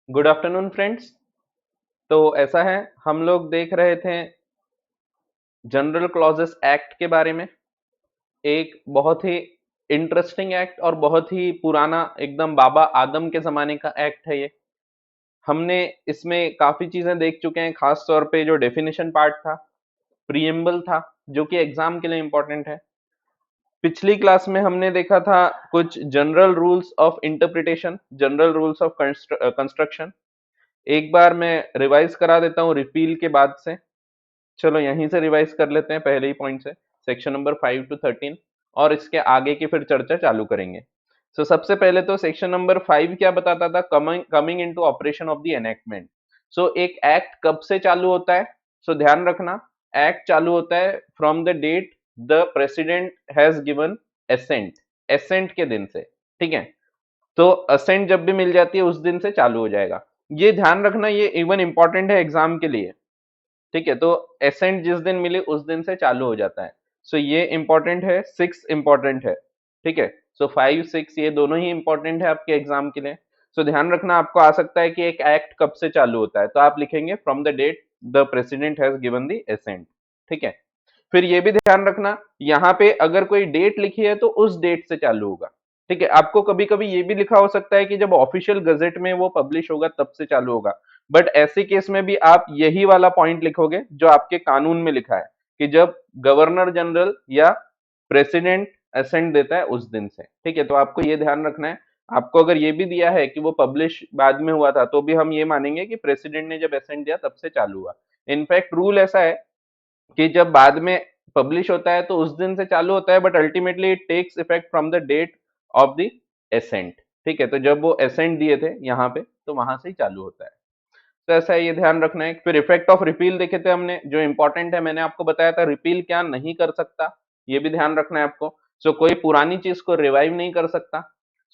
Good afternoon friends. तो ऐसा है, हम लोग देख रहे थे जनरल क्लॉजेस एक्ट के बारे में। एक बहुत ही इंटरेस्टिंग एक्ट और बहुत ही पुराना, एकदम बाबा आदम के जमाने का एक्ट है ये। हमने इसमें काफी चीजें देख चुके हैं, खास तौर पे जो डेफिनेशन पार्ट था, प्रीएम्बल था, जो कि एग्जाम के लिए इंपॉर्टेंट है। पिछली क्लास में हमने देखा था कुछ general rules of interpretation, general rules of construction. एक बार मैं रिवाइज करा देता हूँ रिपील के बाद से। चलो यहीं से रिवाइज कर लेते हैं पहले ही पॉइंट से, सेक्शन नंबर 5 to 13, और इसके आगे की फिर चर्चा चालू करेंगे। सबसे पहले तो सेक्शन नंबर 5 क्या बताता था? Coming into operation of the enactment. एक एक्ट कब से चालू होता है? ध्यान रखना, एक्ट चालू होता है from the date the president has given assent, assent के दिन से। ठीक है, तो असेंट जब भी मिल जाती है उस दिन से चालू हो जाएगा। ये ध्यान रखना, ये इवन इंपॉर्टेंट है एग्जाम के लिए। ठीक है, तो एसेंट जिस दिन मिली उस दिन से चालू हो जाता है। ये इंपॉर्टेंट है, 6 इंपॉर्टेंट है। ठीक है, 5 6 ये दोनों ही इंपॉर्टेंट है आपके एग्जाम के लिए। ध्यान रखना, आपको आ सकता है कि एक एक्ट कब से चालू होता है, तो आप लिखेंगे from the date the president has given the assent. ठीक है, फिर ये भी ध्यान रखना, यहाँ पे अगर कोई डेट लिखी है तो उस डेट से चालू होगा। ठीक है, आपको कभी कभी ये भी लिखा हो सकता है कि जब ऑफिशियल गजेट में वो पब्लिश होगा तब से चालू होगा। बट ऐसे केस में भी आप यही वाला पॉइंट लिखोगे जो आपके कानून में लिखा है, कि जब गवर्नर जनरल या प्रेसिडेंट असेंट देता है उस दिन से। ठीक है, तो आपको ये ध्यान रखना है। आपको अगर ये भी दिया है कि वो पब्लिश बाद में हुआ था, तो भी हम ये मानेंगे कि प्रेसिडेंट ने जब असेंट दिया तब से चालू हुआ। इनफैक्ट रूल ऐसा है कि जब बाद में पब्लिश होता है तो उस दिन से चालू होता है, but ultimately it takes effect from the date of the assent. ठीक है, तो जब वो एसेंट दिए थे यहाँ पे तो वहां से ही चालू होता है। तो ऐसा है, ये ध्यान रखना है। फिर इफेक्ट ऑफ रिपील देखे थे हमने, जो इंपॉर्टेंट है, मैंने आपको बताया था रिपील क्या नहीं कर सकता, ये भी ध्यान रखना है आपको। कोई पुरानी चीज को रिवाइव नहीं कर सकता।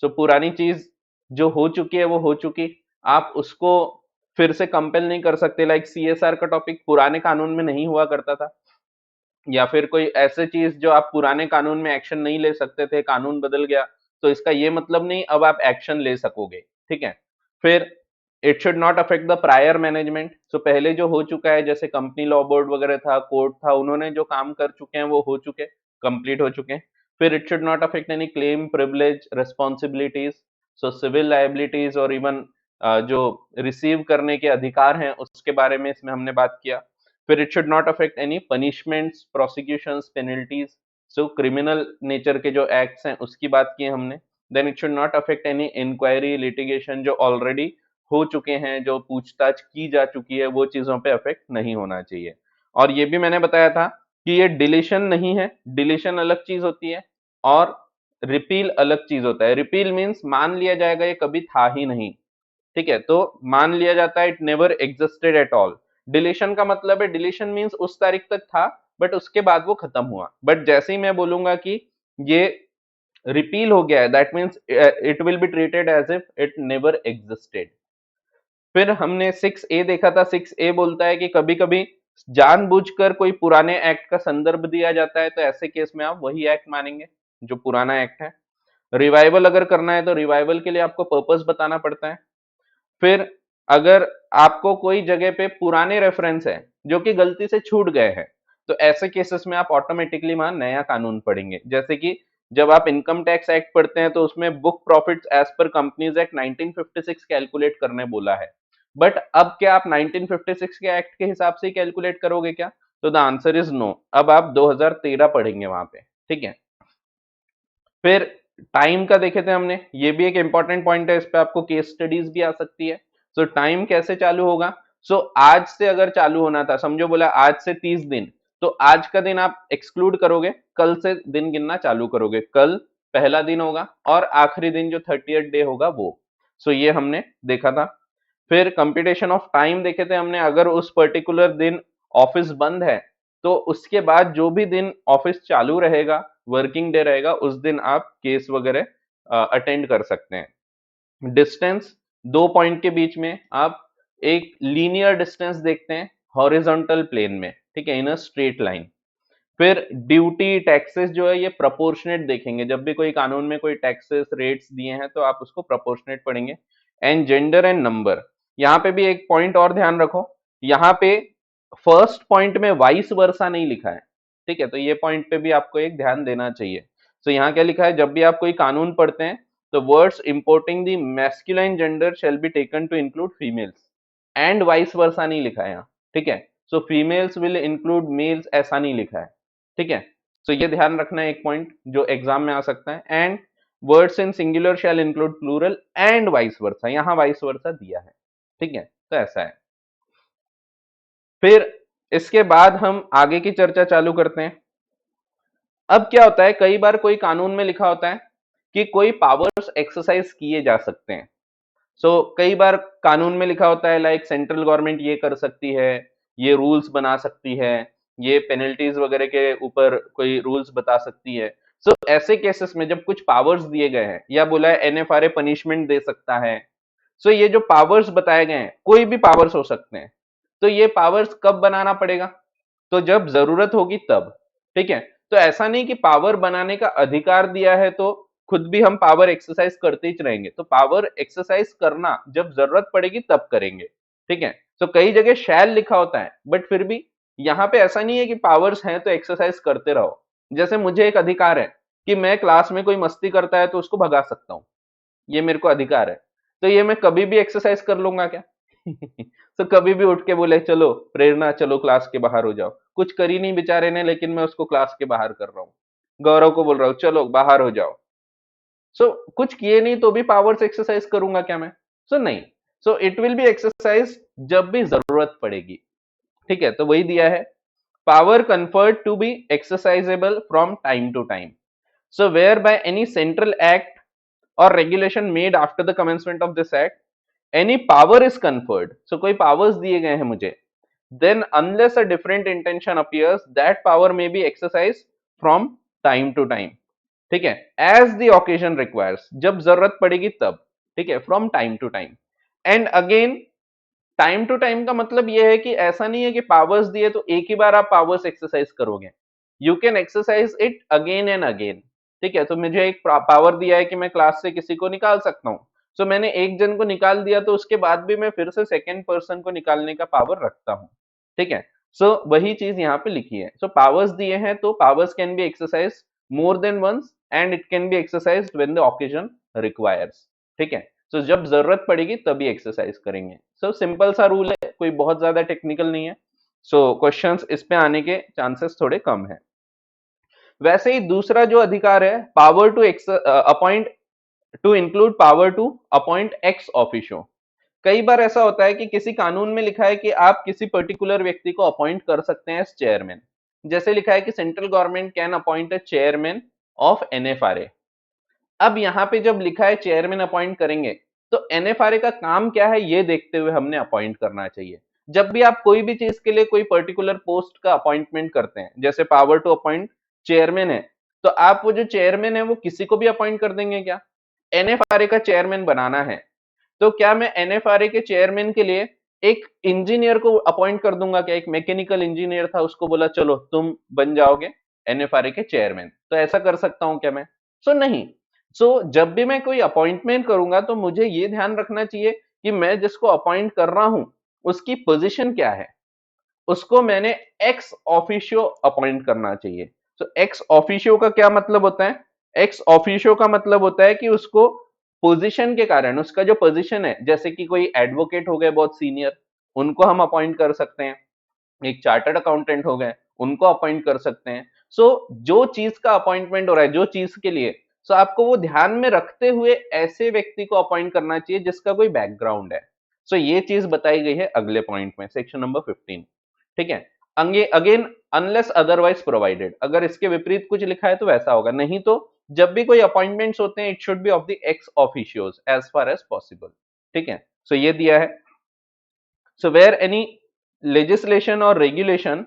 पुरानी चीज जो हो चुकी है वो हो चुकी, आप उसको फिर से कंपेल नहीं कर सकते। लाइक सीएसआर का टॉपिक पुराने कानून में नहीं हुआ करता था, या फिर कोई ऐसे चीज जो आप पुराने कानून में एक्शन नहीं ले सकते थे, कानून बदल गया, तो इसका ये मतलब नहीं अब आप एक्शन ले सकोगे। ठीक है, फिर it should not affect the prior management. पहले जो हो चुका है, जैसे कंपनी लॉ बोर्ड वगैरह था, कोर्ट था, उन्होंने जो काम कर चुके हैं वो हो चुके, कंप्लीट हो चुके हैं। फिर it should not affect any claim, privilege, responsibilities. Civil liabilities और इवन जो रिसीव करने के अधिकार हैं उसके बारे में इसमें हमने बात किया। फिर it should not affect any punishments, prosecutions, penalties. Criminal nature के जो एक्ट्स हैं उसकी बात की हमने। Then it should not affect any inquiry, litigation जो ऑलरेडी हो चुके हैं, जो पूछताछ की जा चुकी है, वो चीजों पे अफेक्ट नहीं होना चाहिए। और ये भी मैंने बताया था कि ये डिलीशन नहीं है, डिलीशन अलग चीज होती है और रिपील अलग चीज होता है। रिपील मीन्स मान लिया जाएगा ये कभी था ही नहीं। ठीक है, तो मान लिया जाता है it never existed at all. Deletion का मतलब है, डिलीशन मींस उस तारीख तक था बट उसके बाद वो खत्म हुआ। बट जैसे ही मैं बोलूंगा कि ये रिपील हो गया है, that means it will be treated as if it never existed. फिर हमने 6A देखा था। 6A बोलता है कि कभी कभी जानबूझकर कोई पुराने एक्ट का संदर्भ दिया जाता है, तो ऐसे केस में आप वही एक्ट मानेंगे जो पुराना एक्ट है। रिवाइवल अगर करना है तो रिवाइवल के लिए आपको पर्पस बताना पड़ता है। फिर अगर आपको कोई जगह पे पुराने रेफरेंस है जो कि गलती से छूट गए हैं, तो ऐसे केसेस में आप ऑटोमेटिकली वहां नया कानून पढ़ेंगे। जैसे कि जब आप इनकम टैक्स एक्ट पढ़ते हैं तो उसमें book profits as per companies act 1956 calculate करने बोला है। बट अब क्या आप 1956 के एक्ट के हिसाब से ही कैलकुलेट करोगे क्या? तो द आंसर इज नो। अब आप 2013 पढ़ेंगे वहां पे। ठीक है, फिर टाइम का देखे थे हमने, ये भी एक इंपॉर्टेंट पॉइंट है, इस पे आपको केस स्टडीज भी आ सकती है। टाइम कैसे चालू होगा? आज से अगर चालू होना था, समझो बोला आज से 30 दिन, तो आज का दिन आप एक्सक्लूड करोगे, कल से दिन गिनना चालू करोगे। कल पहला दिन होगा और आखिरी दिन जो 30th डे होगा वो। ये हमने देखा था। फिर कंप्यूटेशन ऑफ टाइम देखे थे हमने, अगर उस पर्टिकुलर दिन ऑफिस बंद है तो उसके बाद जो भी दिन ऑफिस चालू रहेगा, वर्किंग डे रहेगा, उस दिन आप केस वगैरह अटेंड कर सकते हैं। डिस्टेंस, दो पॉइंट के बीच में आप एक लीनियर डिस्टेंस देखते हैं हॉरिजॉन्टल प्लेन में। ठीक है, इन अ स्ट्रेट लाइन। फिर ड्यूटी, टैक्सेस जो है ये प्रोपोर्शनेट देखेंगे, जब भी कोई कानून में कोई टैक्सेस रेट्स दिए हैं तो आप उसको प्रोपोर्शनेट पढ़ेंगे। एंड जेंडर एंड नंबर, यहाँ पे भी एक पॉइंट और ध्यान रखो, यहाँ पे फर्स्ट पॉइंट में वाइस वर्सा नहीं लिखा है, ठीक है, तो ये पॉइंट पे भी आपको एक ध्यान देना चाहिए। तो यहाँ क्या लिखा है, जब भी आप कोई कानून पढ़ते हैं तो words importing the masculine gender shall be taken to include females, and vice versa नहीं लिखा है यहाँ, ठीक है। So females will include males ऐसा नहीं लिखा है, ठीक है। तो ये ध्यान रखना है एक पॉइंट जो एग्जाम में आ सकता है। And words in singular shall include plural and vice versa, यहाँ वाइस वर्सा दिया है, ठीक है, तो ऐसा है। फिर इसके बाद हम आगे की चर्चा चालू करते हैं। अब क्या होता है, कई बार कोई कानून में लिखा होता है कि कोई पावर्स एक्सरसाइज किए जा सकते हैं। सो कई बार कानून में लिखा होता है लाइक सेंट्रल गवर्नमेंट ये कर सकती है, ये रूल्स बना सकती है, ये पेनल्टीज वगैरह के ऊपर कोई रूल्स बता सकती है। सो ऐसे केसेस में जब कुछ पावर्स दिए गए हैं या बोला है एनएफआरए पनिशमेंट दे सकता है, सो ये जो पावर्स बताए गए हैं कोई भी पावर्स हो सकते हैं, तो ये पावर्स कब बनाना पड़ेगा, तो जब जरूरत होगी तब, ठीक है। तो ऐसा नहीं कि पावर बनाने का अधिकार दिया है तो खुद भी हम पावर एक्सरसाइज करते ही रहेंगे, तो पावर एक्सरसाइज करना जब जरूरत पड़ेगी तब करेंगे, ठीक है। तो कई जगह शैल लिखा होता है बट फिर भी यहाँ पे ऐसा नहीं है कि पावर्स हैं तो एक्सरसाइज करते रहो। जैसे मुझे एक अधिकार है कि मैं क्लास में कोई मस्ती करता है तो उसको भगा सकता हूँ, ये मेरे को अधिकार है, तो ये मैं कभी भी एक्सरसाइज कर लूंगा क्या? तो कभी भी उठ के बोले चलो प्रेरणा चलो क्लास के बाहर हो जाओ, कुछ करी नहीं बेचारे ने लेकिन मैं उसको क्लास के बाहर कर रहा हूँ। गौरव को बोल रहा हूँ चलो बाहर हो जाओ, सो कुछ किए नहीं तो भी पावर्स एक्सरसाइज करूंगा क्या मैं? सो नहीं, सो इट विल बी एक्सरसाइज जब भी जरूरत पड़ेगी, ठीक है। तो वही दिया है, power conferred to be exercisable from time to time, so whereby any central act or regulation made after the commencement of this act any power is conferred, so कोई powers दिए गए हैं मुझे, then unless a different intention appears that power may be exercised from time to time, ठीक है, as the occasion requires, जब जरूरत पड़ेगी तब, ठीक है, from time to time। and again time to time का मतलब ये है कि ऐसा नहीं है कि पावर्स दिए तो एक ही बार आप पावर्स एक्सरसाइज करोगे, you can exercise it again and again, ठीक है। तो मुझे एक पावर दिया है कि मैं क्लास से किसी को निकाल सकता हूँ, सो मैंने एक जन को निकाल दिया तो उसके बाद भी मैं फिर से सेकेंड पर्सन को निकालने का पावर रखता हूँ, ठीक है। सो वही चीज यहाँ पे लिखी है, सो पावर्स दिए हैं तो powers can be exercise more than once and it can be exercise when the occasion requires, ठीक है। सो जब जरूरत पड़ेगी तभी एक्सरसाइज करेंगे। सो सिंपल सा रूल है, कोई बहुत ज्यादा टेक्निकल नहीं है। सो क्वेश्चंस इस पे आने के चांसेस थोड़े कम है। वैसे ही दूसरा जो अधिकार है, power to appoint to include power to appoint ex officio. कई बार ऐसा होता है कि किसी कानून में लिखा है कि आप किसी पर्टिकुलर व्यक्ति को अपॉइंट कर सकते हैं एज चेयरमैन, जैसे लिखा है कि central government can appoint a chairman of NFRA. अब यहाँ पे जब लिखा है चेयरमैन अपॉइंट करेंगे तो एनएफआरए का काम क्या है ये देखते हुए हमने अपॉइंट करना चाहिए। जब भी आप कोई भी चीज के लिए कोई पर्टिकुलर पोस्ट का अपॉइंटमेंट करते हैं, जैसे पावर टू अपॉइंट चेयरमैन है, तो आप वो जो चेयरमैन है वो किसी को भी अपॉइंट कर देंगे क्या? एनएफआरए का चेयरमैन बनाना है तो क्या मैं एनएफआरए के चेयरमैन के लिए एक इंजीनियर को अपॉइंट कर दूंगा क्या? एक मैकेनिकल इंजीनियर था उसको बोला चलो तुम बन जाओगे एनएफआरए के चेयरमैन, तो ऐसा कर सकता हूं क्या मैं? सो नहीं। सो जब भी मैं कोई अपॉइंटमेंट करूंगा तो मुझे ये ध्यान रखना चाहिए कि मैं जिसको अपॉइंट कर रहा हूं उसकी पोजीशन क्या है, उसको मैंने एक्स ऑफिशियो अपॉइंट करना चाहिए। तो एक्स ऑफिशियो का क्या मतलब होता है? एक्स ऑफिशियो का मतलब होता है कि उसको पोजीशन के कारण, उसका जो पोजीशन है, जैसे कि कोई एडवोकेट हो गए बहुत सीनियर, उनको हम अपॉइंट कर सकते हैं, एक चार्टर्ड अकाउंटेंट हो गए उनको अपॉइंट कर सकते हैं। सो जो चीज का अपॉइंटमेंट हो रहा है जो चीज के लिए, सो आपको वो ध्यान में रखते हुए ऐसे व्यक्ति को अपॉइंट करना चाहिए जिसका कोई बैकग्राउंड है। सो ये चीज बताई गई है अगले पॉइंट में, सेक्शन नंबर 15, ठीक है। अगेन अनलेस अदरवाइज प्रोवाइडेड, अगर इसके विपरीत कुछ लिखा है तो वैसा होगा, नहीं तो जब भी कोई अपॉइंटमेंट्स होते हैं it should be of the ex officios as far as possible, ठीक है। सो ये दिया है। So where any legislation or regulation,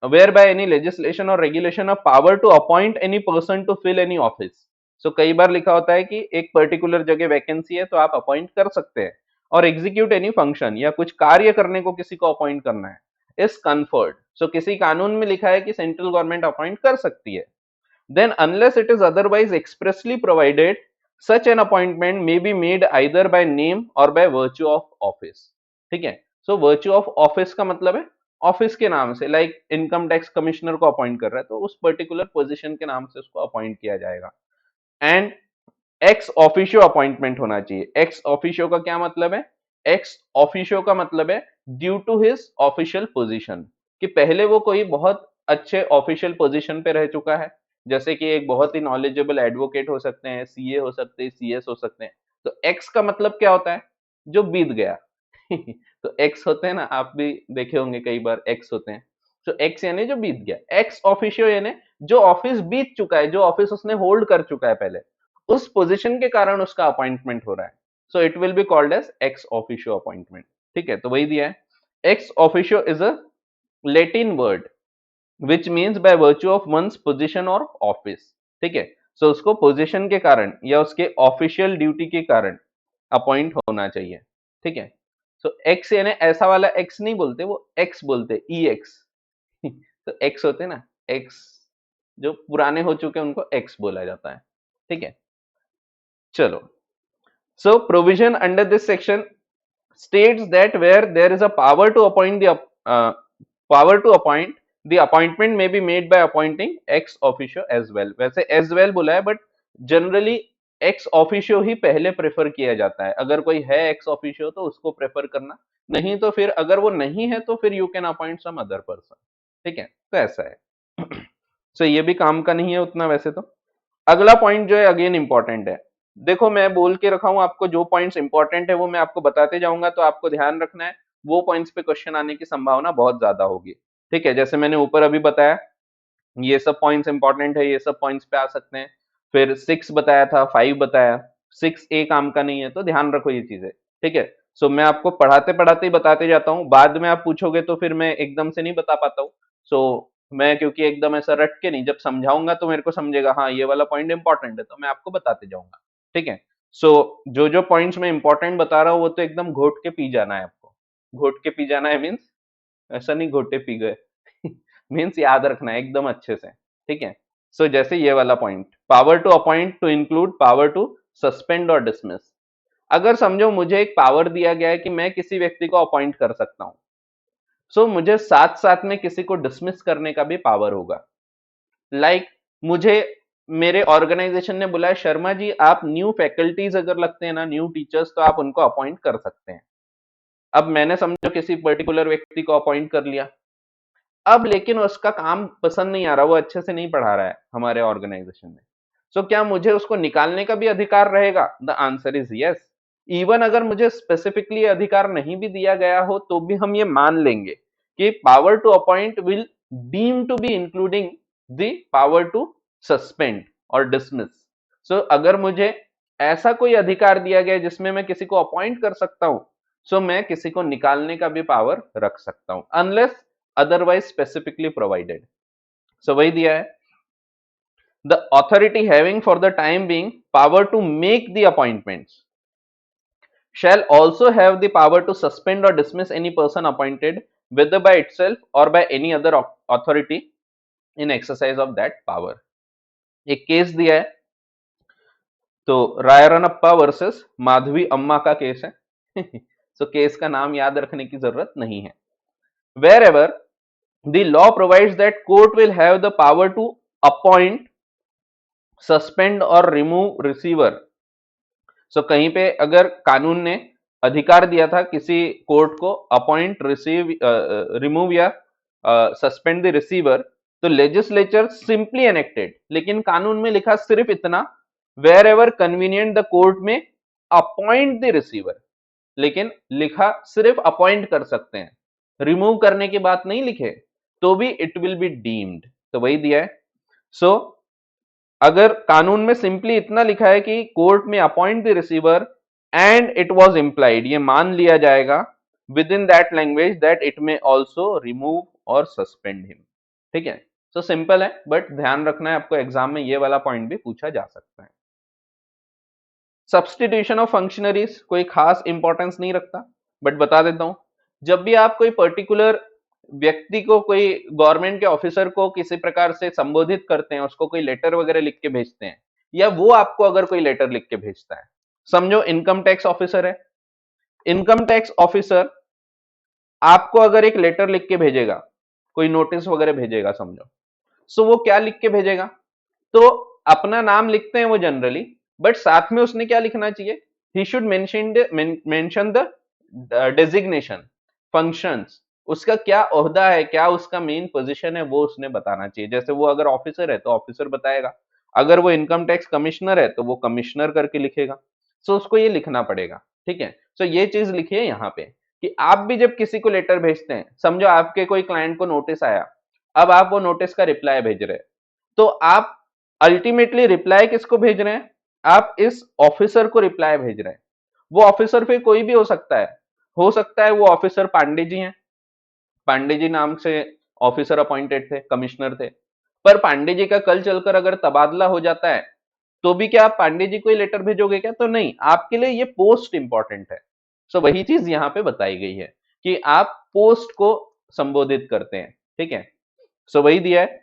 whereby any legislation or regulation of power to appoint any person to fill any office. So कई बार लिखा होता है कि एक पर्टिकुलर जगह वैकेंसी है तो आप अपॉइंट कर सकते हैं, और एग्जीक्यूट एनी फंक्शन या कुछ कार्य करने को किसी को अपॉइंट करना है इज कन्फर्ड। सो किसी कानून में लिखा है कि सेंट्रल गवर्नमेंट अपॉइंट कर सकती है, then unless it is otherwise expressly provided such an appointment may be made either by name और बाय वर्च्यू ऑफ ऑफिस। ठीक है, सो वर्च्यू ऑफ ऑफिस का मतलब है ऑफिस के नाम से, लाइक इनकम टैक्स कमिश्नर को अपॉइंट कर रहा है तो उस पर्टिकुलर पोजीशन के नाम से उसको अपॉइंट किया जाएगा। एंड एक्स ऑफिशियो अपॉइंटमेंट होना चाहिए। एक्स ऑफिशियो का क्या मतलब है? एक्स ऑफिशियो का मतलब है due to his official position, कि पहले वो कोई बहुत अच्छे ऑफिशियल पोजीशन पे रह चुका है, जैसे कि एक बहुत ही नॉलेजेबल एडवोकेट हो सकते हैं, सीए हो सकते हैं, सीएस हो सकते हैं। तो एक्स का मतलब क्या होता है? जो बीत गया। तो एक्स होते हैं ना, आप भी देखे होंगे कई बार एक्स होते हैं। तो एक्स यानी जो बीत गया, एक्स ऑफिशियो यानी जो ऑफिस बीत चुका है, जो ऑफिस उसने होल्ड कर चुका है पहले, उस पोजीशन के कारण उसका अपॉइंटमेंट हो रहा है। So it will be called as ex officio appointment. ठीक है, तो वही दिया है। Ex officio is a Latin word which means by virtue of one's position और ऑफिस। ठीक है, सो उसको पोजिशन के कारण या उसके ऑफिशियल ड्यूटी के कारण अपॉइंट होना चाहिए। ठीक है, सो एक्स यानी ऐसा वाला एक्स नहीं बोलते, वो एक्स बोलते, ई एक्स। तो एक्स होते ना, एक्स जो पुराने हो चुके हैं उनको एक्स बोला जाता है। ठीक है, चलो। So provision under this section states that where there is a power to appoint uh, the appointment may be made by appointing ex officio as well। वैसे as well बोला है, but generally ex officio ही पहले prefer किया जाता है। अगर कोई है ex officio तो उसको प्रेफर करना, नहीं तो फिर अगर वो नहीं है तो फिर you can appoint some other person। ठीक है, तो ऐसा है। so ये भी काम का नहीं है उतना वैसे तो। अगला पॉइंट जो है अगेन इंपॉर्टेंट है। देखो मैं बोल के रखा हूं आपको, जो पॉइंट्स इंपॉर्टेंट है वो मैं आपको बताते जाऊंगा, तो आपको ध्यान रखना है, वो पॉइंट्स पे क्वेश्चन आने की संभावना बहुत ज्यादा होगी। ठीक है, जैसे मैंने ऊपर अभी बताया, ये सब पॉइंट्स इंपॉर्टेंट है, ये सब पॉइंट्स पे आ सकते हैं। फिर 6 बताया था, 5 बताया, 6 ए काम का नहीं है, तो ध्यान रखो ये चीजें। ठीक है, सो मैं आपको पढ़ाते पढ़ाते ही बताते जाता हूँ, बाद में आप पूछोगे तो फिर मैं एकदम से नहीं बता पाता हूँ। सो मैं क्योंकि एकदम ऐसा रट के नहीं, जब समझाऊंगा तो मेरे को समझेगा हाँ ये वाला पॉइंट इंपॉर्टेंट है, तो मैं आपको बताते जाऊंगा। ठीक है, सो जो जो पॉइंट्स मैं इंपॉर्टेंट बता रहा हूँ वो तो एकदम घोट के पी जाना है आपको। घोट के पी जाना है मीन्स ऐसा नहीं घोटे पी गए। मीन्स याद रखना है एकदम अच्छे से। ठीक है, सो जैसे ये वाला point, power to appoint to include power to suspend और डिसमिस। अगर समझो मुझे एक पावर दिया गया है कि मैं किसी व्यक्ति को अपॉइंट कर सकता हूं, सो मुझे साथ साथ में किसी को डिसमिस करने का भी पावर होगा। लाइक मुझे मेरे ऑर्गेनाइजेशन ने बुलाया, शर्मा जी आप न्यू फैकल्टीज अगर लगते हैं ना, न्यू टीचर्स, तो आप उनको अपॉइंट कर सकते हैं। अब मैंने समझो किसी पर्टिकुलर व्यक्ति को अपॉइंट कर लिया, अब लेकिन उसका काम पसंद नहीं आ रहा, वो अच्छे से नहीं पढ़ा रहा है हमारे ऑर्गेनाइजेशन में, सो क्या मुझे उसको निकालने का भी अधिकार रहेगा? The answer is yes. Even अगर मुझे स्पेसिफिकली अधिकार नहीं भी दिया गया हो तो भी हम ये मान लेंगे कि power to appoint will deem to be including the power to suspend और डिसमिस। सो अगर मुझे ऐसा कोई अधिकार दिया गया जिसमें मैं किसी को अपॉइंट कर सकता हूं, सो मैं किसी को निकालने का भी पावर रख सकता हूं, unless otherwise specifically provided। so वही दिया है, the authority having for the time being power to make the appointments shall also have the power to suspend or dismiss any person appointed whether by itself or by any other authority in exercise of that power। एक case दिया है, तो रायरनप्पा versus Madhavi अम्मा का case है। So case का नाम याद रखने की जरूरत नहीं है। wherever the law provides that court will have the power to appoint, suspend और remove receiver। सो कहीं पे अगर कानून ने अधिकार दिया था किसी कोर्ट को अपॉइंट, रिसीव, रिमूव या सस्पेंड द रिसीवर, तो लेजिस्लेचर सिंपली एनेक्टेड, लेकिन कानून में लिखा सिर्फ इतना, wherever convenient the court में अपॉइंट द रिसीवर, लेकिन लिखा सिर्फ अपॉइंट कर सकते हैं, रिमूव करने की बात नहीं लिखे, तो भी इट विल बी डीम्ड। तो वही दिया है। सो अगर कानून में सिंपली इतना लिखा है कि कोर्ट में appoint the receiver and it was implied, ये मान लिया जाएगा within that language that it में ऑल्सो रिमूव और सस्पेंड हिम। ठीक है, सो सिंपल है, बट ध्यान रखना है आपको, एग्जाम में ये वाला पॉइंट भी पूछा जा सकता है। सब्सटीट्यूशन ऑफ फंक्शनरीज कोई खास इंपॉर्टेंस नहीं रखता, बट बता देता हूं, जब भी आप कोई पर्टिकुलर व्यक्ति को, कोई गवर्नमेंट के ऑफिसर को किसी प्रकार से संबोधित करते हैं, उसको कोई लेटर वगैरह लिख के भेजते हैं, या वो आपको अगर कोई लेटर लिख के भेजता है। समझो इनकम टैक्स ऑफिसर है, इनकम टैक्स ऑफिसर आपको अगर एक लेटर लिख के भेजेगा, कोई नोटिस वगैरह भेजेगा समझो, सो वो क्या लिख के भेजेगा, तो अपना नाम लिखते हैं वो जनरली, बट साथ में उसने क्या लिखना चाहिए, he should mention the designation, functions, उसका क्या ओहदा है, क्या उसका मेन पोजीशन है, वो उसने बताना चाहिए। जैसे वो अगर ऑफिसर है तो ऑफिसर बताएगा, अगर वो इनकम टैक्स कमिश्नर है तो वो कमिश्नर करके लिखेगा। सो उसको ये लिखना पड़ेगा, ठीक है। सो ये चीज लिखिए यहाँ पे कि आप भी जब किसी को लेटर भेजते हैं, समझो आपके कोई क्लाइंट को नोटिस आया, अब आप वो नोटिस का रिप्लाई भेज रहे हैं, तो आप अल्टीमेटली रिप्लाई किसको भेज रहे हैं, आप इस ऑफिसर को रिप्लाई भेज रहे हैं। वो ऑफिसर फिर कोई भी हो सकता है वो ऑफिसर पांडे जी हैं, पांडे जी नाम से ऑफिसर अपॉइंटेड थे, कमिश्नर थे, पर पांडे जी का कल चलकर अगर तबादला हो जाता है, तो भी क्या आप पांडे जी को ही लेटर भेजोगे क्या, तो नहीं, आपके लिए ये पोस्ट इंपॉर्टेंट है। सो वही चीज यहाँ पे बताई गई है कि आप पोस्ट को संबोधित करते हैं, ठीक है। सो वही दिया है,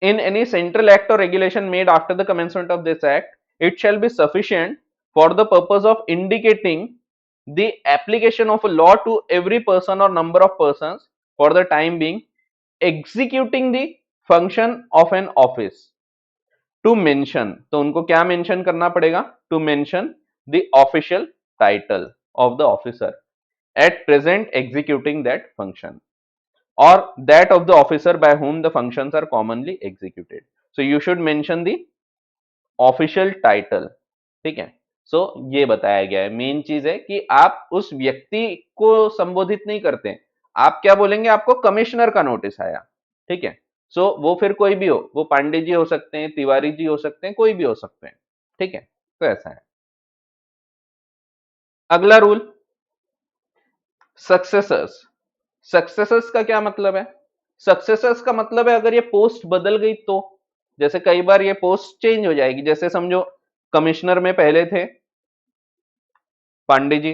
in any central act or regulation made after the commencement of this act, it shall be sufficient for the purpose of indicating the application of a law to every person or number of persons for the time being executing the function of an office to mention, तो उनको क्या mention करना पड़ेगा, to mention the official title of the officer at present executing that function or that of the officer by whom the functions are commonly executed. So you should mention the official title, ठीक है। सो ये बताया गया है, main चीज है कि आप उस व्यक्ति को संबोधित नहीं करते हैं, आप क्या बोलेंगे, आपको कमिश्नर का नोटिस आया, ठीक है। सो वो फिर कोई भी हो, वो पांडे जी हो सकते हैं, तिवारी जी हो सकते हैं, कोई भी हो सकते हैं, ठीक है। तो ऐसा है। अगला रूल, सक्सेसर्स। सक्सेसर्स का क्या मतलब है, सक्सेसर्स का मतलब है अगर ये पोस्ट बदल गई तो, जैसे कई बार ये पोस्ट चेंज हो जाएगी, जैसे समझो कमिश्नर में पहले थे पांडे जी,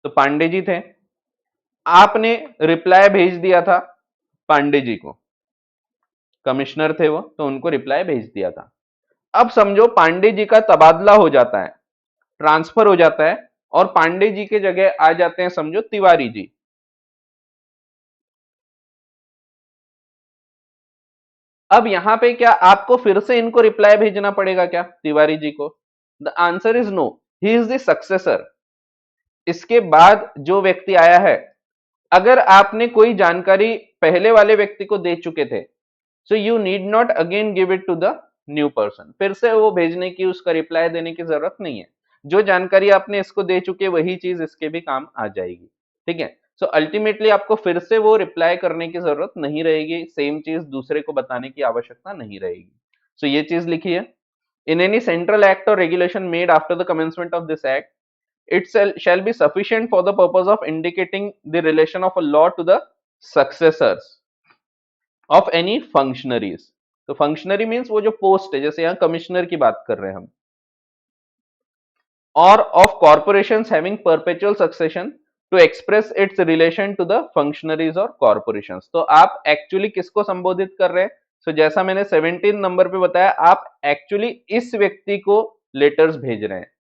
तो पांडे जी थे, आपने रिप्लाई भेज दिया था पांडे जी को, कमिश्नर थे वो, तो उनको रिप्लाई भेज दिया था। अब समझो पांडे जी का तबादला हो जाता है, ट्रांसफर हो जाता है, और पांडे जी के जगह आ जाते हैं समझो तिवारी जी। अब यहां पे क्या आपको फिर से इनको रिप्लाई भेजना पड़ेगा क्या, तिवारी जी को? The answer is no, he is the successor. इसके बाद जो व्यक्ति आया है, अगर आपने कोई जानकारी पहले वाले व्यक्ति को दे चुके थे, so you need not again give it to the new person, फिर से वो भेजने की, उसका रिप्लाई देने की जरूरत नहीं है। जो जानकारी आपने इसको दे चुके वही चीज इसके भी काम आ जाएगी, ठीक है। सो अल्टीमेटली आपको फिर से वो रिप्लाई करने की जरूरत नहीं रहेगी, सेम चीज दूसरे को बताने की आवश्यकता नहीं रहेगी। सो ये चीज लिखी है, इन एनी सेंट्रल एक्ट और regulation made after the commencement of this act, it shall be sufficient for the purpose of indicating the relation of a law to the successors of any functionaries। तो functionary means वो जो post है, जैसे यहाँ commissioner की बात कर रहे हैं हम, और of corporations having perpetual succession to express its relation to the functionaries और कॉर्पोरेशंस। तो आप एक्चुअली किसको संबोधित कर रहे हैं, सो जैसा मैंने 17 नंबर पे बताया, आप एक्चुअली इस व्यक्ति को लेटर्स भेज रहे हैं।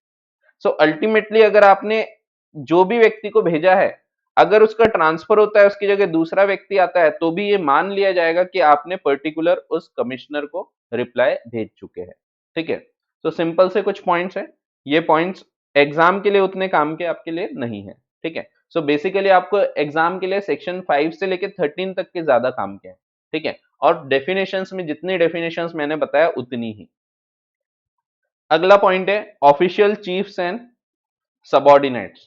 सो अल्टीमेटली अगर आपने जो भी व्यक्ति को भेजा है, अगर उसका ट्रांसफर होता है, उसकी जगह दूसरा व्यक्ति आता है, तो भी ये मान लिया जाएगा कि आपने पर्टिकुलर उस कमिश्नर को रिप्लाई भेज चुके हैं, ठीक है। तो सिंपल से कुछ पॉइंट्स है, ये पॉइंट्स एग्जाम के लिए उतने काम के आपके लिए नहीं है, ठीक है। सो बेसिकली आपको एग्जाम के लिए सेक्शन 5 से लेकर 13 तक के ज्यादा काम के हैं, ठीक है। और डेफिनेशंस में जितनी डेफिनेशंस मैंने बताया उतनी ही। अगला पॉइंट है ऑफिशियल चीफ्स एंड सबॉर्डिनेट्स।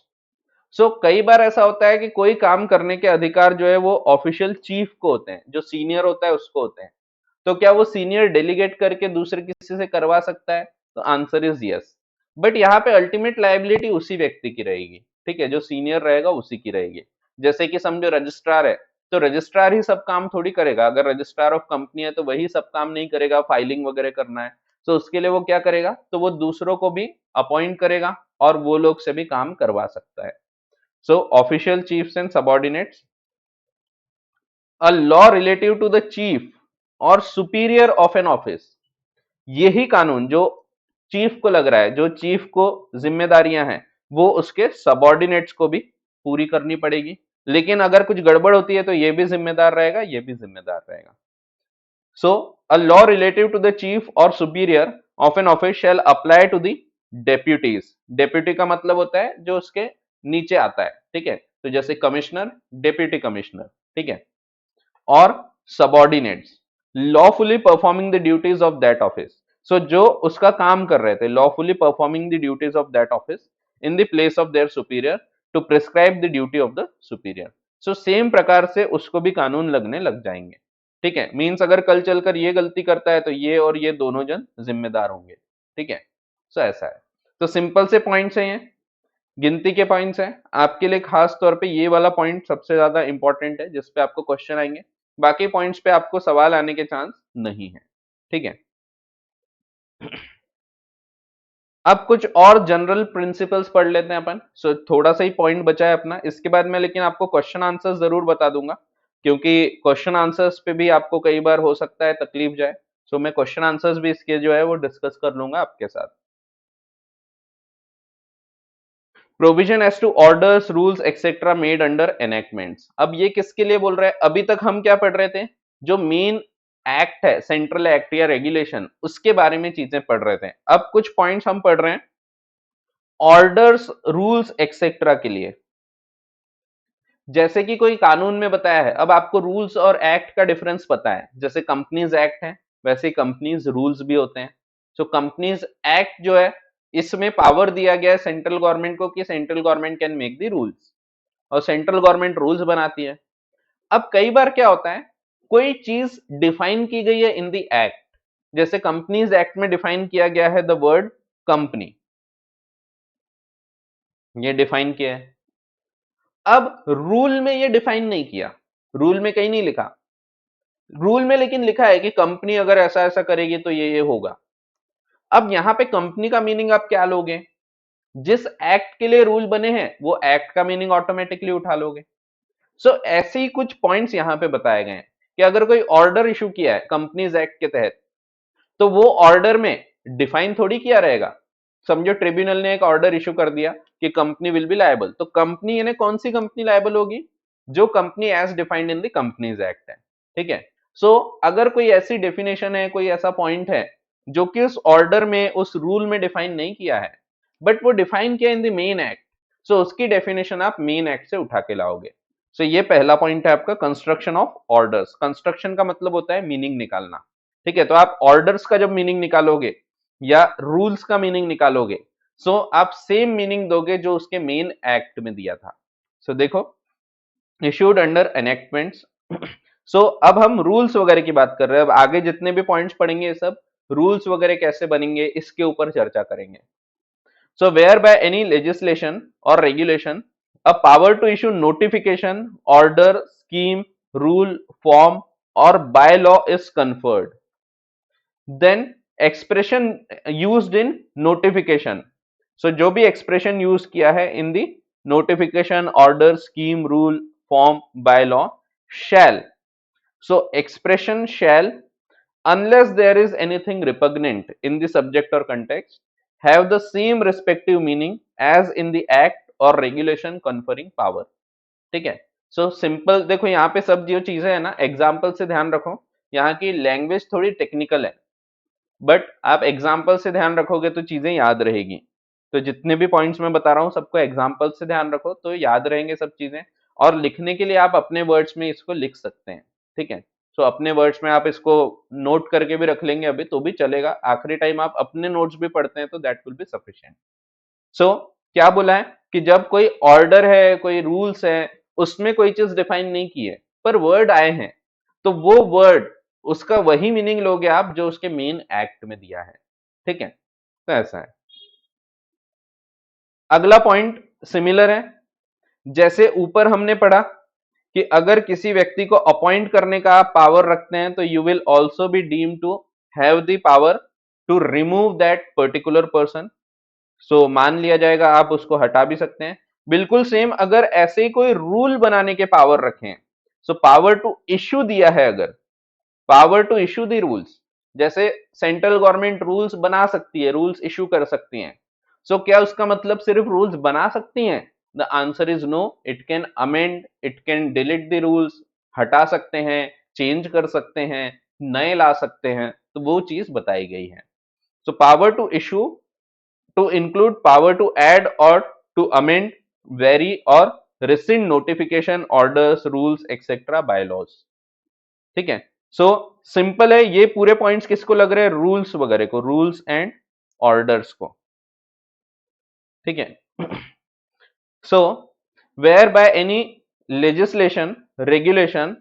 सो कई बार ऐसा होता है कि कोई काम करने के अधिकार जो है वो ऑफिशियल चीफ को होते हैं, जो सीनियर होता है उसको होते हैं। तो क्या वो सीनियर डेलीगेट करके दूसरे किसी से करवा सकता है, तो आंसर इज यस। बट यहाँ पे अल्टीमेट लायबिलिटी उसी व्यक्ति की रहेगी, ठीक है, जो सीनियर रहेगा उसी की रहेगी। जैसे कि समझो रजिस्ट्रार है, तो रजिस्ट्रार ही सब काम थोड़ी करेगा, अगर रजिस्ट्रार ऑफ कंपनी है तो वही सब काम नहीं करेगा, फाइलिंग वगैरह करना है, तो उसके लिए वो क्या करेगा, तो वो दूसरों को भी अपॉइंट करेगा और वो लोग से भी काम करवा सकता है। So official chiefs and subordinates, a law relative to the chief और सुपीरियर ऑफ एन ऑफिस, यही कानून जो चीफ को लग रहा है, जो चीफ को जिम्मेदारियां हैं, वो उसके सबॉर्डिनेट्स को भी पूरी करनी पड़ेगी। लेकिन अगर कुछ गड़बड़ होती है तो ये भी जिम्मेदार रहेगा, ये भी जिम्मेदार रहेगा। So a law relative to the chief और superior of an office shall apply to the deputies. Deputy का मतलब होता है जो उसके नीचे आता है, ठीक है, तो जैसे कमिश्नर, डेप्यूटी कमिश्नर, ठीक है, और subordinates lawfully performing the duties of that office. So जो उसका काम कर रहे थे, lawfully performing the duties of that office in the place of their superior to prescribe the duty of the superior. So same प्रकार से उसको भी कानून लगने लग जाएंगे, ठीक है। मींस अगर कल चलकर ये गलती करता है तो ये और ये दोनों जन जिम्मेदार होंगे, ठीक है। सो ऐसा है। तो सिंपल से पॉइंट्स हैं, ये गिनती के पॉइंट्स हैं। आपके लिए खास तौर पे ये वाला पॉइंट सबसे ज्यादा इंपॉर्टेंट है, जिस पे आपको क्वेश्चन आएंगे। बाकी पॉइंट्स पे आपको सवाल आने के चांस नहीं है, ठीक है। अब कुछ और जनरल प्रिंसिपल्स पढ़ लेते हैं अपन। सो थोड़ा सा ही पॉइंट बचा है अपना, इसके बाद मैं लेकिन आपको क्वेश्चन आंसर्स जरूर बता दूंगा, क्योंकि क्वेश्चन आंसर्स पे भी आपको कई बार हो सकता है तकलीफ जाए। सो मैं क्वेश्चन आंसर्स भी इसके जो है वो डिस्कस कर लूंगा आपके साथ। Provision as to orders, rules etcetera made under enactments. अब ये किसके लिए बोल रहे हैं? अभी तक हम क्या पढ़ रहे थे? जो मेन एक्ट है, सेंट्रल एक्ट या रेगुलेशन, उसके बारे में चीजें पढ़ रहे थे। अब कुछ पॉइंट्स हम पढ़ रहे हैं ऑर्डर्स, रूल्स एक्सेट्रा के लिए। जैसे कि कोई कानून में बताया है, अब आपको रूल्स और एक्ट का डिफरेंस पता है। जैसे कंपनीज एक्ट है, वैसे कंपनीज रूल्स भी होते हैं। सो कंपनीज एक्ट जो है, इसमें पावर दिया गया है सेंट्रल गवर्नमेंट को कि central government can make the rules, और सेंट्रल गवर्नमेंट रूल्स बनाती है। अब कई बार क्या होता है, कोई चीज डिफाइन की गई है इन द एक्ट। जैसे कंपनीज एक्ट में डिफाइन किया गया है द वर्ड कंपनी, ये डिफाइन किया है। अब रूल में ये डिफाइन नहीं किया, रूल में कहीं नहीं लिखा। रूल में लेकिन लिखा है कि कंपनी अगर ऐसा ऐसा करेगी तो ये होगा। अब यहां पे कंपनी का मीनिंग आप क्या लोगे? जिस एक्ट के लिए रूल बने हैं वो एक्ट का मीनिंग ऑटोमेटिकली उठा लोगे। सो ऐसे ही कुछ पॉइंट्स यहां पे बताए गए हैं कि अगर कोई ऑर्डर इशू किया है कंपनीज एक्ट के तहत, तो वो ऑर्डर में डिफाइन थोड़ी किया रहेगा। समझो ट्रिब्यूनल ने एक ऑर्डर इशू कर दिया कि कंपनी विल बी लायबल, तो कंपनी यानी कौन सी कंपनी लायबल होगी? जो company as defined in the companies act है, ठीक है। सो अगर कोई ऐसी डेफिनेशन है, कोई ऐसा पॉइंट है जो कि उस ऑर्डर में, उस रूल में डिफाइन नहीं किया है, बट वो डिफाइन किया इन द मेन एक्ट, सो उसकी डेफिनेशन आप मेन एक्ट से उठा के लाओगे। सो ये पहला पॉइंट है आपका, कंस्ट्रक्शन ऑफ ऑर्डर्स। कंस्ट्रक्शन का मतलब होता है मीनिंग निकालना, ठीक है। तो आप ऑर्डर्स का जब मीनिंग निकालोगे या रूल्स का मीनिंग निकालोगे, सो आप सेम मीनिंग दोगे जो उसके मेन एक्ट में दिया था। सो देखो, इश्यूड अंडर एनेक्टमेंट्स। सो अब हम रूल्स वगैरह की बात कर रहे हैं। अब आगे जितने भी पॉइंट्स पढ़ेंगे, ये सब रूल्स वगैरह कैसे बनेंगे इसके ऊपर चर्चा करेंगे। So where by any legislation और regulation a power to issue notification, order, scheme, rule, form और bylaw is conferred, then expression used in notification. So जो भी एक्सप्रेशन यूज किया है in the notification, order, scheme, rule, form, bylaw, shall, so expression shall, unless there is anything repugnant in the subject or context, have the same respective meaning as in the act or regulation conferring power, ठीक है। So simple देखो, यहाँ पे सब जो चीजें है ना, एग्जाम्पल से ध्यान रखो। यहाँ की लैंग्वेज थोड़ी टेक्निकल है, बट आप एग्जाम्पल से ध्यान रखोगे तो चीजें याद रहेगी। तो जितने भी पॉइंट्स मैं बता रहा हूँ सबको एग्जाम्पल से ध्यान रखो तो याद रहेंगे सब चीजें। और लिखने के लिए आप अपने वर्ड्स में इसको लिख सकते हैं, ठीक है। सो अपने वर्ड्स में आप इसको नोट करके भी रख लेंगे अभी तो भी चलेगा। आखिरी टाइम आप अपने नोट्स भी पढ़ते हैं तो दैट विल बी सफिशिएंट। सो क्या बोला है कि जब कोई ऑर्डर है, कोई रूल्स है, उसमें कोई चीज डिफाइन नहीं की है पर वर्ड आए हैं, तो वो वर्ड, उसका वही मीनिंग लोगे आप जो उसके मेन एक्ट में दिया है, ठीक है। तो ऐसा है। अगला पॉइंट सिमिलर है। जैसे ऊपर हमने पढ़ा कि अगर किसी व्यक्ति को अपॉइंट करने का आप पावर रखते हैं तो you will also be deem to have the power to remove that particular person. So मान लिया जाएगा आप उसको हटा भी सकते हैं। बिल्कुल सेम, अगर ऐसे ही कोई रूल बनाने के पावर रखें सो पावर टू इश्यू दिया है, अगर power to issue the rules, जैसे सेंट्रल गवर्नमेंट रूल्स बना सकती है, रूल्स इश्यू कर सकती हैं। सो क्या उसका मतलब सिर्फ रूल्स बना सकती हैं? The answer is no, it can amend, it can delete the rules, हटा सकते हैं, चेंज कर सकते हैं, नए ला सकते हैं, तो वो चीज बताई गई है। So power to issue to include power to add or to amend, vary or rescind notification orders, rules etc. bylaws। ठीक है, सो सिंपल है, ये पूरे पॉइंट्स किसको लग रहे हैं? रूल्स वगैरह को, रूल्स एंड ऑर्डर्स को। ठीक है, so where by any legislation, regulation,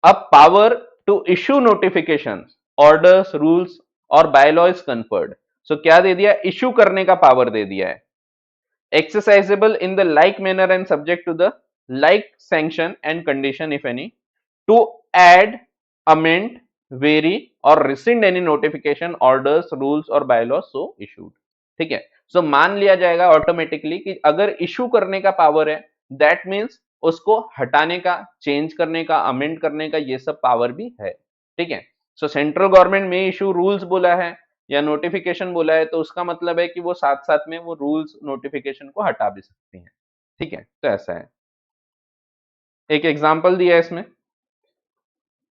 a power to issue notifications, orders, rules और bylaw is conferred। सो क्या दे दिया? इश्यू करने का पावर दे दिया है। Exercisable in the like manner and subject to the like sanction and condition if any, to add, amend, vary or rescind any notification, orders, rules और bylaws so issued। ठीक है, सो मान लिया जाएगा ऑटोमेटिकली कि अगर इशू करने का पावर है, दैट मीन्स उसको हटाने का, चेंज करने का, अमेंड करने का, ये सब पावर भी है। ठीक है, सो सेंट्रल गवर्नमेंट में इशू रूल्स बोला है या नोटिफिकेशन बोला है, तो उसका मतलब है कि वो साथ साथ में वो रूल्स नोटिफिकेशन को हटा भी सकती हैं। ठीक है, तो ऐसा है। एक एग्जांपल दिया है इसमें,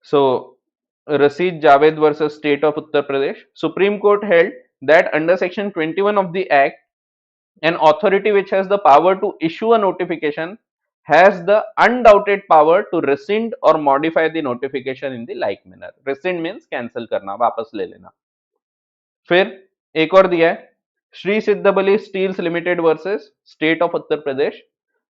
so Rashid Javed versus state of Uttar Pradesh, supreme court held that under section 21 of the act an authority which has the power to issue a notification has the undoubted power to rescind or modify the notification in the like manner। rescind means cancel करना, वापस ले लेना। फिर एक और दिया है, Shri Siddhbali steels limited versus state of Uttar Pradesh,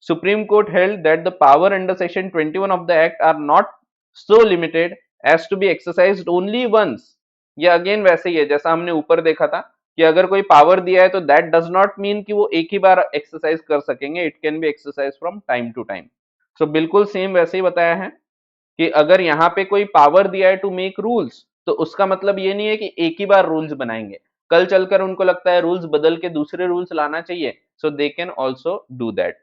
supreme court held that the power under section 21 of the act are not so limited as to be exercised only once. ये अगेन वैसे ही है जैसा हमने ऊपर देखा था कि अगर कोई पावर दिया है तो दैट डज नॉट मीन कि वो एक ही बार एक्सरसाइज कर सकेंगे, it can be exercise from time to time. So बिल्कुल सेम वैसे ही बताया है कि अगर यहाँ पे कोई पावर दिया है टू मेक रूल्स, तो उसका मतलब ये नहीं है कि एक ही बार रूल्स बनाएंगे, कल चलकर उनको लगता है रूल्स बदल के दूसरे रूल्स लाना चाहिए, so they can also do that.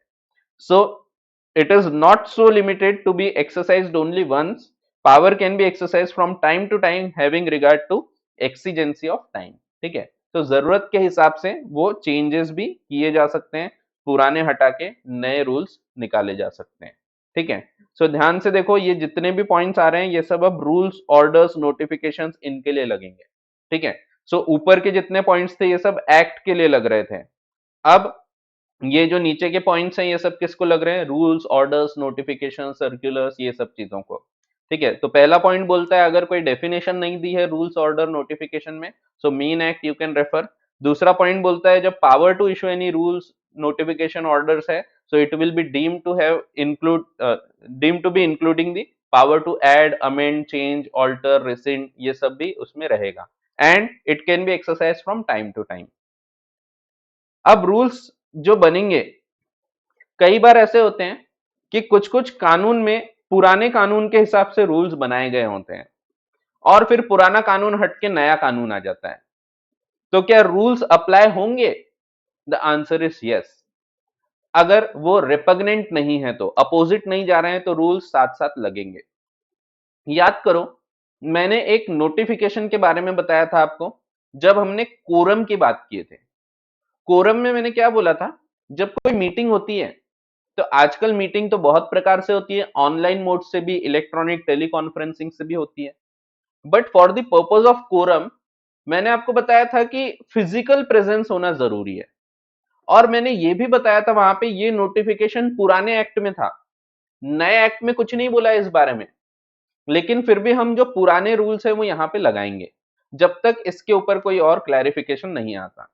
So it is not so limited to be exercised only once, power can be exercise from time to time having regard to exigency of time. ठीक है, तो जरूरत के हिसाब से वो changes भी किए जा सकते हैं, पुराने हटा के नए रूल्स निकाले जा सकते हैं। ठीक है, सो ध्यान से देखो, ये जितने भी पॉइंट्स आ रहे हैं ये सब अब रूल्स, ऑर्डर्स, नोटिफिकेशंस इनके लिए लगेंगे। ठीक है, सो ऊपर के जितने पॉइंट्स थे ये सब एक्ट के लिए लग रहे थे, अब ये जो नीचे के पॉइंट्स हैं ये सब किसको लग रहे हैं? रूल्स, ऑर्डर्स, नोटिफिकेशन, सर्कुलर्स, ये सब चीजों को। ठीक है, तो पहला पॉइंट बोलता है अगर कोई डेफिनेशन नहीं दी है रूल्स, ऑर्डर, नोटिफिकेशन में, so mean act you can refer. दूसरा पॉइंट बोलता है जब power to issue any rules, notification, orders है, so it will be deemed to have include deemed to be including the power to add, amend, change, alter, rescind, ये सब भी उसमें रहेगा, and it can be exercised from time to time। अब rules जो बनेंगे, कई बार ऐसे होते हैं कि कुछ कुछ कानून में पुराने कानून के हिसाब से रूल्स बनाए गए होते हैं और फिर पुराना कानून हट के नया कानून आ जाता है, तो क्या रूल्स अप्लाई होंगे? The answer is yes. अगर वो रिपग्नेंट नहीं है, तो अपोजिट नहीं जा रहे हैं, तो रूल्स साथ साथ लगेंगे। याद करो, मैंने एक नोटिफिकेशन के बारे में बताया था आपको जब हमने कोरम की बात किए थे। कोरम में मैंने क्या बोला था, जब कोई मीटिंग होती है, तो आजकल मीटिंग तो बहुत प्रकार से होती है, ऑनलाइन मोड से भी, इलेक्ट्रॉनिक टेलीकॉन्फ्रेंसिंग से भी होती है, but for the purpose of quorum मैंने आपको बताया था कि फिजिकल प्रेजेंस होना जरूरी है। और मैंने ये भी बताया था वहां पे, ये नोटिफिकेशन पुराने एक्ट में था, नए एक्ट में कुछ नहीं बोला इस बारे में, लेकिन फिर भी हम जो पुराने रूल्स है वो यहाँ पे लगाएंगे जब तक इसके ऊपर कोई और क्लैरिफिकेशन नहीं आता।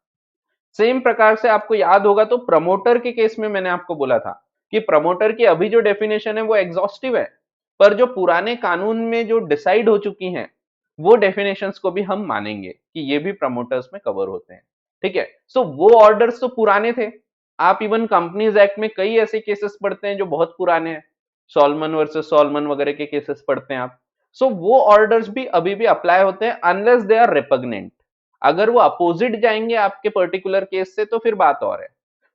सेम प्रकार से आपको याद होगा तो प्रमोटर के केस में मैंने आपको बोला था कि प्रमोटर की अभी जो डेफिनेशन है वो एग्जॉस्टिव है, पर जो पुराने कानून में जो डिसाइड हो चुकी हैं वो डेफिनेशंस को भी हम मानेंगे कि ये भी प्रमोटर्स में कवर होते हैं। ठीक है, सो वो ऑर्डर्स तो पुराने थे, आप इवन कंपनीज एक्ट में कई ऐसे केसेस पढ़ते हैं जो बहुत पुराने हैं, सॉलमन वर्सेस सॉलमन वगैरह के केसेस पढ़ते हैं आप। सो वो ऑर्डर्स भी अभी भी अप्लाई होते हैं अनलेस दे आर रिपग्नेंट। अगर वो अपोजिट जाएंगे आपके पर्टिकुलर केस से तो फिर बात और है,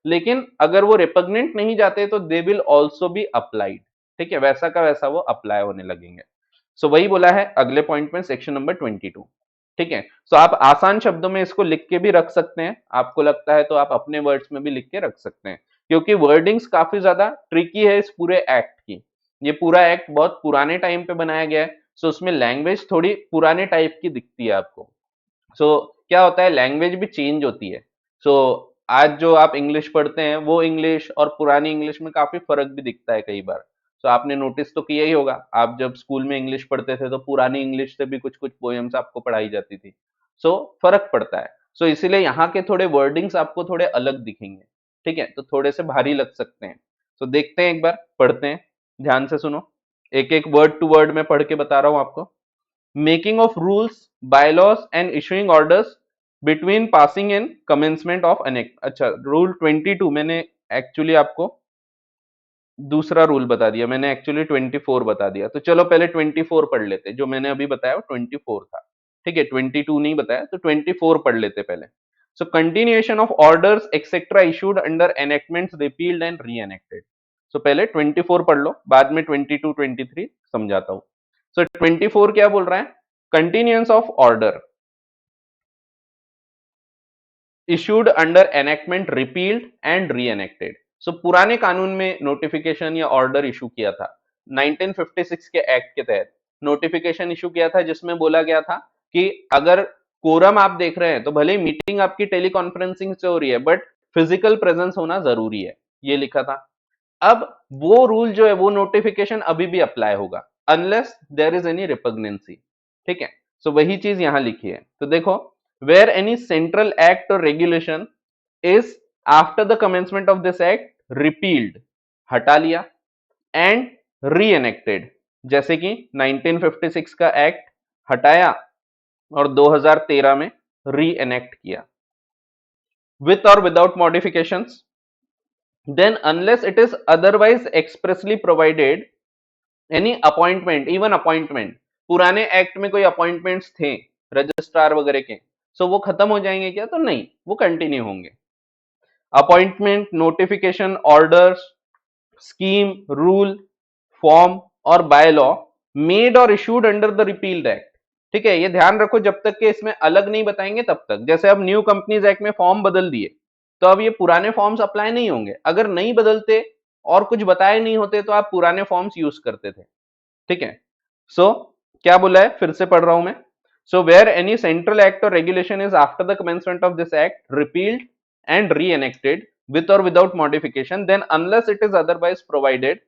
लेकिन अगर वो रिपग्नेंट नहीं जाते तो they will also be applied. ठीक है, वैसा का वैसा वो अप्लाई होने लगेंगे। सो वही बोला है अगले पॉइंट में, सेक्शन नंबर 22। ठीक है, सो आप आसान शब्दों में इसको लिख के भी रख सकते हैं, आपको लगता है तो आप अपने वर्ड्स में भी लिख के रख सकते हैं, क्योंकि वर्डिंग्स काफी ज्यादा ट्रिकी है इस पूरे एक्ट की। ये पूरा एक्ट बहुत पुराने टाइम पे बनाया गया है, सो उसमें लैंग्वेज थोड़ी पुराने टाइप की दिखती है आपको। सो क्या होता है, लैंग्वेज भी चेंज होती है। सो आज जो आप इंग्लिश पढ़ते हैं वो इंग्लिश और पुरानी इंग्लिश में काफी फर्क भी दिखता है कई बार। सो आपने नोटिस तो किया ही होगा, आप जब स्कूल में इंग्लिश पढ़ते थे तो पुरानी इंग्लिश से भी कुछ कुछ पोएम्स आपको पढ़ाई जाती थी। सो फर्क पड़ता है। सो इसीलिए यहाँ के थोड़े वर्डिंग्स आपको थोड़े अलग दिखेंगे। ठीक है, तो थोड़े से भारी लग सकते हैं। तो देखते हैं, एक बार पढ़ते हैं, ध्यान से सुनो, एक एक वर्ड टू वर्ड में पढ़ के बता रहा हूं आपको। Making of rules, bylaws and issuing orders between passing and commencement of an act। अच्छा, रूल 22 मैंने एक्चुअली आपको दूसरा रूल बता दिया, मैंने एक्चुअली 24 बता दिया। तो चलो पहले 24 पढ़ लेते, जो मैंने अभी बताया वो 24 था। ठीक है, 22 नहीं बताया, तो 24 पढ़ लेते पहले। So continuation of orders etcetera issued under enactments repealed and re-enacted. So पहले 24 पढ़ लो, बाद में 22 23 समझाता हूं। सो 24 क्या बोल रहा है, continuance of order issued under enactment repealed and re-enacted. सो पुराने कानून में नोटिफिकेशन या ऑर्डर इशू किया था 1956 के एक्ट के तहत, नोटिफिकेशन इशू किया था जिसमें बोला गया था कि अगर कोरम आप देख रहे हैं तो भले ही मीटिंग आपकी टेलीकॉन्फ्रेंसिंग से हो रही है, बट फिजिकल प्रेजेंस होना जरूरी है, ये लिखा था। अब वो रूल जो है, वो नोटिफिकेशन अभी भी अप्लाई होगा अनलेस देयर इज एनी रिपग्नेंसी। ठीक है, सो वही चीज यहां लिखी है। तो देखो, वेयर एनी सेंट्रल एक्ट और regulation is after the commencement of this act repealed, हटा लिया, एंड री एनेक्टेड, जैसे कि 1956 का एक्ट हटाया और 2013 में री एनेक्ट किया, विथ और without modifications, then unless it is otherwise expressly provided any appointment, even appointment, पुराने एक्ट में कोई अपॉइंटमेंट्स थे रजिस्ट्रार वगैरह के, सो वो खत्म हो जाएंगे क्या, तो नहीं, वो कंटिन्यू होंगे। Appointment, notification, orders, scheme, rule, form और बाय लॉ मेड और issued under the repealed act. ठीक है, ये ध्यान रखो, जब तक के इसमें अलग नहीं बताएंगे तब तक। जैसे अब न्यू कंपनीज एक्ट में फॉर्म बदल दिए, तो अब ये पुराने फॉर्म्स अप्लाई नहीं होंगे। अगर नहीं बदलते और कुछ बताए नहीं होते तो आप पुराने फॉर्म्स यूज करते थे। ठीक है, सो क्या बोला है, फिर से पढ़ रहा हूं मैं। So where any central act और regulation is after the commencement of this act repealed and re-enacted with or without modification, then unless it is otherwise provided,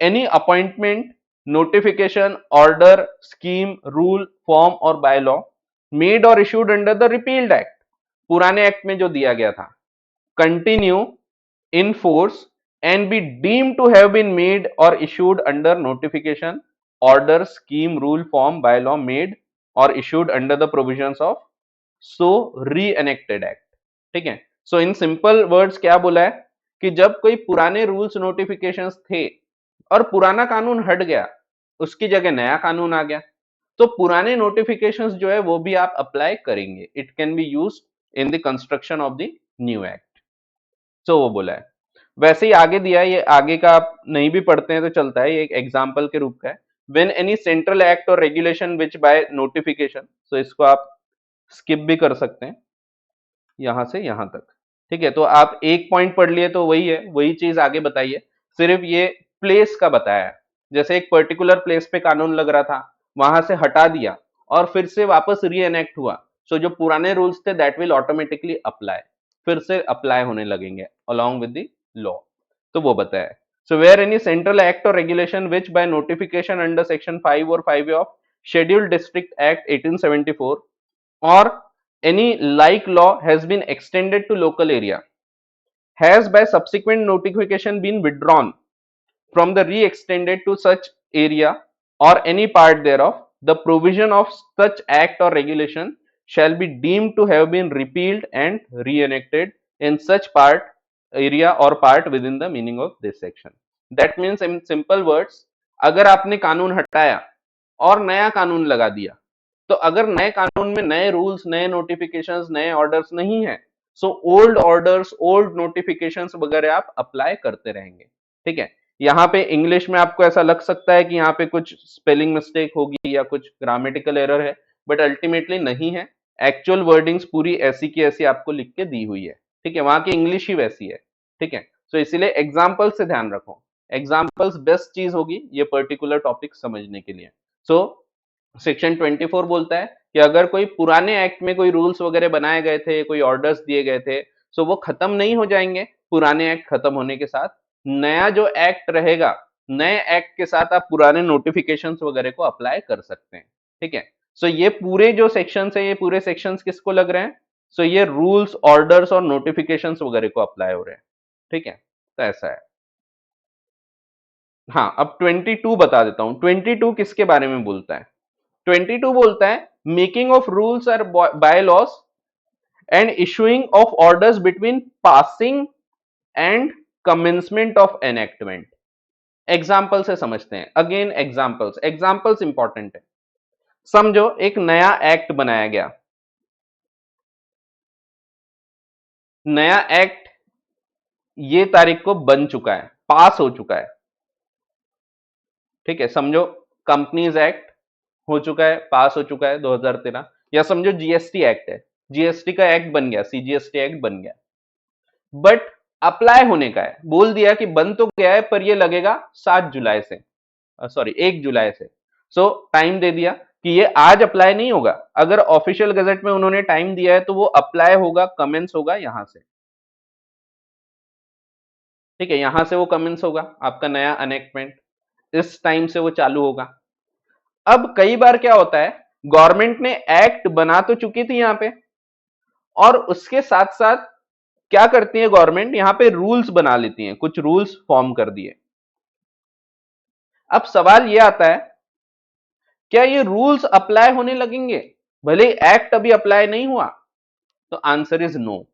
any appointment, notification, order, scheme, rule, form or bylaw made or issued under the repealed act, पुराने act में जो दिया गया था, continue in force and be deemed to have been made or issued under notification, order, scheme, rule, form, bylaw made or issued under the provisions of so re-enacted act। ठीक है, सो in simple words क्या बोला है कि जब कोई पुराने rules notifications थे और पुराना कानून हट गया, उसकी जगह नया कानून आ गया, तो पुराने नोटिफिकेशंस जो है वो भी आप अप्लाई करेंगे। It can be used in the construction of the new act. So वो बोला है। वैसे ही आगे दिया है, ये आगे का आप नहीं भी पढ़ते हैं तो चलता है, ये एक एग्जाम्पल के रूप का है। व्हेन एनी सेंट्रल एक्ट और रेगुलेशन विच बाय नोटिफिकेशन, सो इसको आप स्किप भी कर सकते हैं यहां से यहां तक। ठीक है, तो आप एक पॉइंट पढ़ लिए तो वही है, वही चीज आगे बताइए, सिर्फ ये प्लेस का बताया है। जैसे एक पर्टिकुलर प्लेस पे कानून लग रहा था, वहां से हटा दिया और फिर से वापस री एनेक्ट हुआ, सो जो पुराने रूल्स थे दैट विल ऑटोमेटिकली अप्लाई, फिर से अप्लाई होने लगेंगे अलॉन्ग विद द लॉ। तो वो बताया। So where any central act और regulation which by notification under section 5 और 5 of scheduled district act 1874 or any like law has been extended to local area has by subsequent notification been withdrawn from the re-extended to such area or any part thereof, the provision of such act or regulation shall be deemed to have been repealed and re-enacted in such part, area or part within the meaning of this section। That means in simple words, अगर आपने कानून हटाया और नया कानून लगा दिया, तो अगर नए कानून में नए रूल्स, नए नोटिफिकेशंस, नए ऑर्डर्स नहीं है, so old orders, old notifications वगैरह आप अप्लाई करते रहेंगे। ठीक है, यहाँ पे इंग्लिश में आपको ऐसा लग सकता है कि यहाँ पे कुछ स्पेलिंग मिस्टेक होगी या कुछ ग्रामेटिकल एरर है, बट अल्टीमेटली नहीं है। एक्चुअल वर्डिंग्स पूरी ऐसी की ऐसी आपको लिख के दी हुई है, ठीक है, वहां की इंग्लिश ही वैसी है, ठीक है। सो इसीलिए एग्जाम्पल से ध्यान रखो, एग्जाम्पल्स बेस्ट चीज होगी ये पर्टिकुलर टॉपिक समझने के लिए। सो सेक्शन 24 बोलता है कि अगर कोई पुराने एक्ट में कोई रूल्स वगैरह बनाए गए थे, कोई ऑर्डर्स दिए गए थे, सो वो खत्म नहीं हो जाएंगे पुराने एक्ट खत्म होने के साथ। नया जो एक्ट रहेगा, नए एक्ट के साथ आप पुराने नोटिफिकेशंस वगैरह को अप्लाई कर सकते हैं, ठीक है। सो ये पूरे जो सेक्शंस है, ये पूरे सेक्शंस किसको लग रहे हैं? सो ये रूल्स, ऑर्डर्स और नोटिफिकेशंस वगैरह को अप्लाई हो रहे हैं, ठीक है। तो ऐसा है। हाँ, अब 22 बता देता हूं। 22 किसके बारे में बोलता है? 22 बोलता है मेकिंग ऑफ रूल्स और bylaws and issuing of orders between passing and commencement of enactment. Example से समझते हैं। अगेन एग्जाम्पल्स, एग्जाम्पल्स इंपॉर्टेंट है। समझो एक नया एक्ट बनाया गया, नया एक्ट ये तारीख को बन चुका है, पास हो चुका है, ठीक है। समझो कंपनीज एक्ट हो चुका है, पास हो चुका है 2013, या समझो जीएसटी एक्ट है, जीएसटी का एक्ट बन गया, सीजीएसटी एक्ट बन गया, बट अप्लाई होने का है। बोल दिया कि बन तो गया है पर ये लगेगा 7 जुलाई से, सॉरी 1 जुलाई से। सो टाइम दे दिया कि ये आज अप्लाई नहीं होगा। अगर ऑफिशियल गजट में उन्होंने टाइम दिया है तो वो अप्लाई होगा, कमेंस होगा यहां से, ठीक है। यहां से वो कमेंस होगा, आपका नया अनेक्टमेंट इस टाइम से वो चालू होगा। अब कई बार क्या होता है, गवर्नमेंट ने एक्ट बना तो चुकी थी यहां पे, और उसके साथ साथ क्या करती है गवर्नमेंट, यहां पे रूल्स बना लेती है, कुछ रूल्स फॉर्म कर दिए। अब सवाल ये आता है, क्या ये रूल्स अप्लाई होने लगेंगे भले एक्ट अभी अप्लाई नहीं हुआ? तो आंसर इज नो।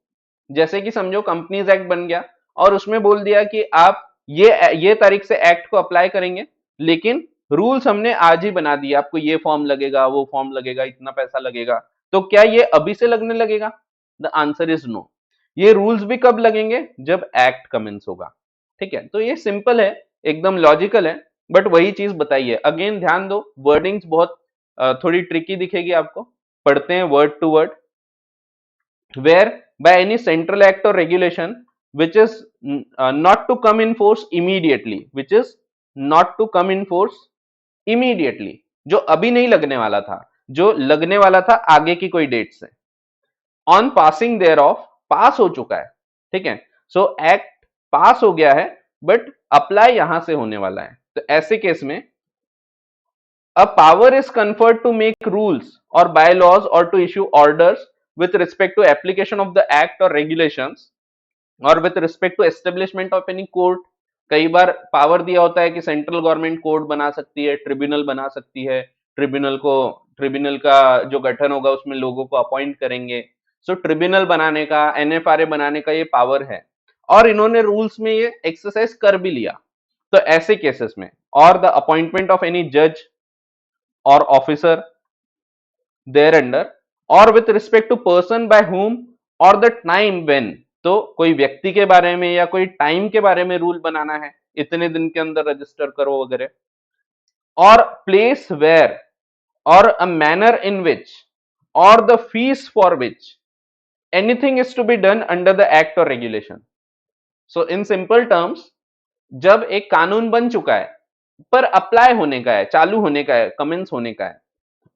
जैसे कि समझो कंपनीज एक्ट बन गया और उसमें बोल दिया कि आप ये तारीख से एक्ट को अप्लाई करेंगे, लेकिन रूल्स हमने आज ही बना दिए, आपको ये फॉर्म लगेगा, वो फॉर्म लगेगा, इतना पैसा लगेगा। तो क्या ये अभी से लगने लगेगा? The answer is no. ये रूल्स भी कब लगेंगे? जब एक्ट कमेंस होगा, ठीक है। तो ये सिंपल है, एकदम लॉजिकल है, बट वही चीज बताइए। अगेन ध्यान दो, वर्डिंग्स बहुत थोड़ी ट्रिकी दिखेगी आपको। पढ़ते हैं word to word. where by any central act or regulation which is not to come in force immediately, which is not to come in force immediately, जो अभी नहीं लगने वाला था, जो लगने वाला था आगे की कोई डेट से, ऑन पासिंग देयर ऑफ, पास हो चुका है, ठीक है। सो एक्ट पास हो गया है बट अप्लाई यहां से होने वाला है। तो ऐसे केस में a power is conferred to make rules or bylaws or to issue orders with respect to application of the act or regulations और with respect to establishment of any court. कई बार पावर दिया होता है कि central government court बना सकती है, ट्रिब्यूनल बना सकती है, ट्रिब्यूनल का जो गठन होगा उसमें लोगों को अपॉइंट करेंगे। सो ट्रिब्यूनल बनाने का, एनएफआरए बनाने का ये पावर है, और इन्होंने रूल्स में ये एक्सरसाइज कर भी लिया। तो ऐसे केसेस में, और द अपॉइंटमेंट ऑफ एनी जज और ऑफिसर देयर अंडर, और with respect to person by whom और द टाइम व्हेन, तो कोई व्यक्ति के बारे में या कोई टाइम के बारे में रूल बनाना है, इतने दिन के अंदर रजिस्टर करो वगैरह, और प्लेस वेयर और अ मैनर इन विच और the fees for which anything is to be done under the act और regulation. So in simple terms, जब एक कानून बन चुका है पर अप्लाई होने का है, चालू होने का है, कमेंस होने का है,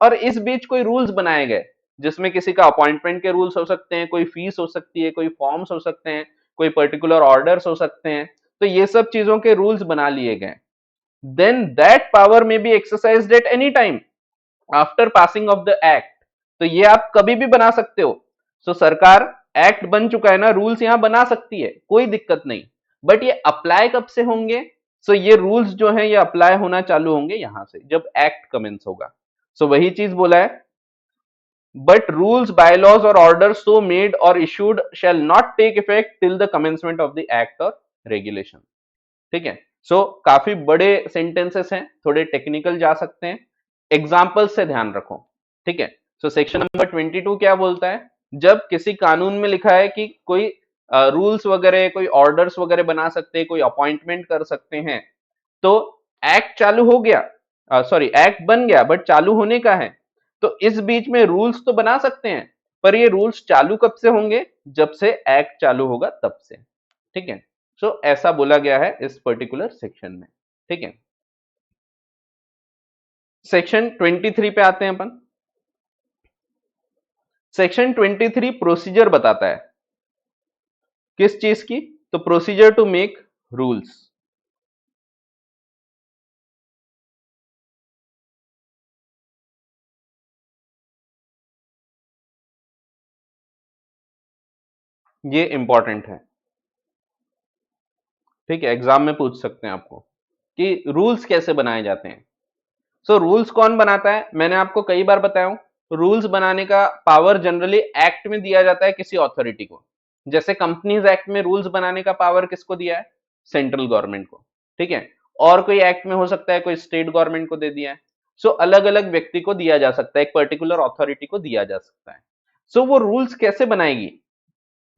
और इस बीच कोई रूल्स बनाए गए जिसमें किसी का अपॉइंटमेंट के रूल्स हो सकते हैं, कोई फीस हो सकती है, कोई फॉर्म्स हो सकते हैं, कोई पर्टिकुलर ऑर्डर्स हो सकते हैं, तो ये सब चीजों के रूल्स बना लिए गए, देन दैट पावर में B exercised at any time after passing of the act. तो ये आप कभी भी बना सकते हो। सो सरकार, एक्ट बन चुका है ना, रूल्स यहां बना सकती है, कोई दिक्कत नहीं, बट ये अप्लाई कब से होंगे? सो ये रूल्स जो है ये अप्लाई होना चालू होंगे यहां से जब एक्ट कमेंस होगा। सो वही चीज बोला है, but rules, bylaws or orders so made or issued shall not take effect till the commencement of the act or regulation। ठीक है। सो काफी बड़े सेंटेंसेस हैं, थोड़े टेक्निकल जा सकते हैं, एग्जाम्पल से ध्यान रखो, ठीक है। सो सेक्शन नंबर 22 क्या बोलता है? जब किसी कानून में लिखा है कि कोई रूल्स वगैरह, कोई ऑर्डर्स वगैरह बना सकते हैं, कोई अपॉइंटमेंट कर सकते हैं, तो एक्ट चालू हो गया, सॉरी एक्ट बन गया बट चालू होने का है, तो इस बीच में रूल्स तो बना सकते हैं, पर ये रूल्स चालू कब से होंगे, जब से एक्ट चालू होगा तब से। ठीक है, सो ऐसा बोला गया है इस पर्टिकुलर सेक्शन में। ठीक है, सेक्शन 23 पे आते हैं अपन। सेक्शन 23 प्रोसीजर बताता है, किस चीज की, तो प्रोसीजर टू मेक रूल्स। ये इंपॉर्टेंट है, ठीक है, एग्जाम में पूछ सकते हैं आपको कि रूल्स कैसे बनाए जाते हैं। सो रूल्स कौन बनाता है, मैंने आपको कई बार बताया हूं, रूल्स बनाने का पावर जनरली एक्ट में दिया जाता है किसी अथॉरिटी को। जैसे कंपनीज एक्ट में रूल्स बनाने का पावर किसको दिया है, सेंट्रल गवर्नमेंट को। ठीक है, और कोई एक्ट में हो सकता है कोई स्टेट गवर्नमेंट को दे दिया है। सो अलग अलग व्यक्ति को दिया जा सकता है, एक पर्टिकुलर अथॉरिटी को दिया जा सकता है। सो वो रूल्स कैसे बनाएगी,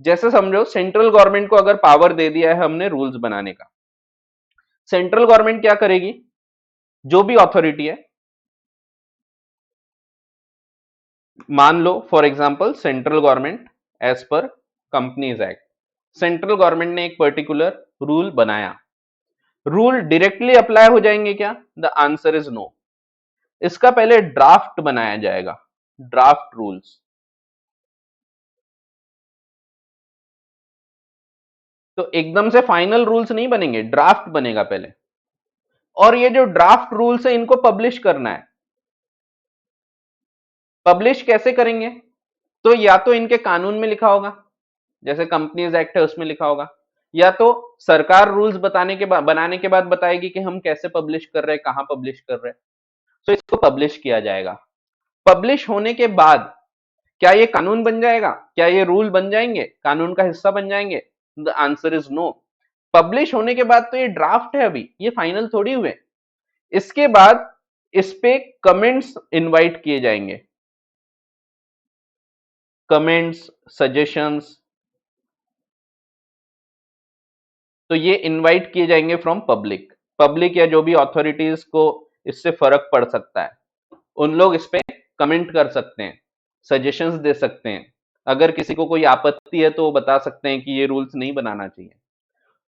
जैसे समझो सेंट्रल गवर्नमेंट को अगर पावर दे दिया है हमने रूल्स बनाने का, सेंट्रल गवर्नमेंट क्या करेगी, जो भी अथॉरिटी है, मान लो for example central government as per companies act, central government ने एक पर्टिकुलर रूल बनाया, रूल डायरेक्टली अप्लाई हो जाएंगे क्या, द आंसर इज नो। इसका पहले ड्राफ्ट बनाया जाएगा, ड्राफ्ट रूल्स। तो एकदम से फाइनल रूल्स नहीं बनेंगे, ड्राफ्ट बनेगा पहले, और ये जो ड्राफ्ट रूल्स है इनको पब्लिश करना है। पब्लिश कैसे करेंगे, तो या तो इनके कानून में लिखा होगा, जैसे कंपनीज एक्ट है उसमें लिखा होगा, या तो सरकार रूल्स बताने के बाद बनाने के बाद बताएगी कि हम कैसे पब्लिश कर रहे हैं, कहां पब्लिश कर रहे हैं, तो इसको पब्लिश किया जाएगा। पब्लिश होने के बाद क्या ये कानून बन जाएगा, क्या ये रूल बन जाएंगे, कानून का हिस्सा बन जाएंगे, the answer is no. Publish होने के बाद तो ये ड्राफ्ट है, अभी ये फाइनल थोड़ी हुए। इसके बाद इस पे कमेंट्स इनवाइट किए जाएंगे, कमेंट्स, सजेशंस, तो ये इनवाइट किए जाएंगे फ्रॉम पब्लिक। पब्लिक या जो भी अथॉरिटीज को इससे फर्क पड़ सकता है, उन लोग इस पे कमेंट कर सकते हैं, सजेशंस दे सकते हैं। अगर किसी को कोई आपत्ति है तो वो बता सकते हैं कि ये रूल्स नहीं बनाना चाहिए।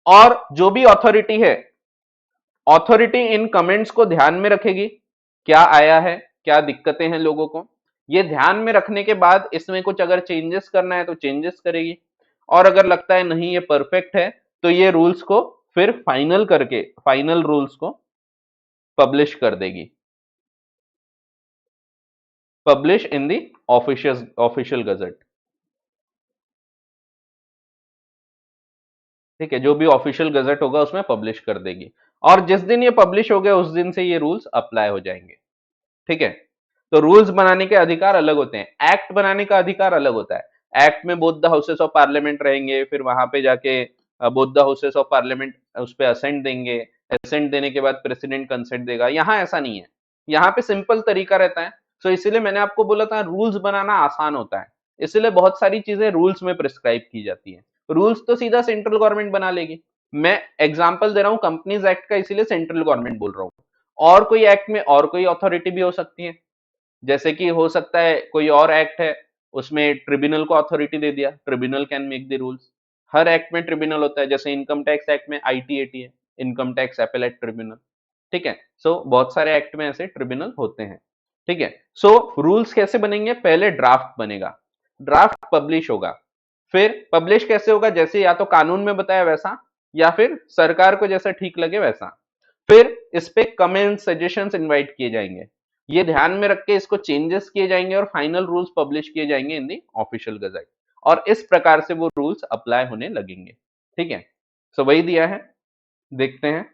और जो भी अथॉरिटी है, अथॉरिटी इन कमेंट्स को ध्यान में रखेगी, क्या आया है, क्या दिक्कतें हैं लोगों को, ये ध्यान में रखने के बाद इसमें कुछ अगर चेंजेस करना है तो चेंजेस करेगी, और अगर लगता है नहीं ये परफेक्ट है तो ये रूल्स को फिर फाइनल करके फाइनल रूल्स को पब्लिश कर देगी, publish in the official gazette. ठीक है, जो भी ऑफिशियल गजट होगा उसमें पब्लिश कर देगी, और जिस दिन ये पब्लिश हो गया उस दिन से ये रूल्स अप्लाई हो जाएंगे। ठीक है, तो रूल्स बनाने के अधिकार अलग होते हैं, एक्ट बनाने का अधिकार अलग होता है। एक्ट में both the houses of parliament रहेंगे, फिर वहां पे जाके both the houses of parliament उस पे असेंट देंगे, असेंट देने के बाद प्रेसिडेंट कंसेंट देगा। यहाँ ऐसा नहीं है, यहाँ पे सिंपल तरीका रहता है। सो इसीलिए मैंने आपको बोला था रूल्स बनाना आसान होता है, इसीलिए बहुत सारी चीजें रूल्स में प्रिस्क्राइब की जाती है। रूल्स तो सीधा सेंट्रल गवर्नमेंट बना लेगी, मैं एग्जाम्पल दे रहा हूँ कंपनीज एक्ट का, इसीलिए सेंट्रल गवर्नमेंट बोल रहा हूँ। और कोई एक्ट में और कोई अथॉरिटी भी हो सकती है, जैसे कि हो सकता है कोई और एक्ट है उसमें ट्रिब्यूनल को अथॉरिटी दे दिया, tribunal can make the rules. Her act में ट्रिब्यूनल होता है, जैसे इनकम टैक्स एक्ट में आईटीएटी है, इनकम टैक्स एपेलेट ट्रिब्यूनल। ठीक है, सो बहुत सारे एक्ट में ऐसे ट्रिब्यूनल होते हैं। ठीक है, सो रूल्स कैसे बनेंगे, पहले ड्राफ्ट बनेगा, ड्राफ्ट पब्लिश होगा, फिर पब्लिश कैसे होगा, जैसे या तो कानून में बताया वैसा, या फिर सरकार को जैसा ठीक लगे वैसा। फिर इस पे कमेंट, सजेशंस इनवाइट किए जाएंगे, ये ध्यान में रख के इसको चेंजेस किए जाएंगे, और फाइनल रूल्स पब्लिश किए जाएंगे इन दी ऑफिशियल गजट, और इस प्रकार से वो रूल्स अप्लाई होने लगेंगे। ठीक है, सो वही दिया है, देखते हैं।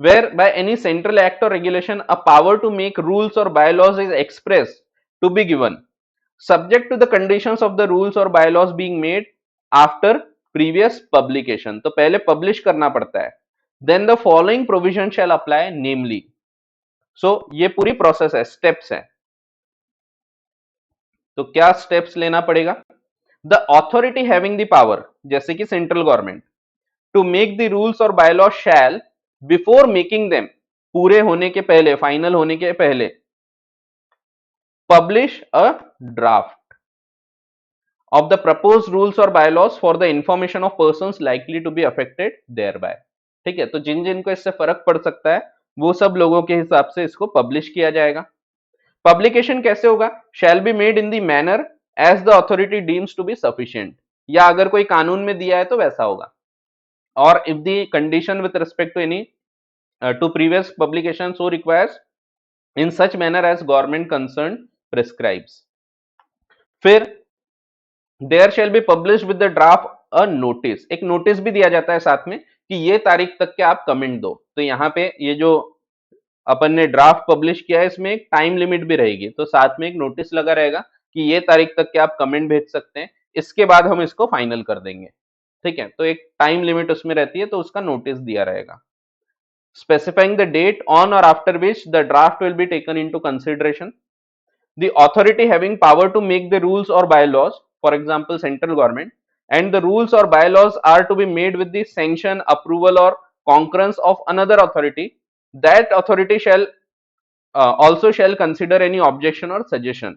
Where by any central act or regulation a power to make rules or bylaws is expressed to be given, subject to the conditions of the rules or bylaws being made after previous publication। तो पहले publish करना पड़ता है, then the following provision shall apply namely। सो ये पूरी process है, steps है। तो क्या स्टेप्स लेना पड़ेगा, the authority having the power, जैसे कि central government, to make the rules और bylaw shall before making them, पूरे होने के पहले, फाइनल होने के पहले, publish a draft of the proposed rules or bylaws for the information of persons likely to be affected thereby। ठीक है, तो जिन जिन को इससे फर्क पड़ सकता है वो सब लोगों के हिसाब से इसको पब्लिश किया जाएगा। पब्लिकेशन कैसे होगा? Shall be made in the manner as the authority deems to be sufficient, या अगर कोई कानून में दिया है तो वैसा होगा। और if the condition with respect to any to previous publication so requires in such manner as government concern prescribes. फिर there shall be publish with the draft a notice, एक नोटिस भी दिया जाता है साथ में कि ये तारीख तक के आप कमेंट दो। तो यहाँ पे ये जो अपन ने ड्राफ्ट पब्लिश किया है इसमें एक टाइम लिमिट भी रहेगी, तो साथ में एक नोटिस लगा रहेगा कि ये तारीख तक के आप कमेंट भेज सकते हैं, इसके बाद हम इसको फाइनल कर देंगे। ठीक है, तो एक टाइम लिमिट उसमें रहती है, तो उसका नोटिस दिया रहेगा। स्पेसिफाइंग द डेट ऑन और after which the draft will be taken into consideration. The authority having power to make the rules or bylaws, for example central government, and the rules or bylaws are to be made with the sanction, approval or concurrence of another authority, that authority shall also shall consider any objection or suggestion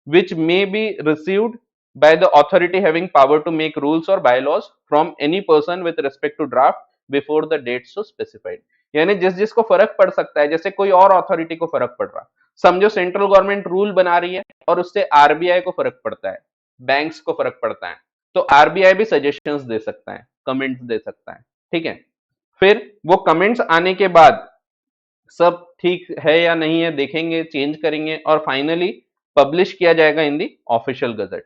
which may be received by the authority having power to make rules or bylaws from any person with respect to draft before the date so specified। यानी जिस जिसको फर्क पड़ सकता है, जैसे कोई और अथॉरिटी को फर्क पड़ रहा, समझो सेंट्रल गवर्नमेंट रूल बना रही है और उससे आरबीआई को फर्क पड़ता है, बैंक्स को फर्क पड़ता है, तो आरबीआई भी सजेशंस दे सकता है, कमेंट्स दे सकता है। ठीक है, फिर वो कमेंट्स आने के बाद सब ठीक है या नहीं है देखेंगे, चेंज करेंगे और फाइनली पब्लिश किया जाएगा in the official gazette.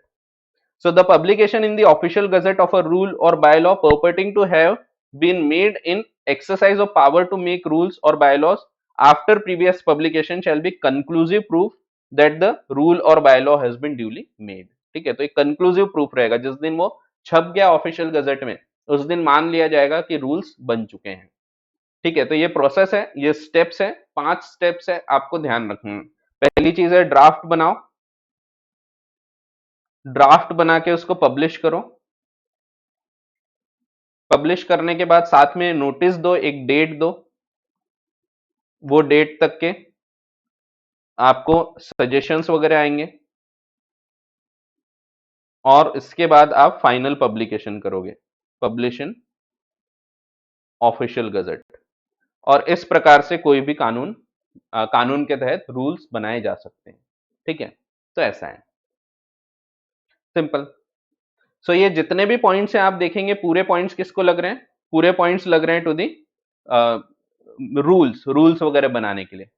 So the publication in the official gazette of a rule or bylaw purporting to have been made in exercise of power to make rules or bylaws after previous publication shall be conclusive proof that the rule or bylaw has been duly made। ठीक है, तो एक conclusive proof रहेगा, जिस दिन वो छप गया ऑफिशियल गजट में उस दिन मान लिया जाएगा कि रूल्स बन चुके हैं। ठीक है, तो ये प्रोसेस है, ये स्टेप्स है, 5 स्टेप्स है, आपको ध्यान रखना है। पहली चीज है ड्राफ्ट बनाओ, ड्राफ्ट बना के उसको पब्लिश करो, पब्लिश करने के बाद साथ में नोटिस दो, एक डेट दो, वो डेट तक के आपको सजेशंस वगैरह आएंगे और इसके बाद आप फाइनल पब्लिकेशन करोगे, पब्लिश इन ऑफिशियल गजट। और इस प्रकार से कोई भी कानून के तहत रूल्स बनाए जा सकते हैं। ठीक है, तो ऐसा है, सिंपल। सो ये जितने भी पॉइंट्स हैं आप देखेंगे, पूरे पॉइंट्स किसको लग रहे हैं? पूरे पॉइंट्स लग रहे हैं टू दी रूल्स वगैरह बनाने के लिए।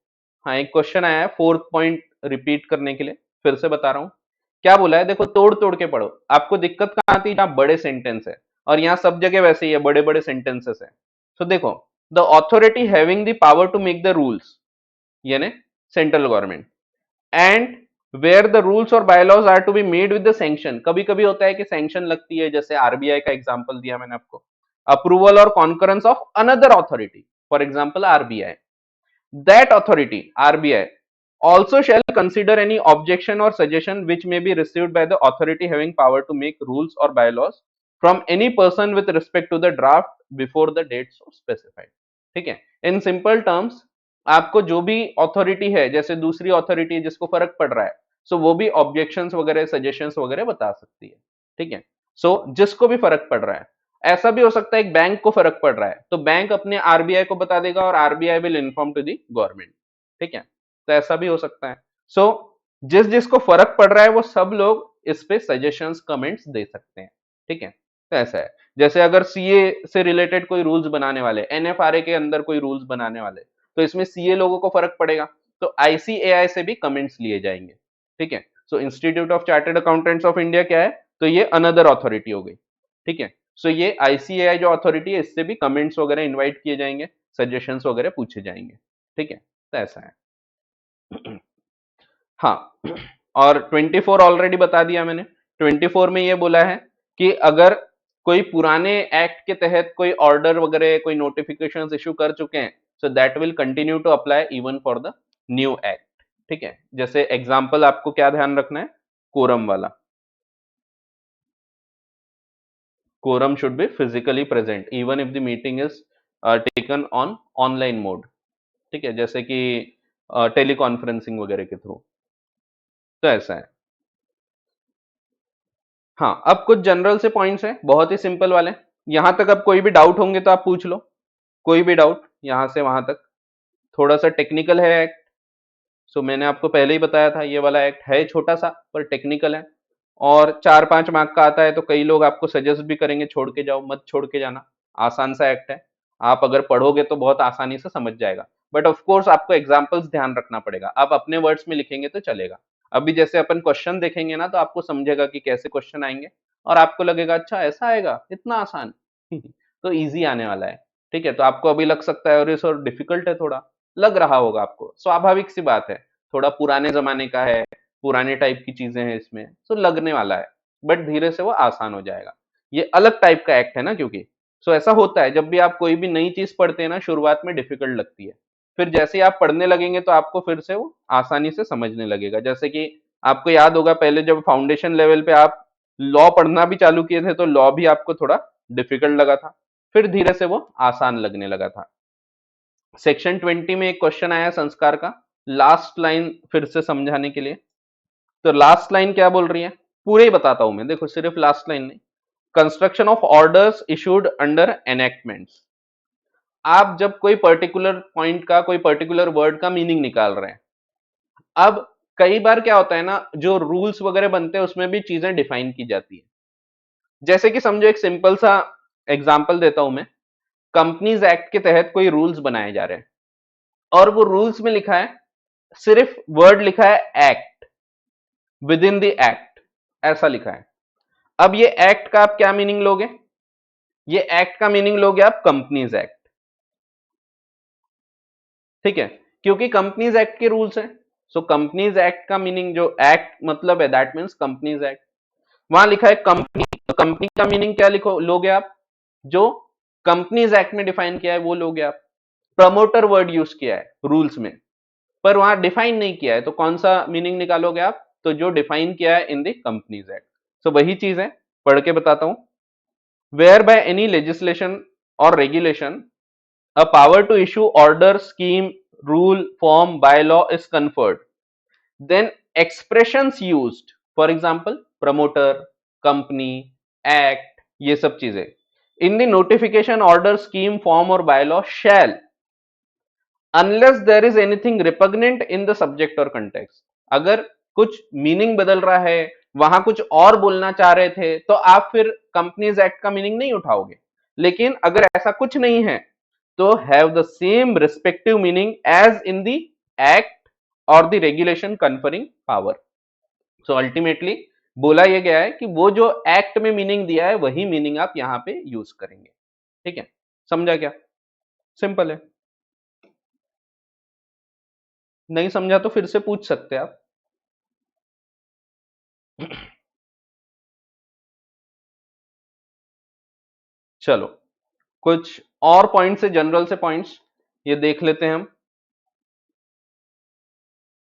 हाँ, एक क्वेश्चन आया है 4th पॉइंट रिपीट करने के लिए, फिर से बता रहा हूं। क्या बोला है, देखो तोड़ तोड़ के पढ़ो। आपको दिक्कत कहां आती है? जहां बड़े सेंटेंस है, और यहाँ सब जगह वैसे ही है, बड़े बड़े सेंटेंसेस है। तो देखो, the authority having the power to make the rules, यानी central government, and where the rules और bylaws are to be made with the sanction, कभी कभी होता है कि सैंक्शन लगती है, जैसे आरबीआई का एग्जांपल दिया मैंने आपको, अप्रूवल और concurrence of another authority, for example RBI, that authority RBI also shall consider any objection or suggestion which may be received by the authority having power to make rules or bylaws from any person with respect to the draft before the date so specified। ठीक है, इन simple terms आपको जो भी authority है, जैसे दूसरी authority जिसको फर्क पड़ रहा है, सो वो भी ऑब्जेक्शंस वगैरह, सजेशंस वगैरह बता सकती है। ठीक है, सो जिसको भी फर्क पड़ रहा है, ऐसा भी हो सकता है एक बैंक को फर्क पड़ रहा है तो बैंक अपने आरबीआई को बता देगा और RBI will inform to the government. ठीक है, तो ऐसा भी हो सकता है। सो जिस जिसको फर्क पड़ रहा है वो सब लोग इस पे सजेशंस, कमेंट्स दे सकते हैं। ठीक है, तो ऐसा है, जैसे अगर सीए से रिलेटेड कोई रूल्स बनाने वाले, एनएफआरए के अंदर कोई रूल्स बनाने वाले, तो इसमें सीए लोगों को फर्क पड़ेगा, तो आईसीएआई से भी कमेंट्स लिए जाएंगे। ठीक है, so institute of chartered accountants of India क्या है, तो ये अनदर अथॉरिटी हो गई। ठीक है, सो ये आईसीएआई जो अथॉरिटी है, इससे भी कमेंट्स वगैरह इन्वाइट किए जाएंगे, सजेशंस वगैरह पूछे जाएंगे। ठीक है, तो ऐसा है। हाँ, और 24 ऑलरेडी बता दिया मैंने। 24 में ये बोला है कि अगर कोई पुराने एक्ट के तहत कोई ऑर्डर वगैरह, कोई नोटिफिकेशंस इशू कर चुके हैं, so that will continue to apply even for the new act. ठीक है, जैसे एग्जांपल आपको क्या ध्यान रखना है, कोरम वाला। quorum should be physically present even if the meeting is taken on online mode, ठीक है, जैसे कि टेली कॉन्फ्रेंसिंग वगैरह के थ्रू। तो ऐसा है। हाँ, अब कुछ जनरल से पॉइंट्स हैं, बहुत ही सिंपल वाले। यहां तक अब कोई भी डाउट होंगे तो आप पूछ लो, कोई भी डाउट यहां से वहां तक। थोड़ा सा टेक्निकल है एक्ट, सो मैंने आपको पहले ही बताया था ये वाला एक्ट है छोटा सा पर टेक्निकल है, और 4-5 मार्क का आता है, तो कई लोग आपको सजेस्ट भी करेंगे छोड़ के जाओ, मत छोड़ के जाना, आसान सा एक्ट है, आप अगर पढ़ोगे तो बहुत आसानी से समझ जाएगा। बट ऑफ कोर्स आपको एग्जाम्पल्स ध्यान रखना पड़ेगा, आप अपने वर्ड्स में लिखेंगे तो चलेगा। अभी जैसे अपन क्वेश्चन देखेंगे ना, तो आपको समझेगा कि कैसे क्वेश्चन आएंगे, और आपको लगेगा अच्छा ऐसा आएगा, इतना आसान तो इजी आने वाला है, ठीक है। तो आपको अभी लग सकता है और ये सर डिफिकल्ट है, थोड़ा लग रहा होगा आपको, स्वाभाविक सी बात है, थोड़ा पुराने जमाने का है, पुराने टाइप की चीजें हैं इसमें, तो लगने वाला है, बट धीरे से वो आसान हो जाएगा। ये अलग टाइप का एक्ट है ना, क्योंकि सो ऐसा होता है जब भी आप कोई भी नई चीज पढ़ते हैं ना, शुरुआत में डिफिकल्ट लगती है, फिर जैसे ही आप पढ़ने लगेंगे तो आपको फिर से वो आसानी से समझने लगेगा। जैसे कि आपको याद होगा पहले जब फाउंडेशन लेवल पे आप लॉ पढ़ना भी चालू किए थे, तो लॉ भी आपको थोड़ा डिफिकल्ट लगा था, फिर धीरे से वो आसान लगने लगा था। सेक्शन 20 में एक क्वेश्चन आया संस्कार का, लास्ट लाइन फिर से समझाने के लिए। तो लास्ट लाइन क्या बोल रही है, पूरे ही बताता हूं मैं, देखो सिर्फ लास्ट लाइन नहीं, construction of orders issued under enactments. आप जब कोई पर्टिकुलर पॉइंट का, कोई पर्टिकुलर वर्ड का मीनिंग निकाल रहे हैं, अब कई बार क्या होता है ना, जो रूल्स वगैरह बनते हैं उसमें भी चीजें डिफाइन की जाती है। जैसे कि समझो, एक सिंपल सा एग्जांपल देता हूं मैं, कंपनीज एक्ट के तहत कोई रूल्स बनाए जा रहे हैं, और वो रूल्स में लिखा है, सिर्फ वर्ड लिखा है act, with in the act, ऐसा लिखा है। अब ये एक्ट का आप क्या मीनिंग लोगे, ये एक्ट का मीनिंग लोगे आप कंपनीज एक्ट, ठीक है, क्योंकि कंपनीज एक्ट के रूल्स हैं। सो कंपनीज एक्ट का मीनिंग, जो एक्ट मतलब है, दैट मीन्स कंपनीज एक्ट। वहां लिखा है कंपनी, तो कंपनी का मीनिंग क्या लिखो लोगे आप, जो कंपनीज एक्ट में डिफाइन किया है वो लोगे आप। प्रमोटर वर्ड यूज किया है रूल्स में, पर वहां डिफाइन नहीं किया है, तो कौन सा मीनिंग निकालोगे आप, तो जो डिफाइन किया है इन द कंपनीज एक्ट। सो वही चीज है, पढ़ के बताता हूं। वेयर बाय एनी लेजिस्लेशन और regulation a power to issue order, scheme, rule, form, bylaw is conferred, then expressions used, for example promoter, company, act, ये सब चीजें in the notification, order, scheme, form और bylaw shall, unless there is anything repugnant in the subject or context। अगर कुछ meaning बदल रहा है, वहां कुछ और बोलना चाह रहे थे, तो आप फिर कंपनीज एक्ट का मीनिंग नहीं उठाओगे। लेकिन अगर ऐसा कुछ नहीं है, तो have the same respective meaning as in the act और the regulation conferring power. So ultimately बोला यह गया है कि वो जो एक्ट में मीनिंग दिया है वही मीनिंग आप यहां पे यूज करेंगे, ठीक है। समझा क्या, सिंपल है। नहीं समझा तो फिर से पूछ सकते हैं आप। चलो, कुछ और पॉइंट्स है, जनरल से पॉइंट्स ये देख लेते हैं हम।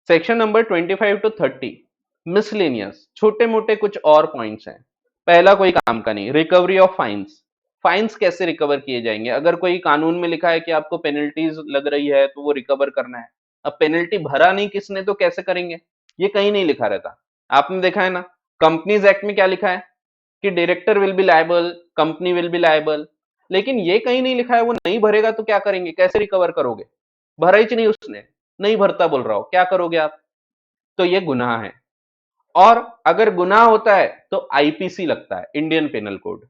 सेक्शन नंबर 25 टू 30 मिसलेनियस, छोटे मोटे कुछ और पॉइंट्स हैं। पहला कोई काम का नहीं, रिकवरी ऑफ फाइन्स। फाइन्स कैसे रिकवर किए जाएंगे, अगर कोई कानून में लिखा है कि आपको पेनल्टीज लग रही है तो वो रिकवर करना है, अब पेनल्टी भरा नहीं किसने तो कैसे करेंगे, ये कहीं नहीं लिखा रहता। आपने देखा है ना, कंपनीज एक्ट में क्या लिखा है कि director will be liable, company will be liable, लेकिन ये कहीं नहीं लिखा है वो नहीं भरेगा तो क्या करेंगे, कैसे रिकवर करोगे, भरा ही नहीं उसने, नहीं भरता बोल रहा हो, क्या करोगे आप, तो ये गुनाह है। और अगर गुनाह होता है तो आईपीसी लगता है, इंडियन पेनल कोड।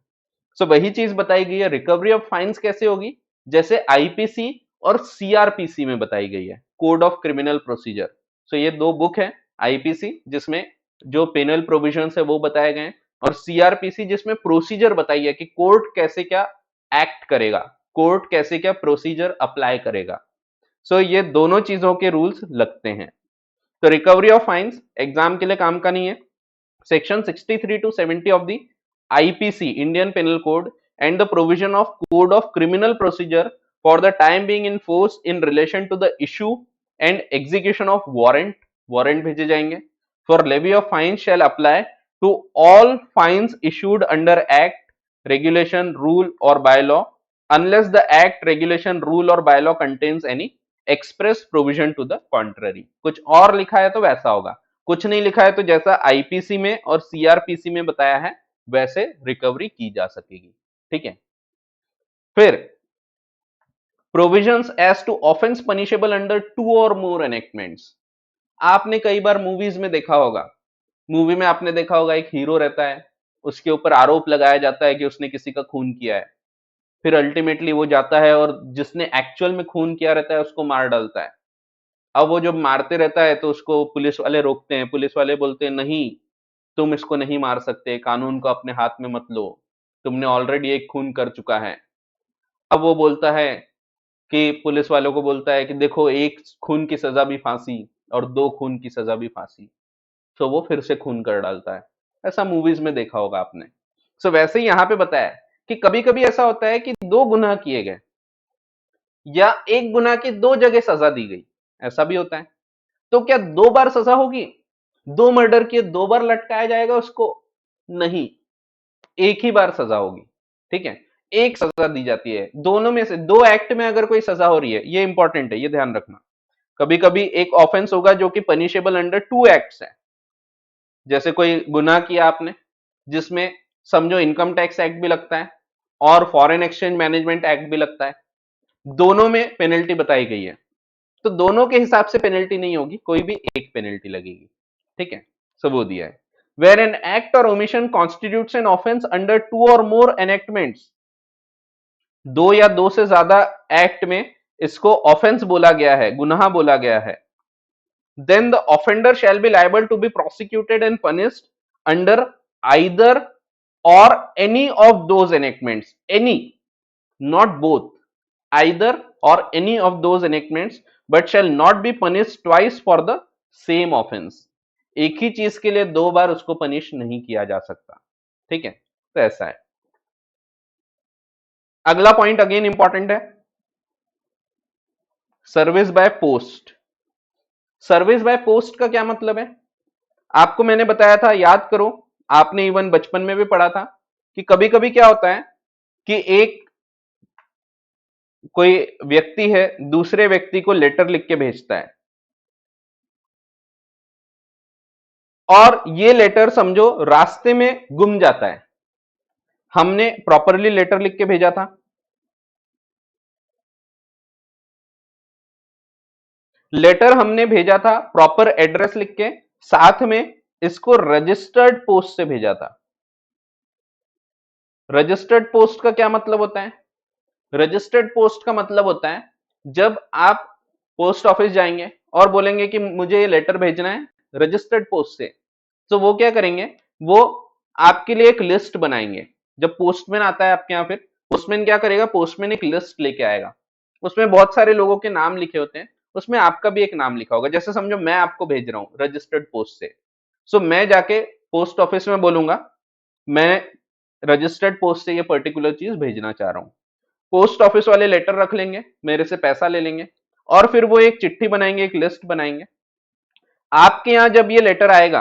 सो वही चीज बताई गई है, रिकवरी ऑफ फाइन्स कैसे होगी, जैसे आईपीसी और सीआरपीसी में बताई गई है, कोड ऑफ क्रिमिनल प्रोसीजर। सो ये दो बुक है, आईपीसी जिसमें जो पेनल प्रोविजंस है वो बताए गए हैं, और सीआरपीसी जिसमें प्रोसीजर बताई है कि कोर्ट कैसे क्या एक्ट करेगा, कोर्ट कैसे क्या प्रोसीजर अप्लाई करेगा। सो ये दोनों चीजों के रूल्स लगते हैं। तो रिकवरी ऑफ फाइन्स एग्जाम के लिए काम का नहीं है। Section 63 to 70 of the IPC, Indian Penal Code, and the provision of Code of Criminal Procedure for the time being in force in relation to the issue and execution of warrant, warrant भेजे जाएंगे, for levy of fines shall apply to all fines issued under Act regulation, rule or bylaw unless the act, regulation, rule or bylaw contains any express provision to the contrary। कुछ और लिखा है तो वैसा होगा, कुछ नहीं लिखा है तो जैसा आईपीसी में और सीआरपीसी में बताया है वैसे रिकवरी की जा सकेगी। ठीक है, फिर provisions as to offence punishable under two और मोर एनेक्टमेंट्स। आपने कई बार मूवीज में देखा होगा, मूवी में आपने देखा होगा एक हीरो रहता है, उसके ऊपर आरोप लगाया जाता है कि उसने किसी का खून किया है, फिर अल्टीमेटली वो जाता है और जिसने एक्चुअल में खून किया रहता है उसको मार डालता है। अब वो जब मारते रहता है तो उसको पुलिस वाले रोकते हैं, पुलिस वाले बोलते हैं नहीं, तुम इसको नहीं मार सकते, कानून को अपने हाथ में मत लो, तुमने ऑलरेडी एक खून कर चुका है। अब वो बोलता है कि पुलिस वालों को बोलता है कि देखो, एक खून की सजा भी फांसी और दो खून की सजा भी फांसी। तो वो फिर से खून कर डालता है। ऐसा मूवीज में देखा होगा आपने। सो वैसे ही यहां पे बताया कि कभी कभी ऐसा होता है कि दो गुनाह किए गए या एक गुनाह की दो जगह सजा दी गई, ऐसा भी होता है। तो क्या दो बार सजा होगी? दो मर्डर किए दो बार लटकाया जाएगा उसको? नहीं, एक ही बार सजा होगी। ठीक है, एक सजा दी जाती है। दोनों में से दो एक्ट में अगर कोई सजा हो रही है, ये इंपॉर्टेंट है, ये ध्यान रखना। कभी कभी एक ऑफेंस होगा जो कि पनिशेबल अंडर टू एक्ट्स है। जैसे कोई गुनाह किया आपने जिसमें समझो इनकम टैक्स एक्ट भी लगता है और फॉरेन एक्सचेंज मैनेजमेंट एक्ट भी लगता है, दोनों में पेनल्टी बताई गई है, तो दोनों के हिसाब से पेनल्टी नहीं होगी, कोई भी एक पेनल्टी लगेगी। ठीक है, सो वो दिया है। वेर एन एक्ट और omission constitutes an offence under two और मोर एनेक्टमेंट्स, दो या दो से ज्यादा एक्ट में इसको ऑफेंस बोला गया है, गुनाह बोला गया है, then the offender shall be liable to be prosecuted and punished under either or any of those enactments, any, not both, either or any of those enactments, but shall not be punished twice for the same offense। एक ही चीज के लिए दो बार उसको punish नहीं किया जा सकता। ठीक है, तो ऐसा है। अगला पॉइंट अगेन इंपॉर्टेंट है, service by post. Service by post का क्या मतलब है? आपको मैंने बताया था, याद करो, आपने इवन बचपन में भी पढ़ा था कि कभी कभी क्या होता है कि एक कोई व्यक्ति है दूसरे व्यक्ति को लेटर लिख के भेजता है, और ये लेटर समझो रास्ते में गुम जाता है। हमने प्रॉपरली लेटर लिख के भेजा था, लेटर हमने भेजा था प्रॉपर एड्रेस लिख के, साथ में इसको रजिस्टर्ड पोस्ट से भेजा था। रजिस्टर्ड पोस्ट का क्या मतलब होता है? रजिस्टर्ड पोस्ट का मतलब होता है जब आप पोस्ट ऑफिस जाएंगे और बोलेंगे कि मुझे ये लेटर भेजना है रजिस्टर्ड पोस्ट से, तो वो क्या करेंगे, वो आपके लिए एक लिस्ट बनाएंगे। जब पोस्टमैन आता है आपके यहाँ, फिर पोस्टमैन क्या करेगा, पोस्टमैन एक लिस्ट लेके आएगा, उसमें बहुत सारे लोगों के नाम लिखे होते हैं, उसमें आपका भी एक नाम लिखा होगा। जैसे समझो मैं आपको भेज रहा हूं रजिस्टर्ड पोस्ट से, सो मैं जाके पोस्ट ऑफिस में बोलूंगा मैं रजिस्टर्ड पोस्ट से ये पर्टिकुलर चीज भेजना चाह रहा हूं। पोस्ट ऑफिस वाले लेटर रख लेंगे, मेरे से पैसा ले लेंगे, और फिर वो एक चिट्ठी बनाएंगे, एक लिस्ट बनाएंगे। आपके यहां जब ये लेटर आएगा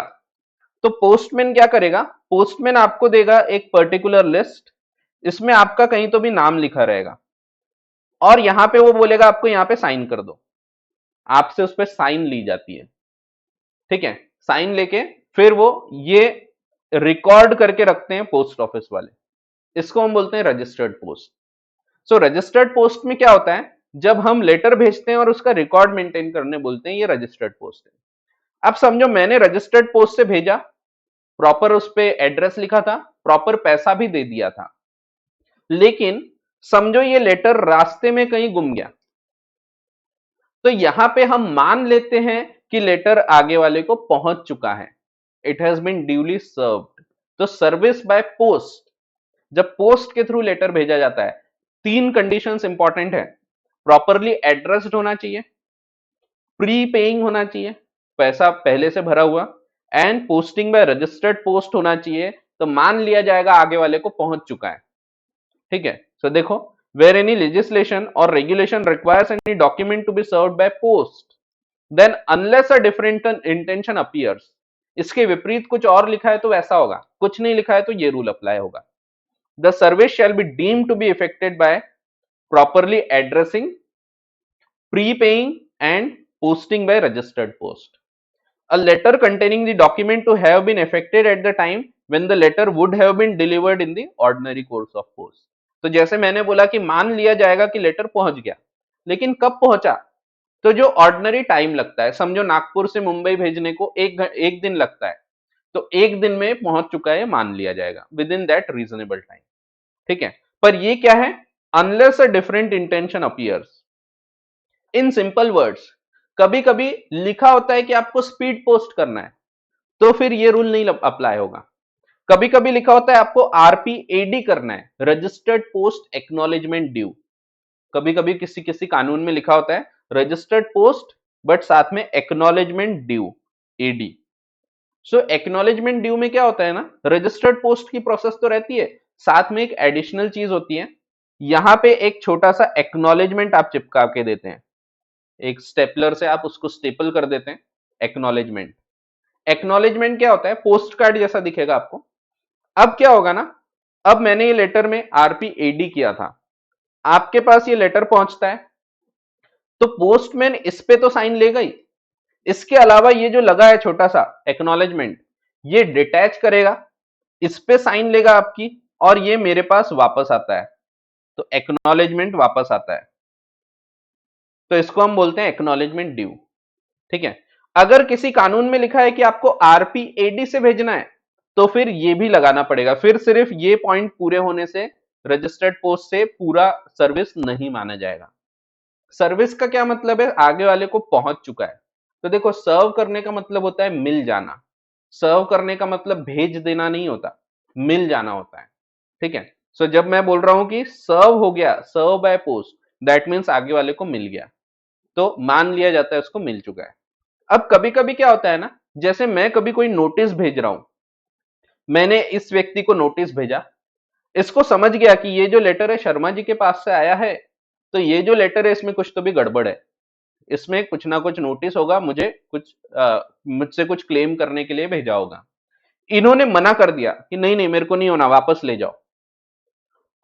तो पोस्टमैन क्या करेगा, पोस्टमैन आपको देगा एक पर्टिकुलर लिस्ट, इसमें आपका कहीं तो भी नाम लिखा रहेगा, और यहां पे वो बोलेगा आपको यहां पे साइन कर दो, आपसे उस पर साइन ली जाती है। ठीक है, साइन लेके फिर वो ये रिकॉर्ड करके रखते हैं पोस्ट ऑफिस वाले, इसको हम बोलते हैं रजिस्टर्ड पोस्ट। सो रजिस्टर्ड पोस्ट में क्या होता है, जब हम लेटर भेजते हैं और उसका रिकॉर्ड मेंटेन करने बोलते हैं, ये रजिस्टर्ड पोस्ट है। अब समझो मैंने रजिस्टर्ड पोस्ट से भेजा, प्रॉपर उस पे एड्रेस लिखा था, प्रॉपर पैसा भी दे दिया था, लेकिन समझो ये लेटर रास्ते में कहीं गुम गया, तो यहां पे हम मान लेते हैं कि लेटर आगे वाले को पहुंच चुका है, it has been duly served. तो सर्विस बाय पोस्ट, जब पोस्ट के थ्रू लेटर भेजा जाता है, तीन कंडीशंस इंपॉर्टेंट है, प्रॉपरली एड्रेस्ड होना चाहिए, प्री पेइंग होना चाहिए, पैसा पहले से भरा हुआ, and posting bye registered post होना चाहिए, तो मान लिया जाएगा आगे वाले को पहुंच चुका है। ठीक है, सो देखो, वेर एनी लेजिस्लेशन और regulation requires any document to be served by post, then unless a different intention appears, इसके विपरीत कुछ और लिखा है तो वैसा होगा, कुछ नहीं लिखा है तो ये रूल अप्लाई होगा। the service shall be deemed to be effected by properly addressing, prepaying and posting by registered post. A letter containing the document to have been effected at the time when the letter would have been delivered in the ordinary course of post. तो जैसे मैंने बोला कि मान लिया जाएगा कि letter पहुंच गया, लेकिन कब पहुंचा? तो जो ऑर्डिनरी टाइम लगता है, समझो नागपुर से मुंबई भेजने को एक दिन लगता है, तो एक दिन में पहुंच चुका है मान लिया जाएगा within that reasonable time. ठीक है, पर ये क्या है? Unless a different intention appears. In simple words, कभी कभी लिखा होता है कि आपको स्पीड पोस्ट करना है, तो फिर ये रूल नहीं अप्लाई होगा। कभी कभी लिखा होता है आपको आरपीएडी करना है, रजिस्टर्ड पोस्ट एक्नॉलेजमेंट ड्यू। कभी कभी किसी किसी कानून में लिखा होता है रजिस्टर्ड पोस्ट बट साथ में एक्नॉलेजमेंट ड्यू, एडी। सो एक्नॉलेजमेंट ड्यू में क्या होता है ना, रजिस्टर्ड पोस्ट की प्रोसेस तो रहती है, साथ में एक एडिशनल चीज होती है, यहां पे एक छोटा सा एक्नॉलेजमेंट आप चिपका के देते हैं, एक स्टेपलर से आप उसको स्टेपल कर देते हैं, एक्नॉलेजमेंट। एक्नॉलेजमेंट क्या होता है? पोस्ट कार्ड जैसा दिखेगा आपको। अब क्या होगा ना, अब मैंने ये लेटर में आरपीएडी किया था, आपके पास ये लेटर पहुंचता है, तो पोस्टमैन इस पे तो साइन लेगा ही, इसके अलावा ये जो लगा है छोटा सा एक्नॉलेजमेंट, ये डिटैच करेगा, इस पे साइन लेगा आपकी, और ये मेरे पास वापस आता है, तो एक्नॉलेजमेंट वापस आता है, तो इसको हम बोलते हैं एक्नॉलेजमेंट ड्यू। ठीक है, अगर किसी कानून में लिखा है कि आपको आरपीएडी से भेजना है, तो फिर ये भी लगाना पड़ेगा, फिर सिर्फ ये पॉइंट पूरे होने से रजिस्टर्ड पोस्ट से पूरा सर्विस नहीं माना जाएगा। सर्विस का क्या मतलब है? आगे वाले को पहुंच चुका है। तो देखो, सर्व करने का मतलब होता है मिल जाना, सर्व करने का मतलब भेज देना नहीं होता, मिल जाना होता है। ठीक है, सो जब मैं बोल रहा हूं कि सर्व हो गया, सर्व बाय पोस्ट, दैट मीन्स आगे वाले को मिल गया, तो मान लिया जाता है उसको मिल चुका है। अब कभी कभी क्या होता है ना, जैसे मैं कभी कोई नोटिस भेज रहा हूं, मैंने इस व्यक्ति को नोटिस भेजा, इसको समझ गया कि ये जो लेटर है शर्मा जी के पास से आया है, तो ये जो लेटर है इसमें कुछ तो भी गड़बड़ है, इसमें कुछ ना कुछ नोटिस होगा, मुझे कुछ मुझसे कुछ क्लेम करने के लिए भेजा होगा। इन्होंने मना कर दिया कि नहीं नहीं मेरे को नहीं होना, वापस ले जाओ,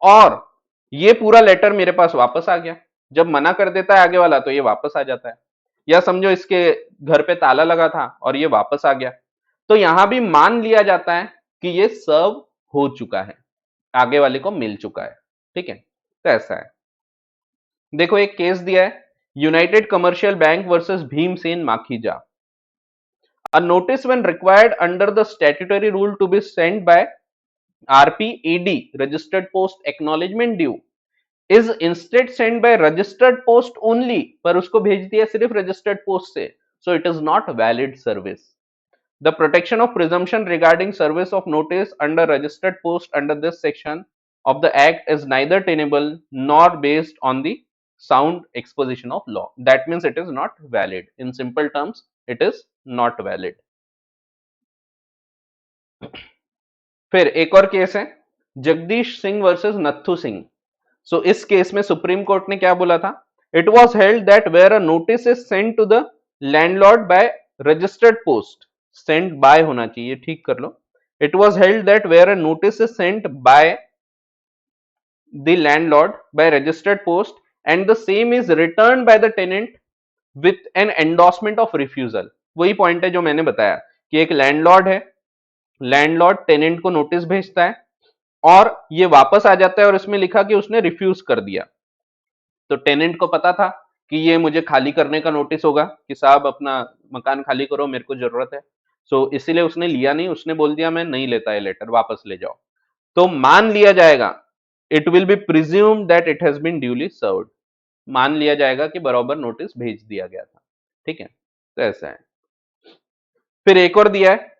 और ये पूरा लेटर मेरे पास वापस आ गया। जब मना कर देता है आगे वाला तो ये वापस आ जाता है, या समझो इसके घर पे ताला लगा था और ये वापस आ गया, तो यहां भी मान लिया जाता है कि ये सर्व हो चुका है, आगे वाले को मिल चुका है। ठीक है, तो ऐसा है। देखो एक केस दिया है, United commercial bank versus Bhimsen Makhija. A notice when required under the statutory rule to be sent by RPED, registered post acknowledgement due, is instead sent by registered post only, पर उसको भेज दिया सिर्फ registered post से, so it is not valid service. The protection of presumption regarding service of notice under registered post under this section of the act is neither tenable nor based on the sound exposition of law. That means it is not valid. In simple terms, it is not valid. फिर एक और case है, Jagdish Singh versus Nathu Singh. So इस case में supreme court ने क्या बोला था? It was held that where a notice is sent to the landlord by registered post, sent by होना चाहिए, ठीक कर लो। It was held that where a notice is sent by the landlord by registered post and the same is return by the tenant with an endorsement of refusal. वही point है जो मैंने बताया कि एक लैंडलॉर्ड है, लैंडलॉर्ड टेनेंट को notice भेजता है और ये वापस आ जाता है और इसमें लिखा कि उसने रिफ्यूज कर दिया, तो टेनेंट को पता था कि ये मुझे खाली करने का नोटिस होगा कि साहब अपना मकान खाली करो, मेरे को जरूरत है, सो इसीलिए उसने लिया नहीं, उसने बोल दिया मैं नहीं लेता है लेटर, वापस ले जाओ, तो मान लिया जाएगा, it will be presumed that it has been duly served, मान लिया जाएगा कि बराबर नोटिस भेज दिया गया था। ठीक है, तो ऐसा है। फिर एक और दिया है,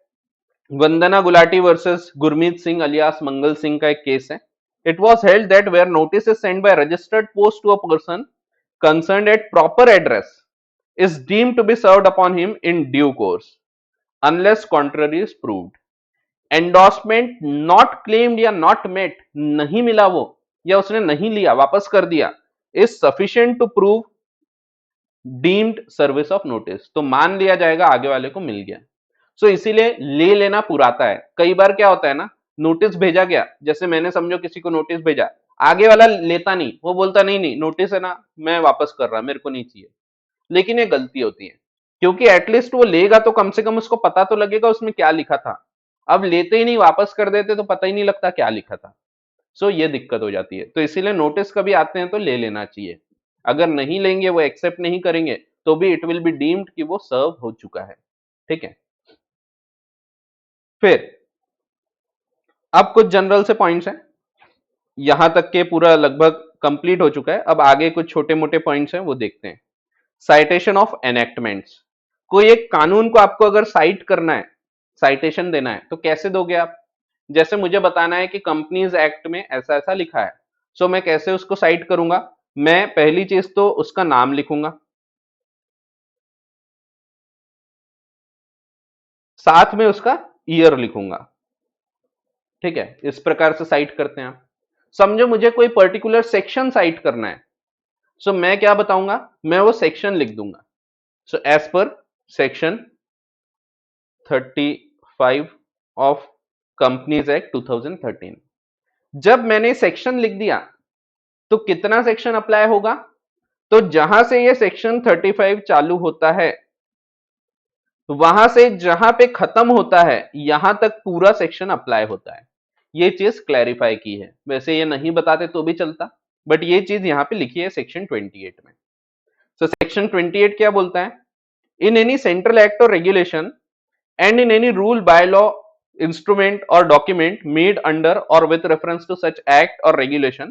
वंदना गुलाटी वर्सेस गुरमीत सिंह अलियास मंगल सिंह का एक केस है। It was held that where notice is send by registered post to a person concerned at proper address is deemed to be served upon him in due course unless contrary is proved. Endorsement not claimed या not met, नहीं मिला वो, या उसने नहीं लिया, वापस कर दिया, is sufficient to prove deemed service of notice, तो मान लिया जाएगा आगे वाले को मिल गया। सो इसीलिए ले लेना पुराता है। कई बार क्या होता है ना, नोटिस भेजा गया, जैसे मैंने समझो किसी को नोटिस भेजा, आगे वाला लेता नहीं, वो बोलता नहीं नहीं नोटिस है ना, मैं वापस कर रहा, मेरे को नहीं चाहिए। लेकिन ये गलती होती है, क्योंकि एटलीस्ट वो लेगा तो कम से कम उसको पता तो लगेगा उसमें क्या लिखा था। अब लेते ही नहीं, वापस कर देते तो पता ही नहीं लगता क्या लिखा था। सो ये दिक्कत हो जाती है, तो इसीलिए नोटिस कभी आते हैं तो ले लेना चाहिए। अगर नहीं लेंगे, वो एक्सेप्ट नहीं करेंगे, तो भी इट विल बी डीम्ड कि वो सर्व हो चुका है। ठीक है, फिर अब कुछ जनरल से पॉइंट्स हैं, यहां तक के पूरा लगभग कंप्लीट हो चुका है। अब आगे कुछ छोटे मोटे पॉइंट्स हैं वो देखते हैं। साइटेशन ऑफ एनेक्टमेंट्स, कोई एक कानून को आपको अगर साइट करना है, साइटेशन देना है, तो कैसे दोगे आप? जैसे मुझे बताना है कि कंपनीज एक्ट में ऐसा ऐसा लिखा है, सो मैं कैसे उसको साइट करूंगा? मैं पहली चीज तो उसका नाम लिखूंगा, साथ में उसका ईयर लिखूंगा। ठीक है, इस प्रकार से साइट करते हैं आप। समझो मुझे कोई पर्टिकुलर सेक्शन साइट करना है, सो मैं क्या बताऊंगा? मैं वो सेक्शन लिख दूंगा। So as per section 35 of companies act 2013। जब मैंने सेक्शन लिख दिया, तो कितना सेक्शन अप्लाई होगा? तो जहां से ये सेक्शन 35 चालू होता है, वहां से जहां पे खत्म होता है, यहां तक पूरा सेक्शन अप्लाई होता है। ये चीज क्लैरिफाई की है, वैसे ये नहीं बताते तो भी चलता, बट ये चीज यहां पे लिखी है सेक्शन 28 में। तो सेक्शन 28 क्या बोलता है? इन एनी सेंट्रल एक्ट और regulation and in any rule, bylaw, instrument or document made under or with reference to such act or regulation,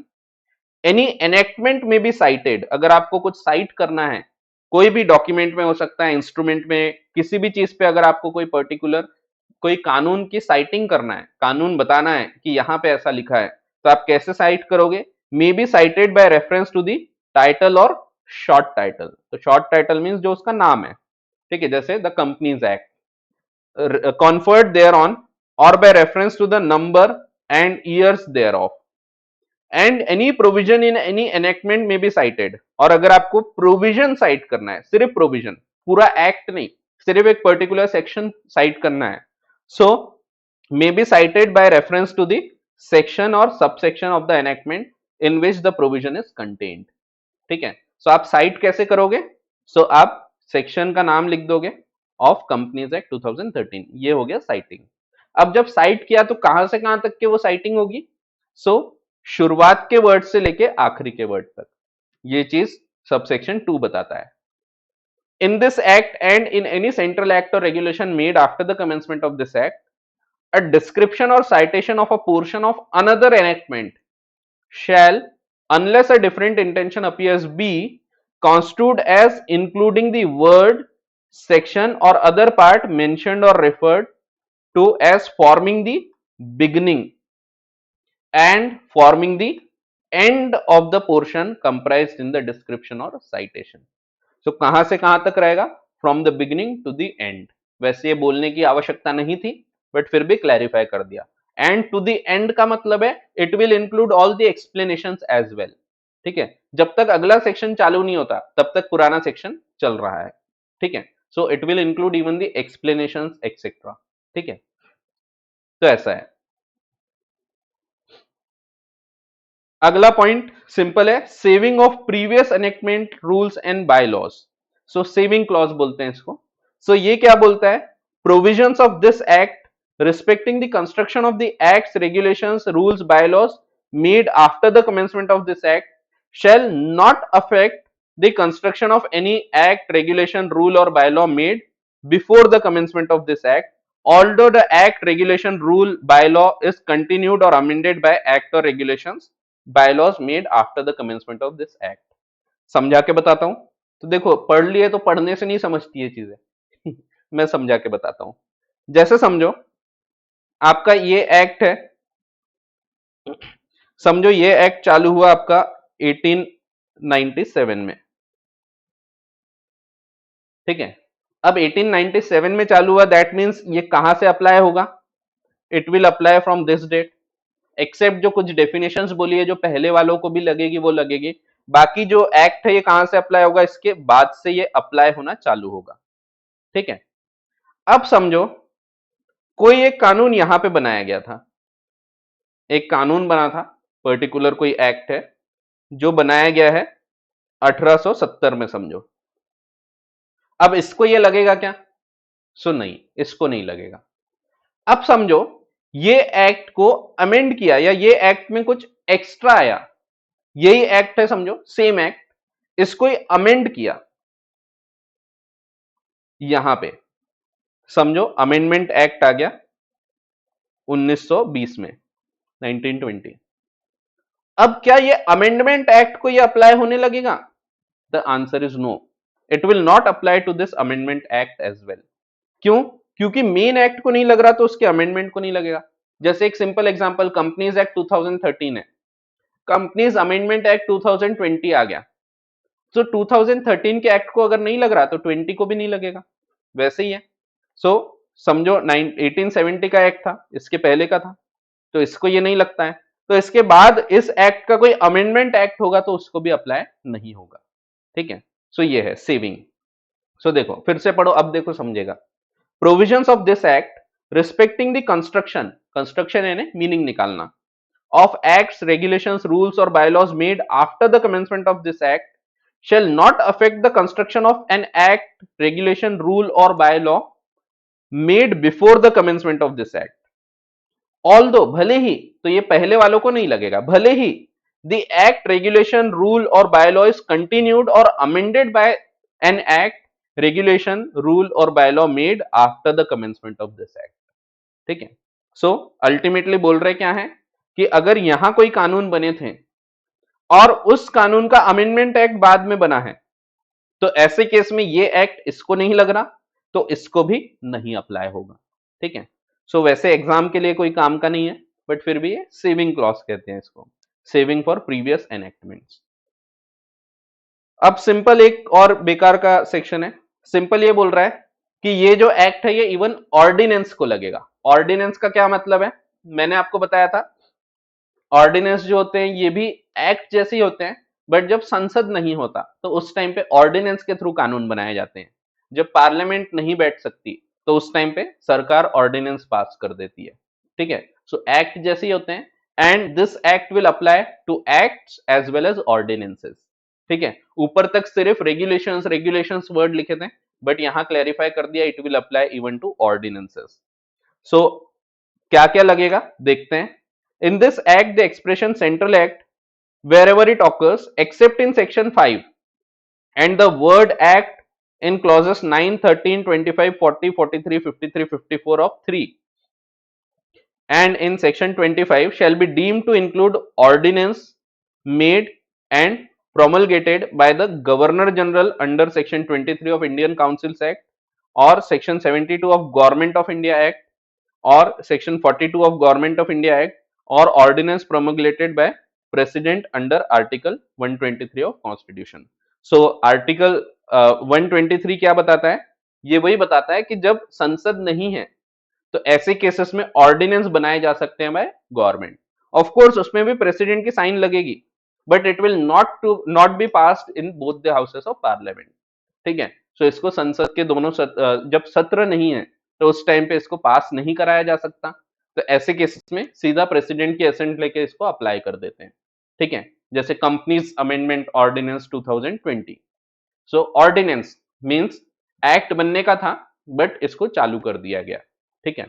any enactment may be cited। अगर आपको कुछ साइट करना है, कोई भी डॉक्यूमेंट में हो सकता है, इंस्ट्रूमेंट में, किसी भी चीज पे अगर आपको कोई पर्टिकुलर कोई कानून की साइटिंग करना है, कानून बताना है कि यहां पे ऐसा लिखा है, तो आप कैसे साइट करोगे? May be cited by reference to the title और शॉर्ट टाइटल। तो शॉर्ट टाइटल मीन्स जो उसका नाम है। ठीक है, जैसे the companies act, conferred thereon, or by reference to the number and years thereof, and any provision in any enactment may be cited। और अगर आपको प्रोविजन साइट करना है, सिर्फ प्रोविजन, पूरा एक्ट नहीं, सिर्फ एक पर्टिकुलर सेक्शन साइट करना है, सो may be cited by reference to the section or subsection of the enactment in which the provision is contained। ठीक है, सो आप साइट कैसे करोगे? सो आप सेक्शन का नाम लिख दोगे ऑफ कंपनीज एक्ट 2013, ये हो गया साइटिंग। अब जब साइट किया तो कहां से कहां तक के वो साइटिंग होगी? सो शुरुआत के वर्ड से लेके आखिरी के वर्ड तक, ये चीज सबसेक्शन 2 बताता है। In this act and in any central act और regulation made after the commencement of this act, a description or citation of a portion of another enactment shall, unless a different intention appears, be construed as including the word, section or other part mentioned or referred to as forming the beginning and forming the end of the portion comprised in the description or citation। so कहां से कहां तक रहेगा? From the beginning to the end. वैसे ये बोलने की आवश्यकता नहीं थी, बट फिर भी क्लैरिफाई कर दिया। एंड टू द एंड का मतलब है it will include all the explanations as well. ठीक है, जब तक अगला सेक्शन चालू नहीं होता तब तक पुराना सेक्शन चल रहा है। ठीक है, so it will include even the explanations etcetera. ठीक है, तो ऐसा है। अगला पॉइंट सिंपल है, saving of previous enactment rules and bylaws. So saving clause बोलते हैं इसको। सो ये क्या बोलता है? Provisions of this act respecting the construction of the acts, regulations, rules, bylaws made after the commencement of this act shall not affect the construction of any act, regulation, rule or bylaw made before the commencement of this act, although the act, regulation, rule, bylaw is continued or amended by act or regulations, bylaws made after the commencement of this act। समझा के बताता हूं। तो देखो, पढ़ लिए तो पढ़ने से नहीं समझती ये चीजें मैं समझा के बताता हूं। जैसे समझो आपका ये एक्ट है, समझो ये एक्ट चालू हुआ आपका 1897 में। ठीक है, अब 1897 में चालू हुआ, दैट मीन्स ये कहां से अप्लाई होगा? It will apply from this date, except जो कुछ डेफिनेशंस बोली है जो पहले वालों को भी लगेगी वो लगेगी। बाकी जो एक्ट है ये कहां से अप्लाई होगा? इसके बाद से ये अप्लाई होना चालू होगा। ठीक है, अब समझो कोई एक कानून यहां पे बनाया गया था, एक कानून बना था, पर्टिकुलर कोई एक्ट है जो बनाया गया है 1870 में समझो। अब इसको ये लगेगा क्या? सो नहीं, इसको नहीं लगेगा। अब समझो ये एक्ट को अमेंड किया या ये एक्ट में कुछ एक्स्ट्रा आया, यही एक्ट है समझो, सेम एक्ट, इसको अमेंड किया यहां पे, समझो अमेंडमेंट एक्ट आ गया 1920 में, 1920। अब क्या ये अमेंडमेंट एक्ट को ये अप्लाई होने लगेगा? The answer is no, it will not apply to this amendment act as well. क्यों? क्योंकि मेन एक्ट को नहीं लग रहा तो उसके अमेंडमेंट को नहीं लगेगा। जैसे एक सिंपल एग्जांपल, कंपनीज एक्ट 2013 है, कंपनीज अमेंडमेंट एक्ट 2020 आ गया, तो 2013 के एक्ट को अगर नहीं लग रहा तो 20 को भी नहीं लगेगा, वैसे ही है। सो समझो 1870 का एक्ट था, इसके पहले का था, तो इसको ये नहीं लगता है, तो इसके बाद इस एक्ट का कोई अमेंडमेंट एक्ट होगा तो उसको भी अप्लाई नहीं होगा। ठीक है, सो ये है सेविंग। सो देखो फिर से पढ़ो, अब देखो समझेगा। Provisions of this act respecting the construction, construction यानी मीनिंग निकालना, of acts, regulations, rules or bylaws made after the commencement of this act shall not affect the construction of an act, regulation, rule or bylaw made before the commencement of this act. Although भले ही, तो ये पहले वालों को नहीं लगेगा, भले ही the act, regulation, rule or bylaw is continued or amended by an act, regulation, rule or bylaw made after the commencement of this act. ठीक है, सो अल्टीमेटली बोल रहे क्या है कि अगर यहां कोई कानून बने थे और उस कानून का अमेंडमेंट एक्ट बाद में बना है, तो ऐसे केस में ये एक्ट इसको नहीं लग रहा तो इसको भी नहीं अप्लाई होगा। ठीक है, सो वैसे एग्जाम के लिए कोई काम का नहीं है, बट फिर भी ये सेविंग क्लॉज कहते हैं इसको, सेविंग फॉर प्रीवियस एनेक्टमेंट्स। अब सिंपल एक और बेकार का सेक्शन है, सिंपल ये बोल रहा है कि ये जो एक्ट है ये इवन ऑर्डिनेंस को लगेगा। ऑर्डिनेंस का क्या मतलब है? मैंने आपको बताया था, ऑर्डिनेंस जो होते हैं ये भी एक्ट जैसे ही होते हैं, बट जब संसद नहीं होता तो उस टाइम पे ऑर्डिनेंस के थ्रू कानून बनाए जाते हैं। जब पार्लियामेंट नहीं बैठ सकती तो उस टाइम पे सरकार ऑर्डिनेंस पास कर देती है। ठीक है, सो एक्ट जैसे ही होते हैं, and this act will apply to acts as well as ordinances. ठीक है, ऊपर तक सिर्फ रेगुलेशंस रेगुलेशंस वर्ड लिखे थे, बट यहां क्लैरिफाई कर दिया it will apply even to ordinances. So क्या क्या लगेगा देखते हैं। In this act, the expression central act, wherever it occurs, except in section 5, and the word act in clauses 9, 13, 25, 40, 43, 53, 54 of 3, and in section 25 shall be deemed to include ordinance made and promulgated by the Governor General under section 23 of Indian Councils Act, or section 72 of Government of India Act, or section 42 of Government of India Act, or ordinance promulgated by president under article 123 of constitution. So article 123 क्या बताता है? ये वही बताता है कि जब संसद नहीं है तो ऐसे केसेस में ऑर्डिनेंस बनाए जा सकते हैं बाय गवर्नमेंट। ऑफ कोर्स उसमें भी प्रेसिडेंट की साइन लगेगी, but it will not be passed in both the houses of parliament. ठीक है, सो इसको संसद के दोनों जब सत्र नहीं है तो उस टाइम पे इसको पास नहीं कराया जा सकता, तो ऐसे केसेस में सीधा प्रेसिडेंट की एसेंट लेके इसको अप्लाई कर देते हैं। ठीक है, जैसे कंपनीज अमेंडमेंट ऑर्डिनेंस 2020। सो ऑर्डिनेंस मींस एक्ट बनने का था बट इसको चालू कर दिया गया। ठीक है,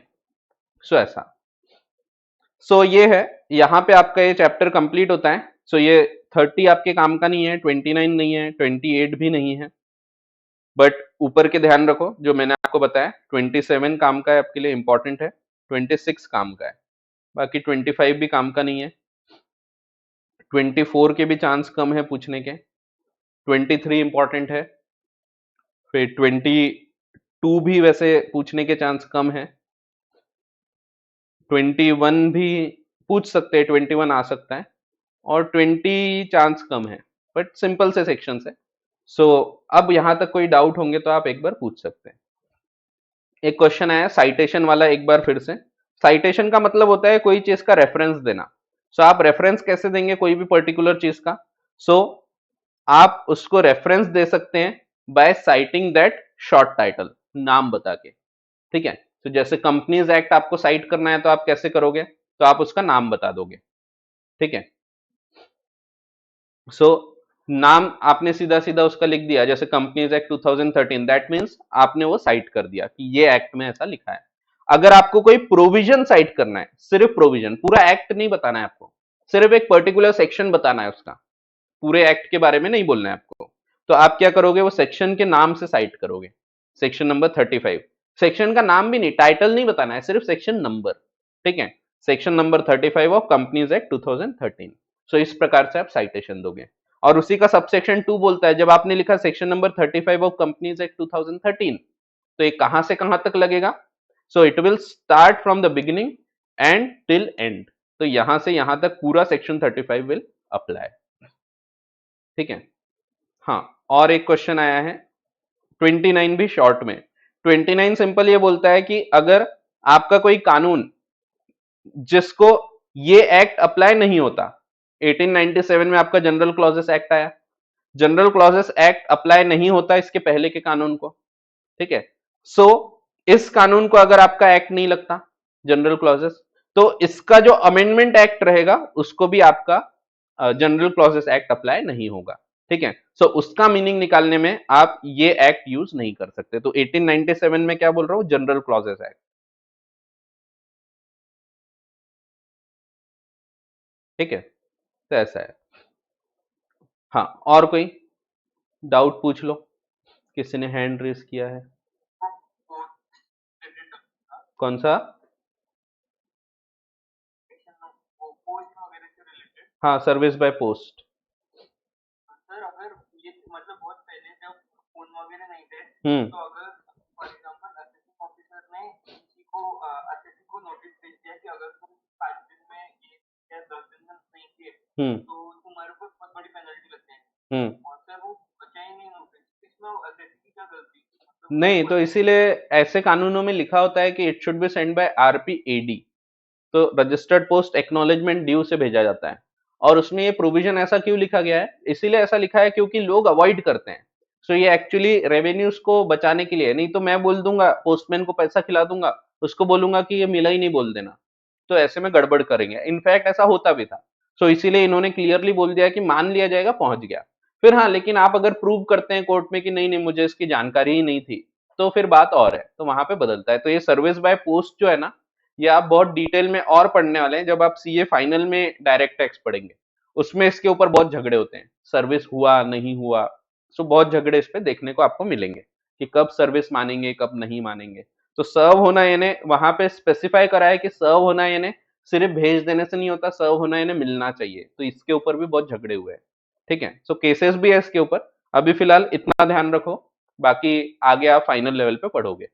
सो ऐसा। सो ये है, यहां पे आपका ये चैप्टर कंप्लीट होता है। सो ये 30 आपके काम का नहीं है, 29 नहीं है, 28 भी नहीं है, बट ऊपर के ध्यान रखो जो मैंने आपको बताया, 27 काम का है आपके लिए, इंपॉर्टेंट है, 26 काम का है, बाकी 25 भी काम का नहीं है, 24 के भी चांस कम है पूछने के, 23 इंपॉर्टेंट है, फिर 22 भी वैसे पूछने के चांस कम है, 21 भी पूछ सकते हैं, 21 आ सकता है, और 20 चांस कम है, बट सिंपल से सेक्शन है। सो अब यहां तक कोई डाउट होंगे तो आप एक बार पूछ सकते हैं। एक क्वेश्चन आया साइटेशन वाला, एक बार फिर से। साइटेशन का मतलब होता है कोई चीज का रेफरेंस देना। सो आप रेफरेंस कैसे देंगे कोई भी पर्टिकुलर चीज का? सो आप उसको रेफरेंस दे सकते हैं by citing that short title, नाम बता के। ठीक है, तो जैसे कंपनीज एक्ट आपको साइट करना है तो आप कैसे करोगे? तो आप उसका नाम बता दोगे, ठीक है। सो नाम आपने सीधा सीधा उसका लिख दिया, जैसे कंपनीज एक्ट 2013, दैट मीन्स आपने वो साइट कर दिया कि ये एक्ट में ऐसा लिखा है। अगर आपको कोई प्रोविजन साइट करना है, सिर्फ प्रोविजन, पूरा एक्ट नहीं बताना है आपको, सिर्फ एक पर्टिकुलर सेक्शन बताना है उसका, पूरे एक्ट के बारे में नहीं बोलना है आपको, तो आप क्या करोगे, वो सेक्शन के नाम से साइट करोगे। सेक्शन नंबर 35, सेक्शन का नाम भी नहीं, टाइटल नहीं बताना है, सिर्फ सेक्शन नंबर, ठीक है। Section number 35 of companies act 2013। सो इस प्रकार से आप साइटेशन दोगे। और उसी का सबसेक्शन 2 बोलता है, जब आपने लिखा section number 35 of companies act 2013, तो ये कहां से कहां तक लगेगा, सो it will start from the beginning and till and, तो यहां से यहां तक पूरा सेक्शन 35 विल अप्लाई, ठीक है। हाँ, और एक क्वेश्चन आया है 29 भी शॉर्ट में। 29 सिंपल ये बोलता है कि अगर आपका कोई कानून जिसको ये एक्ट अप्लाई नहीं होता, 1897 में आपका जनरल क्लॉजेस एक्ट आया, जनरल क्लॉजेस एक्ट अप्लाई नहीं होता इसके पहले के कानून को, ठीक है। सो इस कानून को अगर आपका एक्ट नहीं लगता जनरल क्लॉजेस, तो इसका जो अमेंडमेंट एक्ट रहेगा उसको भी आपका जनरल क्लॉजेस एक्ट अप्लाई नहीं होगा, ठीक है। सो उसका मीनिंग निकालने में आप ये एक्ट यूज नहीं कर सकते। तो 1897 में क्या बोल रहा हूं, जनरल क्लॉजेस एक्ट, ठीक है। तो ऐसा है। हाँ, और कोई डाउट पूछ लो, किसी ने हैंड रेस किया है। कौन सा? हाँ, सर्विस बाय पोस्ट। हम्म। हम्म। हम्म। नहीं, तो इसीलिए ऐसे कानूनों में लिखा होता है कि it should be send by RPAD, तो रजिस्टर्ड पोस्ट एक्नॉलेजमेंट ड्यू से भेजा जाता है। और उसमें ये प्रोविजन ऐसा क्यों लिखा गया है, इसीलिए ऐसा लिखा है क्योंकि लोग अवॉइड करते हैं। सो ये एक्चुअली रेवेन्यूज को बचाने के लिए, नहीं तो मैं बोल दूंगा पोस्टमैन को, पैसा खिला दूंगा, उसको बोलूंगा कि ये मिला ही नहीं, बोल देना, तो ऐसे में गड़बड़ करेंगे। इनफैक्ट ऐसा होता भी था। सो इसीलिए इन्होंने क्लियरली बोल दिया कि मान लिया जाएगा पहुंच गया। फिर हाँ, लेकिन आप अगर प्रूव करते हैं कोर्ट में कि नहीं नहीं मुझे इसकी जानकारी ही नहीं थी, तो फिर बात और है, तो वहां पे बदलता है। तो ये सर्विस बाय पोस्ट जो है ना, ये आप बहुत डिटेल में और पढ़ने वाले हैं जब आप सीए फाइनल में डायरेक्ट टैक्स पढ़ेंगे, उसमें इसके ऊपर बहुत झगड़े होते हैं, सर्विस हुआ नहीं हुआ। सो बहुत झगड़े इस पे देखने को आपको मिलेंगे कि कब सर्विस मानेंगे कब नहीं मानेंगे। तो सर्व होना यानी वहां पे स्पेसिफाई करा है कि सर्व होना यानी सिर्फ भेज देने से नहीं होता, सर्व होना यानी मिलना चाहिए, तो इसके ऊपर भी बहुत झगड़े हुए हैं, ठीक है। सो केसेस भी है इसके ऊपर। अभी फिलहाल इतना ध्यान रखो, बाकी आगे आप फाइनल लेवल पे पढ़ोगे।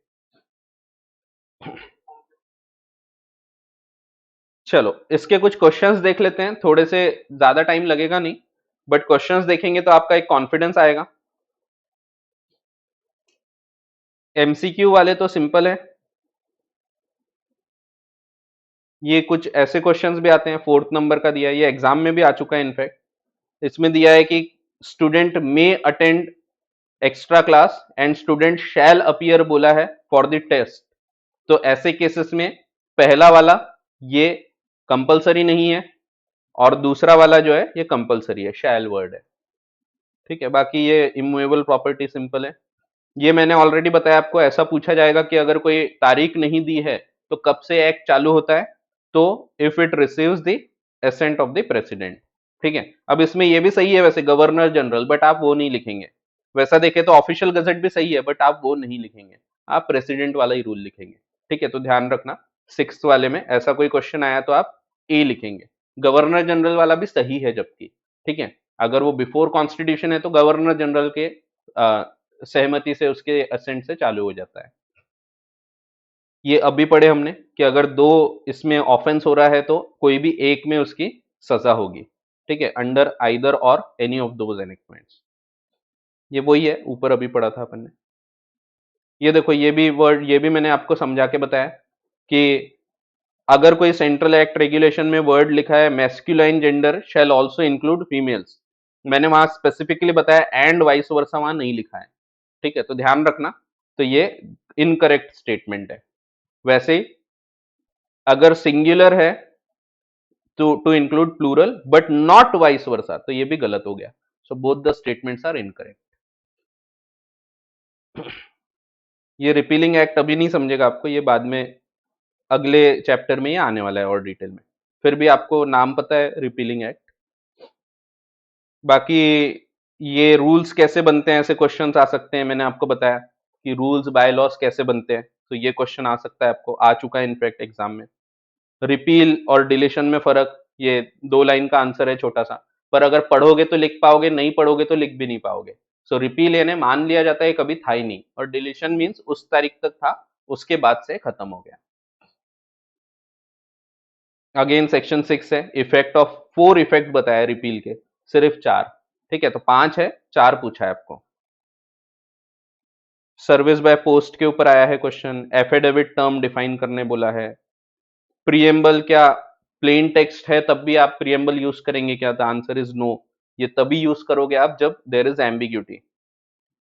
चलो इसके कुछ क्वेश्चंस देख लेते हैं, थोड़े से, ज्यादा टाइम लगेगा नहीं, बट क्वेश्चंस देखेंगे तो आपका एक कॉन्फिडेंस आएगा। एमसीक्यू वाले तो सिंपल है, ये कुछ ऐसे क्वेश्चंस भी आते हैं, 4th नंबर का दिया है, ये एग्जाम में भी आ चुका है इनफैक्ट। इसमें दिया है कि student may attend extra class and student shall appear बोला है फॉर द टेस्ट। तो ऐसे केसेस में पहला वाला ये कंपलसरी नहीं है, और दूसरा वाला जो है ये कंपलसरी है, शैल वर्ड है, ठीक है। बाकी ये इमूवेबल प्रॉपर्टी सिंपल है। ये मैंने ऑलरेडी बताया आपको, ऐसा पूछा जाएगा कि अगर कोई तारीख नहीं दी है तो कब से एक्ट चालू होता है, तो if it receives the ascent of the president, ठीक है। अब इसमें ये भी सही है वैसे, गवर्नर जनरल, बट आप वो नहीं लिखेंगे। वैसा देखे तो ऑफिशियल गजट भी सही है, बट आप वो नहीं लिखेंगे, आप प्रेसिडेंट वाला ही रूल लिखेंगे, ठीक है। तो ध्यान रखना, 6th वाले में ऐसा कोई क्वेश्चन आया तो आप ए लिखेंगे। गवर्नर जनरल वाला भी सही है जबकि, ठीक है। अगर वो बिफोर कॉन्स्टिट्यूशन है तो गवर्नर जनरल के सहमति से, उसके असेंट से चालू हो जाता है। ये अभी पढ़े हमने कि अगर दो इसमें ऑफेंस हो रहा है तो कोई भी एक में उसकी सजा होगी, ठीक है, अंडर आइदर और एनी ऑफ दोज एनेक्टमेंट्स। ये वही है, ऊपर अभी पढ़ा था अपन ने। ये देखो, ये भी वर्ड, ये भी मैंने आपको समझा के बताया कि अगर कोई सेंट्रल एक्ट रेगुलेशन में वर्ड लिखा है मैस्कुलाइन जेंडर शैल आल्सो इंक्लूड फीमेल्स, मैंने वहां स्पेसिफिकली बताया एंड वाइस वर्सा वहां नहीं लिखा है, ठीक है। तो ध्यान रखना, तो ये इनकरेक्ट स्टेटमेंट है। वैसे ही अगर सिंगुलर है to include plural but not vice versa, तो ये भी गलत हो गया। So both the statements are incorrect. ये रिपीलिंग एक्ट अभी नहीं समझेगा आपको, ये बाद में अगले चैप्टर में ही आने वाला है और डिटेल में। फिर भी आपको नाम पता है रिपीलिंग एक्ट। बाकी ये रूल्स कैसे बनते हैं, ऐसे क्वेश्चंस आ सकते हैं। मैंने आपको बताया कि रूल्स बाय लॉस कैसे बनते हैं, तो ये क्वेश्चन आ सकता है, आपको आ चुका है इनफैक्ट एग्जाम में। रिपील और डिलीशन में फर्क, ये 2 लाइन का आंसर है छोटा सा, पर अगर पढ़ोगे तो लिख पाओगे, नहीं पढ़ोगे तो लिख भी नहीं पाओगे। सो रिपील यानी मान लिया जाता है कभी था ही नहीं, और डिलीशन मीन्स उस तारीख तक था, उसके बाद से खत्म हो गया। अगेन सेक्शन 6 है, इफेक्ट ऑफ 4 इफेक्ट बताया रिपील के, सिर्फ 4। ठीक है, तो 5 है, 4 पूछा है आपको। सर्विस बाय पोस्ट के ऊपर आया है क्वेश्चन। एफिडेविट टर्म डिफाइन करने बोला है। प्रिएम्बल क्या प्लेन टेक्स्ट है तब भी आप प्रिएम्बल यूज करेंगे क्या? The answer is no. ये तभी यूज करोगे आप जब देयर इज एम्बिग्यूटी।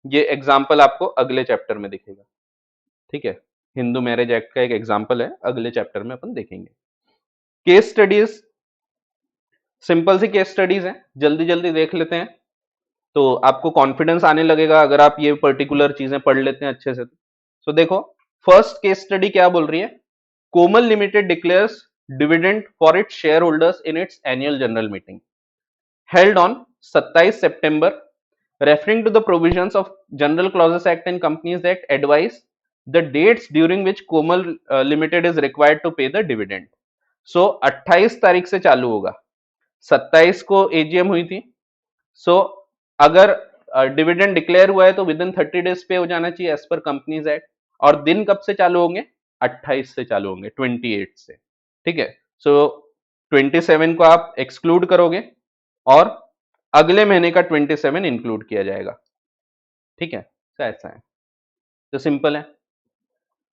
ये एग्जांपल आपको अगले चैप्टर में दिखेगा। ठीक है, हिंदू मैरिज एक्ट का एक एग्जांपल है, अगले चैप्टर में अपन देखेंगे। केस स्टडीज, सिंपल सी केस स्टडीज हैं, जल्दी जल्दी देख लेते हैं तो आपको कॉन्फिडेंस आने लगेगा अगर आप ये पर्टिकुलर चीजें पढ़ लेते हैं अच्छे से। तो देखो, फर्स्ट केस स्टडी क्या बोल रही है? Komal limited declares dividend for its shareholders in its annual general meeting held on 27 September, referring to the provisions of General Clauses Act and Companies Act, advise the dates during which Komal Limited is required to pay the dividend. So 28 तारीख से चालू होगा, 27 को AGM हुई थी। सो अगर dividend declare हुआ है तो विद इन 30 डेज पे हो जाना चाहिए एज पर कंपनीज एक्ट। और दिन कब से चालू होंगे? 28 से चालू होंगे, 28 से। ठीक है, सो 27 को आप एक्सक्लूड करोगे और अगले महीने का 27 इंक्लूड किया जाएगा। ठीक है, तो ऐसा है, तो सिंपल है।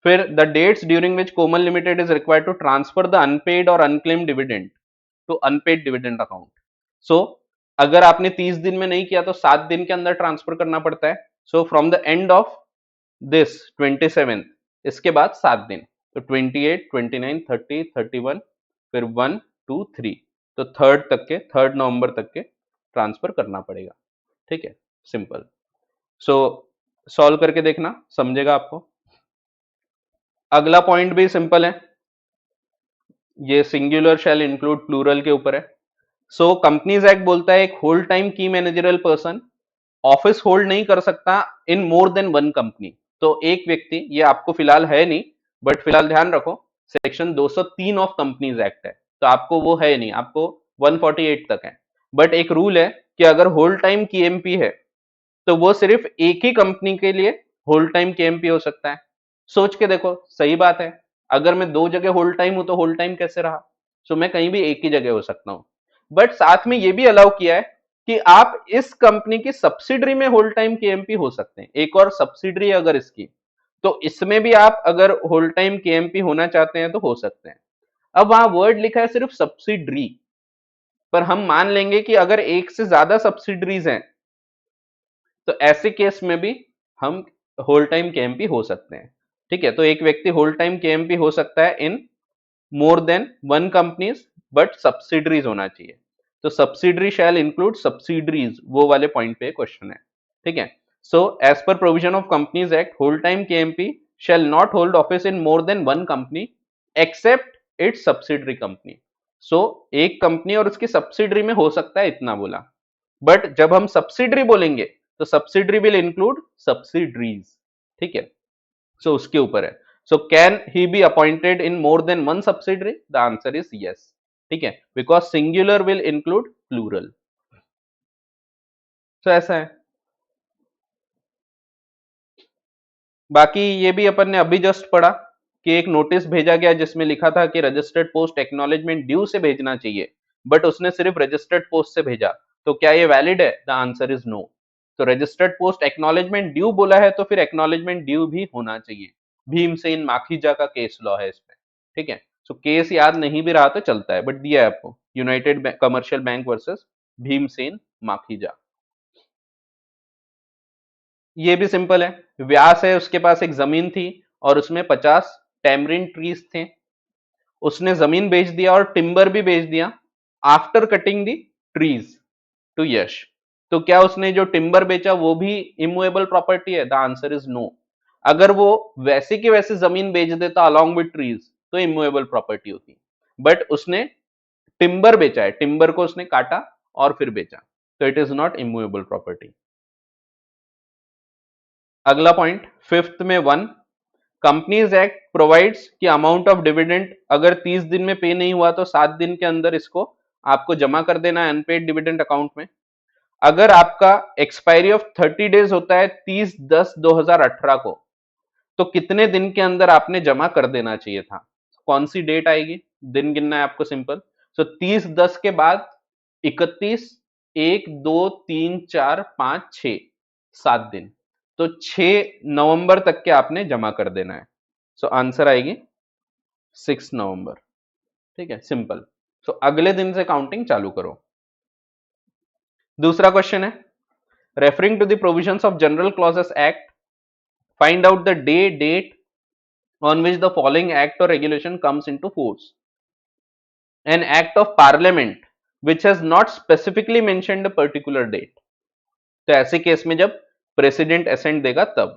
फिर the dates during which Komal limited is required to transfer the unpaid और unclaimed dividend to unpaid dividend account. So अगर आपने 30 दिन में नहीं किया तो 7 दिन के अंदर ट्रांसफर करना पड़ता है। So from the end of this 27, इसके बाद 7 दिन, तो 28, 29, 30, 31, फिर 1, 2, 3, तो 3 नवंबर तक के ट्रांसफर करना पड़ेगा। ठीक है, सिंपल। सो सॉल्व करके देखना, समझेगा आपको। अगला पॉइंट भी सिंपल है, ये सिंगुलर शैल इंक्लूड प्लूरल के ऊपर है। सो कंपनीज एक्ट बोलता है एक होल टाइम की मैनेजरियल पर्सन ऑफिस होल्ड नहीं कर सकता इन मोर देन वन कंपनी। तो एक व्यक्ति, ये आपको फिलहाल है नहीं, बट फिलहाल ध्यान रखो सेक्शन 203 ऑफ कंपनीज एक्ट है, तो आपको वो है नहीं, आपको 148 तक है। बट एक रूल है कि अगर होल टाइम केएमपी है तो वो सिर्फ एक ही कंपनी के लिए होल टाइम केएमपी हो सकता है। सोच के देखो, सही बात है, अगर मैं 2 जगह होल टाइम हूं तो होल टाइम कैसे रहा? सो मैं कहीं भी एक ही जगह हो सकता हूं। बट साथ में ये भी अलाउ किया है कि आप इस कंपनी की सब्सिडरी में होल टाइम केएमपी हो सकते हैं, एक और सब्सिडरी अगर इसकी, तो इसमें भी आप अगर होल टाइम केएमपी होना चाहते हैं तो हो सकते हैं। अब वहां वर्ड लिखा है सिर्फ सब्सिडरी, पर हम मान लेंगे कि अगर एक से ज्यादा सब्सिडरीज हैं तो ऐसे केस में भी हम होल टाइम केएमपी हो सकते हैं। ठीक है, तो एक व्यक्ति होल टाइम केएमपी हो सकता है in more than one companies, but subsidiaries होना चाहिए। तो सब्सिडरी शैल इंक्लूड सब्सिडरीज, वो वाले पॉइंट पे क्वेश्चन है। ठीक है, so as per provision of companies act, whole time KMP shall not hold office in more than one company except its subsidiary company. So एक कंपनी और उसकी subsidiary में हो सकता है, इतना बोला। बट जब हम सब्सिडरी बोलेंगे तो सब्सिडरी विल इंक्लूड सब्सिडरीज। ठीक है, सो उसके ऊपर है। So can he be appointed in more than one subsidiary? The answer is yes. ठीक है, because singular will include plural. तो ऐसा है। बाकी ये भी अपन ने अभी जस्ट पढ़ा कि एक नोटिस भेजा गया जिसमें लिखा था कि रजिस्टर्ड पोस्ट एक्नॉलेजमेंट ड्यू से भेजना चाहिए, बट उसने सिर्फ रजिस्टर्ड पोस्ट से भेजा, तो क्या ये वैलिड है? The answer is no. तो रजिस्टर्ड पोस्ट एक्नॉलेजमेंट ड्यू बोला है तो फिर एक्नॉलेजमेंट ड्यू भी होना चाहिए। भीमसेन माखीजा का केस लॉ है इसमें। ठीक है, सो केस याद नहीं भी रहा तो चलता है, बट दिया है आपको, United commercial bank versus Bhimsen Makhija. ये भी सिंपल है, व्यास है, उसके पास एक जमीन थी और उसमें 50 टैमरिन ट्रीज थे। उसने जमीन बेच दिया और टिम्बर भी बेच दिया, after cutting the trees to Yash. तो क्या उसने जो टिम्बर बेचा वो भी इमूवेबल प्रॉपर्टी है? The answer is no. अगर वो वैसे की वैसे जमीन बेच देता अलॉन्ग विद ट्रीज तो इमूवेबल प्रॉपर्टी होती, बट उसने टिम्बर बेचा है, टिम्बर को उसने काटा और फिर बेचा, तो it is not immovable property. अगला पॉइंट फिफ्थ में 1, कंपनीज एक्ट प्रोवाइड्स कि अमाउंट ऑफ डिविडेंड अगर 30 दिन में पे नहीं हुआ तो 7 दिन के अंदर इसको आपको जमा कर देना है अनपेड डिविडेंड अकाउंट में। अगर आपका एक्सपायरी ऑफ 30 डेज होता है 30/10/2018 को, तो कितने दिन के अंदर आपने जमा कर देना चाहिए था? कौन सी डेट आएगी? दिन गिनना है आपको, सिंपल। सो 30/10 के बाद 31, 1, 2, 3, 4, 5, 6, 7 दिन, तो 6 नवंबर तक के आपने जमा कर देना है। सो आंसर आएगी 6 नवंबर। ठीक है, सिंपल। सो अगले दिन से काउंटिंग चालू करो। दूसरा क्वेश्चन है, referring to the provisions of general clauses act, find out the date on which the following act or regulation comes into force. An act of parliament which has not specifically mentioned a particular date. तो ऐसे case में जब president ascent देगा तब।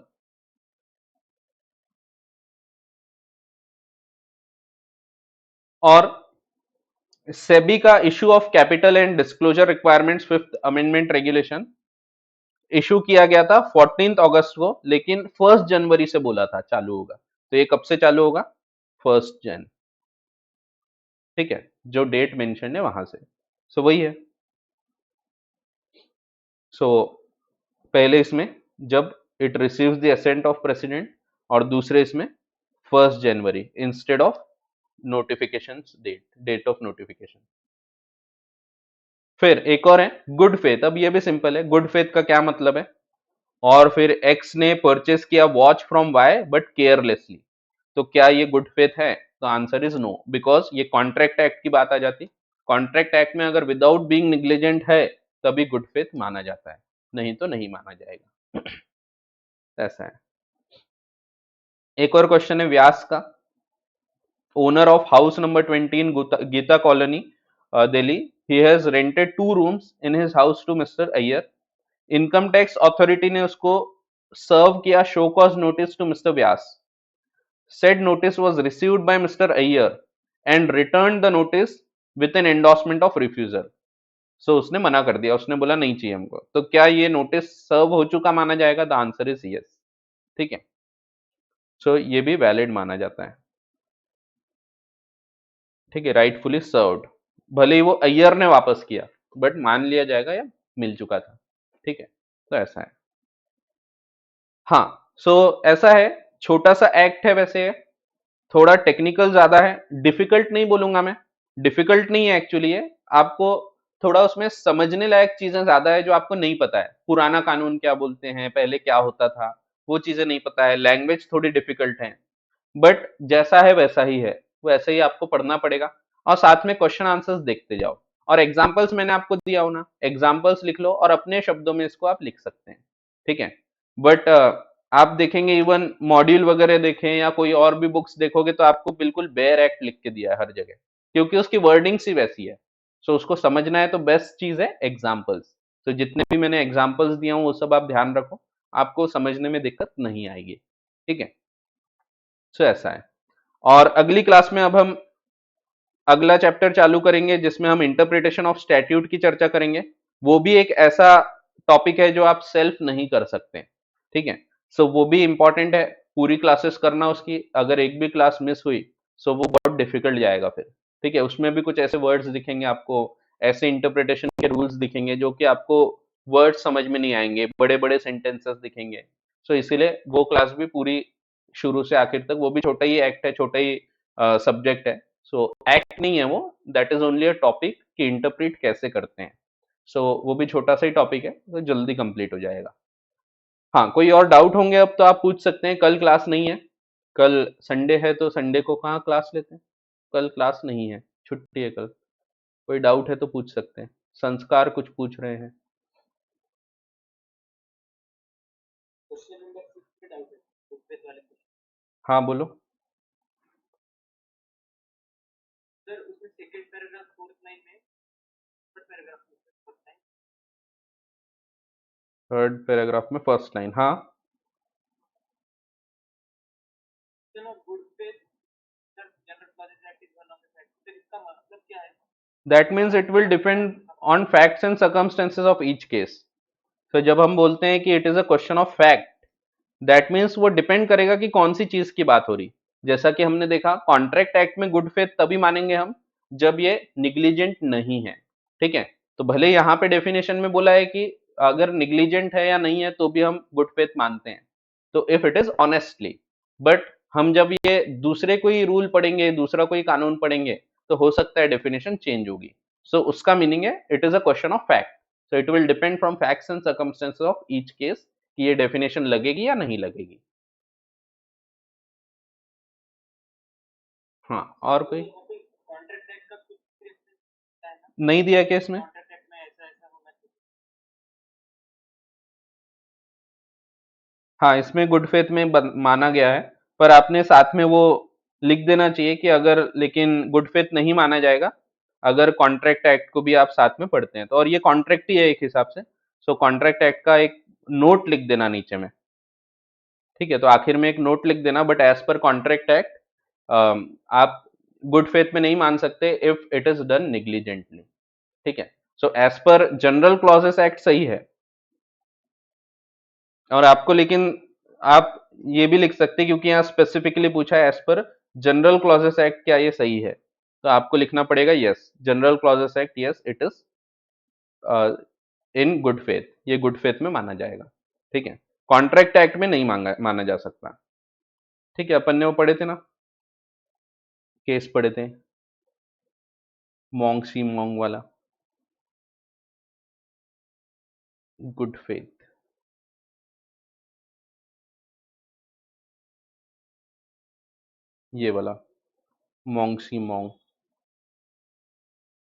और सेबी का issue of capital and disclosure requirements fifth amendment regulation issue किया गया था 14 अगस्त को, लेकिन 1 जनवरी से बोला था चालू होगा, तो ये कब से चालू होगा? 1 जन। ठीक है, जो डेट मेंशन है वहां से। सो वही है। सो पहले इसमें जब it receives the assent of president, और दूसरे इसमें 1 जनवरी instead of notification date, date of notification. फिर एक और है गुड फेथ। अब ये भी सिंपल है, गुड फेथ का क्या मतलब है? और फिर एक्स ने परचेस किया watch from Y but carelessly, तो क्या ये गुड फेथ है? तो आंसर इज नो, बिकॉज ये कॉन्ट्रैक्ट एक्ट की बात आ जाती। कॉन्ट्रैक्ट एक्ट में अगर विदाउट बीइंग निग्लिजेंट है तभी गुड फेथ माना जाता है, नहीं तो नहीं माना जाएगा। ऐसा है। एक और क्वेश्चन है व्यास का। Owner of house number 20 in Geeta colony, Delhi, he has rented 2 rooms in his house to mister Iyer. Income tax authority ने उसको सर्व किया show cause notice to mister Vyas. Said notice was received by Mr. Iyer and returned the notice with an endorsement of refusal. So उसने मना कर दिया, उसने बोला नहीं चाहिए हमको, तो क्या ये नोटिस सर्व हो चुका माना जाएगा? The answer is yes. ठीक है, सो ये भी वैलिड माना जाता है। ठीक है, राइटफुली सर्व्ड, भले ही वो अय्यर ने वापस किया, बट मान लिया जाएगा या मिल चुका था। ठीक है, तो ऐसा है। हाँ, सो ऐसा है, छोटा सा एक्ट है वैसे, थोड़ा टेक्निकल ज्यादा है, डिफिकल्ट नहीं बोलूंगा मैं, डिफिकल्ट नहीं है एक्चुअली। है आपको थोड़ा उसमें समझने लायक चीजें ज्यादा है जो आपको नहीं पता है। पुराना कानून क्या बोलते हैं, पहले क्या होता था, वो चीजें नहीं पता है। लैंग्वेज थोड़ी डिफिकल्ट है, बट जैसा है वैसा ही है, वैसे ही आपको पढ़ना पड़ेगा। और साथ में क्वेश्चन आंसर्स देखते जाओ, और एग्जाम्पल्स मैंने आपको दिया हो ना, एग्जाम्पल्स लिख लो और अपने शब्दों में इसको आप लिख सकते हैं। ठीक है, बट आप देखेंगे इवन मॉड्यूल वगैरह देखें या कोई और भी बुक्स देखोगे तो आपको बिल्कुल बेयर एक्ट लिख के दिया है हर जगह, क्योंकि उसकी वर्डिंग्स ही वैसी है। सो उसको समझना है तो बेस्ट चीज है एग्जाम्पल्स। तो जितने भी मैंने एग्जाम्पल्स दिया हूं वो सब आप ध्यान रखो, आपको समझने में दिक्कत नहीं आएगी। ठीक है, सो ऐसा है। और अगली क्लास में अब हम अगला चैप्टर चालू करेंगे जिसमें हम इंटरप्रिटेशन ऑफ स्टैट्यूट की चर्चा करेंगे। वो भी एक ऐसा टॉपिक है जो आप सेल्फ नहीं कर सकते। ठीक है, सो वो भी इंपॉर्टेंट है, पूरी क्लासेस करना उसकी। अगर एक भी क्लास मिस हुई सो वो बहुत डिफिकल्ट जाएगा फिर। ठीक है, उसमें भी कुछ ऐसे वर्ड्स दिखेंगे आपको, ऐसे इंटरप्रिटेशन के रूल्स दिखेंगे जो कि आपको वर्ड्स समझ में नहीं आएंगे, बड़े बड़े सेंटेंसेस दिखेंगे। सो इसीलिए वो क्लास भी पूरी शुरू से आखिर तक, वो भी छोटा ही एक्ट है, छोटा ही सब्जेक्ट है। सो एक्ट नहीं है वो, that is only a topic कि इंटरप्रेट कैसे करते हैं। सो वो भी छोटा सा ही टॉपिक है, तो जल्दी कंप्लीट हो जाएगा। हाँ, कोई और डाउट होंगे अब तो आप पूछ सकते हैं। कल क्लास नहीं है, कल संडे है, तो संडे को कहाँ क्लास लेते हैं? कल क्लास नहीं है, छुट्टी है कल। कोई डाउट है तो पूछ सकते हैं। संस्कार कुछ पूछ रहे हैं। हाँ बोलो। थर्ड पैराग्राफ में फर्स्ट लाइन, हाँ। That means it will depend on facts and circumstances of each case. तो जब हम बोलते हैं कि it is a question of fact, that means वो डिपेंड करेगा कि कौन सी चीज की बात हो रही। जैसा कि हमने देखा कॉन्ट्रैक्ट एक्ट में गुड फेथ तभी मानेंगे हम जब ये निग्लिजेंट नहीं है, ठीक है। तो भले यहाँ पे डेफिनेशन में बोला है कि अगर निग्लिजेंट है या नहीं है तो भी हम गुड फेथ मानते हैं, तो if it is honestly. But हम जब ये दूसरे कोई रूल पढ़ेंगे, दूसरा कोई कानून पढ़ेंगे, तो हो सकता है डेफिनेशन चेंज होगी। सो उसका मीनिंग है it is a question of fact. So it will depend from facts and circumstances of each case कि ये डेफिनेशन लगेगी या नहीं लगेगी। हाँ, और कोई नहीं दिया केस में? हाँ, इसमें गुड फेथ में माना गया है, पर आपने साथ में वो लिख देना चाहिए कि अगर लेकिन गुड फेथ नहीं माना जाएगा अगर कॉन्ट्रैक्ट एक्ट को भी आप साथ में पढ़ते हैं तो, और ये कॉन्ट्रैक्ट ही है एक हिसाब से। सो कॉन्ट्रैक्ट एक्ट का एक नोट लिख देना नीचे में, ठीक है। तो आखिर में एक नोट लिख देना, but as per contract act आप गुड फेथ में नहीं मान सकते if it is done negligently, ठीक है। So as per general clauses act सही है। और आपको लेकिन आप ये भी लिख सकते हैं क्योंकि यहाँ स्पेसिफिकली पूछा है as per general clauses act, क्या ये सही है? तो आपको लिखना पड़ेगा yes, general clauses act, yes it is in good faith, ये गुड फेथ में माना जाएगा, ठीक है। कॉन्ट्रैक्ट एक्ट में नहीं माना जा सकता, ठीक है। अपन ने वो पढ़े थे ना, केस पढ़े थे मॉन्ग सी मॉन्ग वाला, गुड फेथ, ये वाला मॉन्ग सी मॉन्ग,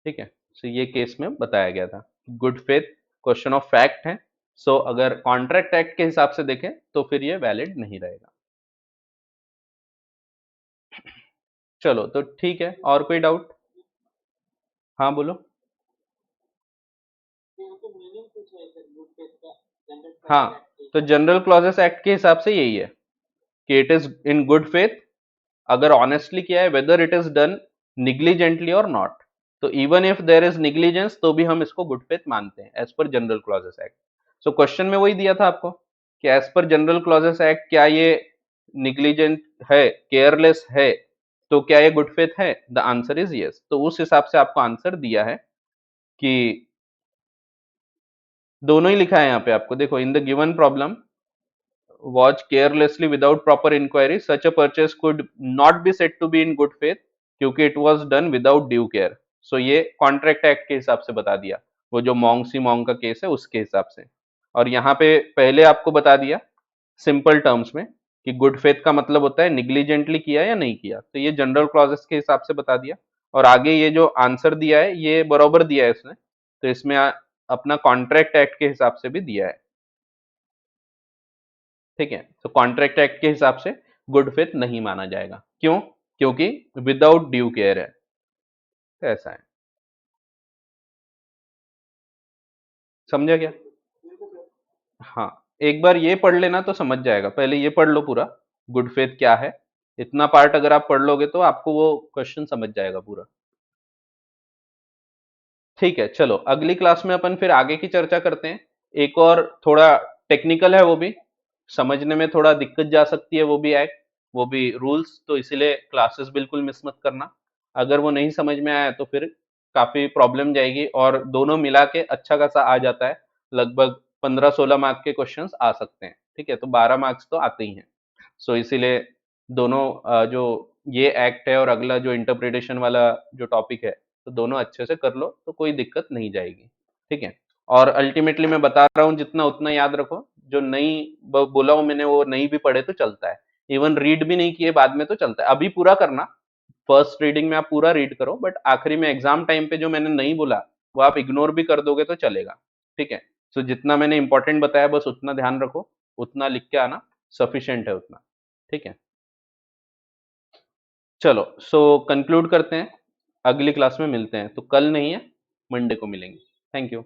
ठीक है। सो ये केस में बताया गया था good faith question of fact है। सो अगर कॉन्ट्रैक्ट एक्ट के हिसाब से देखें तो फिर ये वैलिड नहीं रहेगा। चलो तो ठीक है, और कोई डाउट? हाँ बोलो। हाँ, तो जनरल क्लॉजेस एक्ट के हिसाब से यही है कि it is in good faith, अगर ऑनेस्टली किया है, वेदर इट इज डन निग्लिजेंटली और नॉट। तो even if there is negligence तो भी हम इसको गुड फेथ मानते हैं as per general clauses act. So question में वही दिया था आपको कि as per general clauses act क्या ये निग्लिजेंट है, केयरलेस है, तो क्या ये गुड फेथ है? The answer is yes. तो उस हिसाब से आपको आंसर दिया है कि दोनों ही लिखा है यहाँ पे आपको, देखो in the given problem was carelessly without proper inquiry, such a purchase could not be said to be in good faith क्योंकि it was done without due care। so ये कॉन्ट्रैक्ट एक्ट के हिसाब से बता दिया, वो जो मॉन्ग सी मॉन्ग का केस है उसके हिसाब से। और यहाँ पे पहले आपको बता दिया सिंपल टर्म्स में कि गुड फेथ का मतलब होता है निग्लिजेंटली किया या नहीं किया, तो ये जनरल क्लॉजेस के हिसाब से बता दिया। और आगे ये जो आंसर दिया है ये बराबर दिया है इसने, तो इसमें अपना कॉन्ट्रैक्ट एक्ट के हिसाब से भी दिया है, ठीक है। तो कॉन्ट्रैक्ट एक्ट के हिसाब से गुड फेथ नहीं माना जाएगा, क्यों? क्योंकि विदाउट ड्यू केयर है, तो ऐसा है। समझा क्या? हाँ, एक बार ये पढ़ लेना तो समझ जाएगा, पहले ये पढ़ लो पूरा गुड फेथ क्या है। इतना पार्ट अगर आप पढ़ लोगे तो आपको वो क्वेश्चन समझ जाएगा पूरा, ठीक है। चलो अगली क्लास में अपन फिर आगे की चर्चा करते हैं। एक और थोड़ा टेक्निकल है, वो भी समझने में थोड़ा दिक्कत जा सकती है, वो भी एक्ट, वो भी रूल्स, तो इसीलिए क्लासेस बिल्कुल मिस मत करना। अगर वो नहीं समझ में आया तो फिर काफी प्रॉब्लम जाएगी, और दोनों मिला के अच्छा खासा आ जाता है, लगभग 15-16 मार्क के क्वेश्चंस आ सकते हैं, ठीक है। तो 12 मार्क्स तो आते ही हैं। सो इसीलिए दोनों जो ये एक्ट है और अगला जो इंटरप्रिटेशन वाला जो टॉपिक है, तो दोनों अच्छे से कर लो तो कोई दिक्कत नहीं जाएगी, ठीक है। और अल्टीमेटली मैं बता रहा हूँ जितना उतना याद रखो, जो नहीं बोला हूँ मैंने वो नहीं भी पढ़े तो चलता है, इवन रीड भी नहीं किए बाद में तो चलता है, अभी पूरा करना। फर्स्ट रीडिंग में आप पूरा रीड करो, बट आखिरी में एग्जाम टाइम पे जो मैंने नहीं बोला वो आप इग्नोर भी कर दोगे तो चलेगा, ठीक है। सो जितना मैंने इंपॉर्टेंट बताया बस उतना ध्यान रखो, उतना लिख के आना, सफिशिएंट है उतना, ठीक है। चलो सो कंक्लूड करते हैं, अगली क्लास में मिलते हैं, तो कल नहीं है, मंडे को मिलेंगे। Thank you.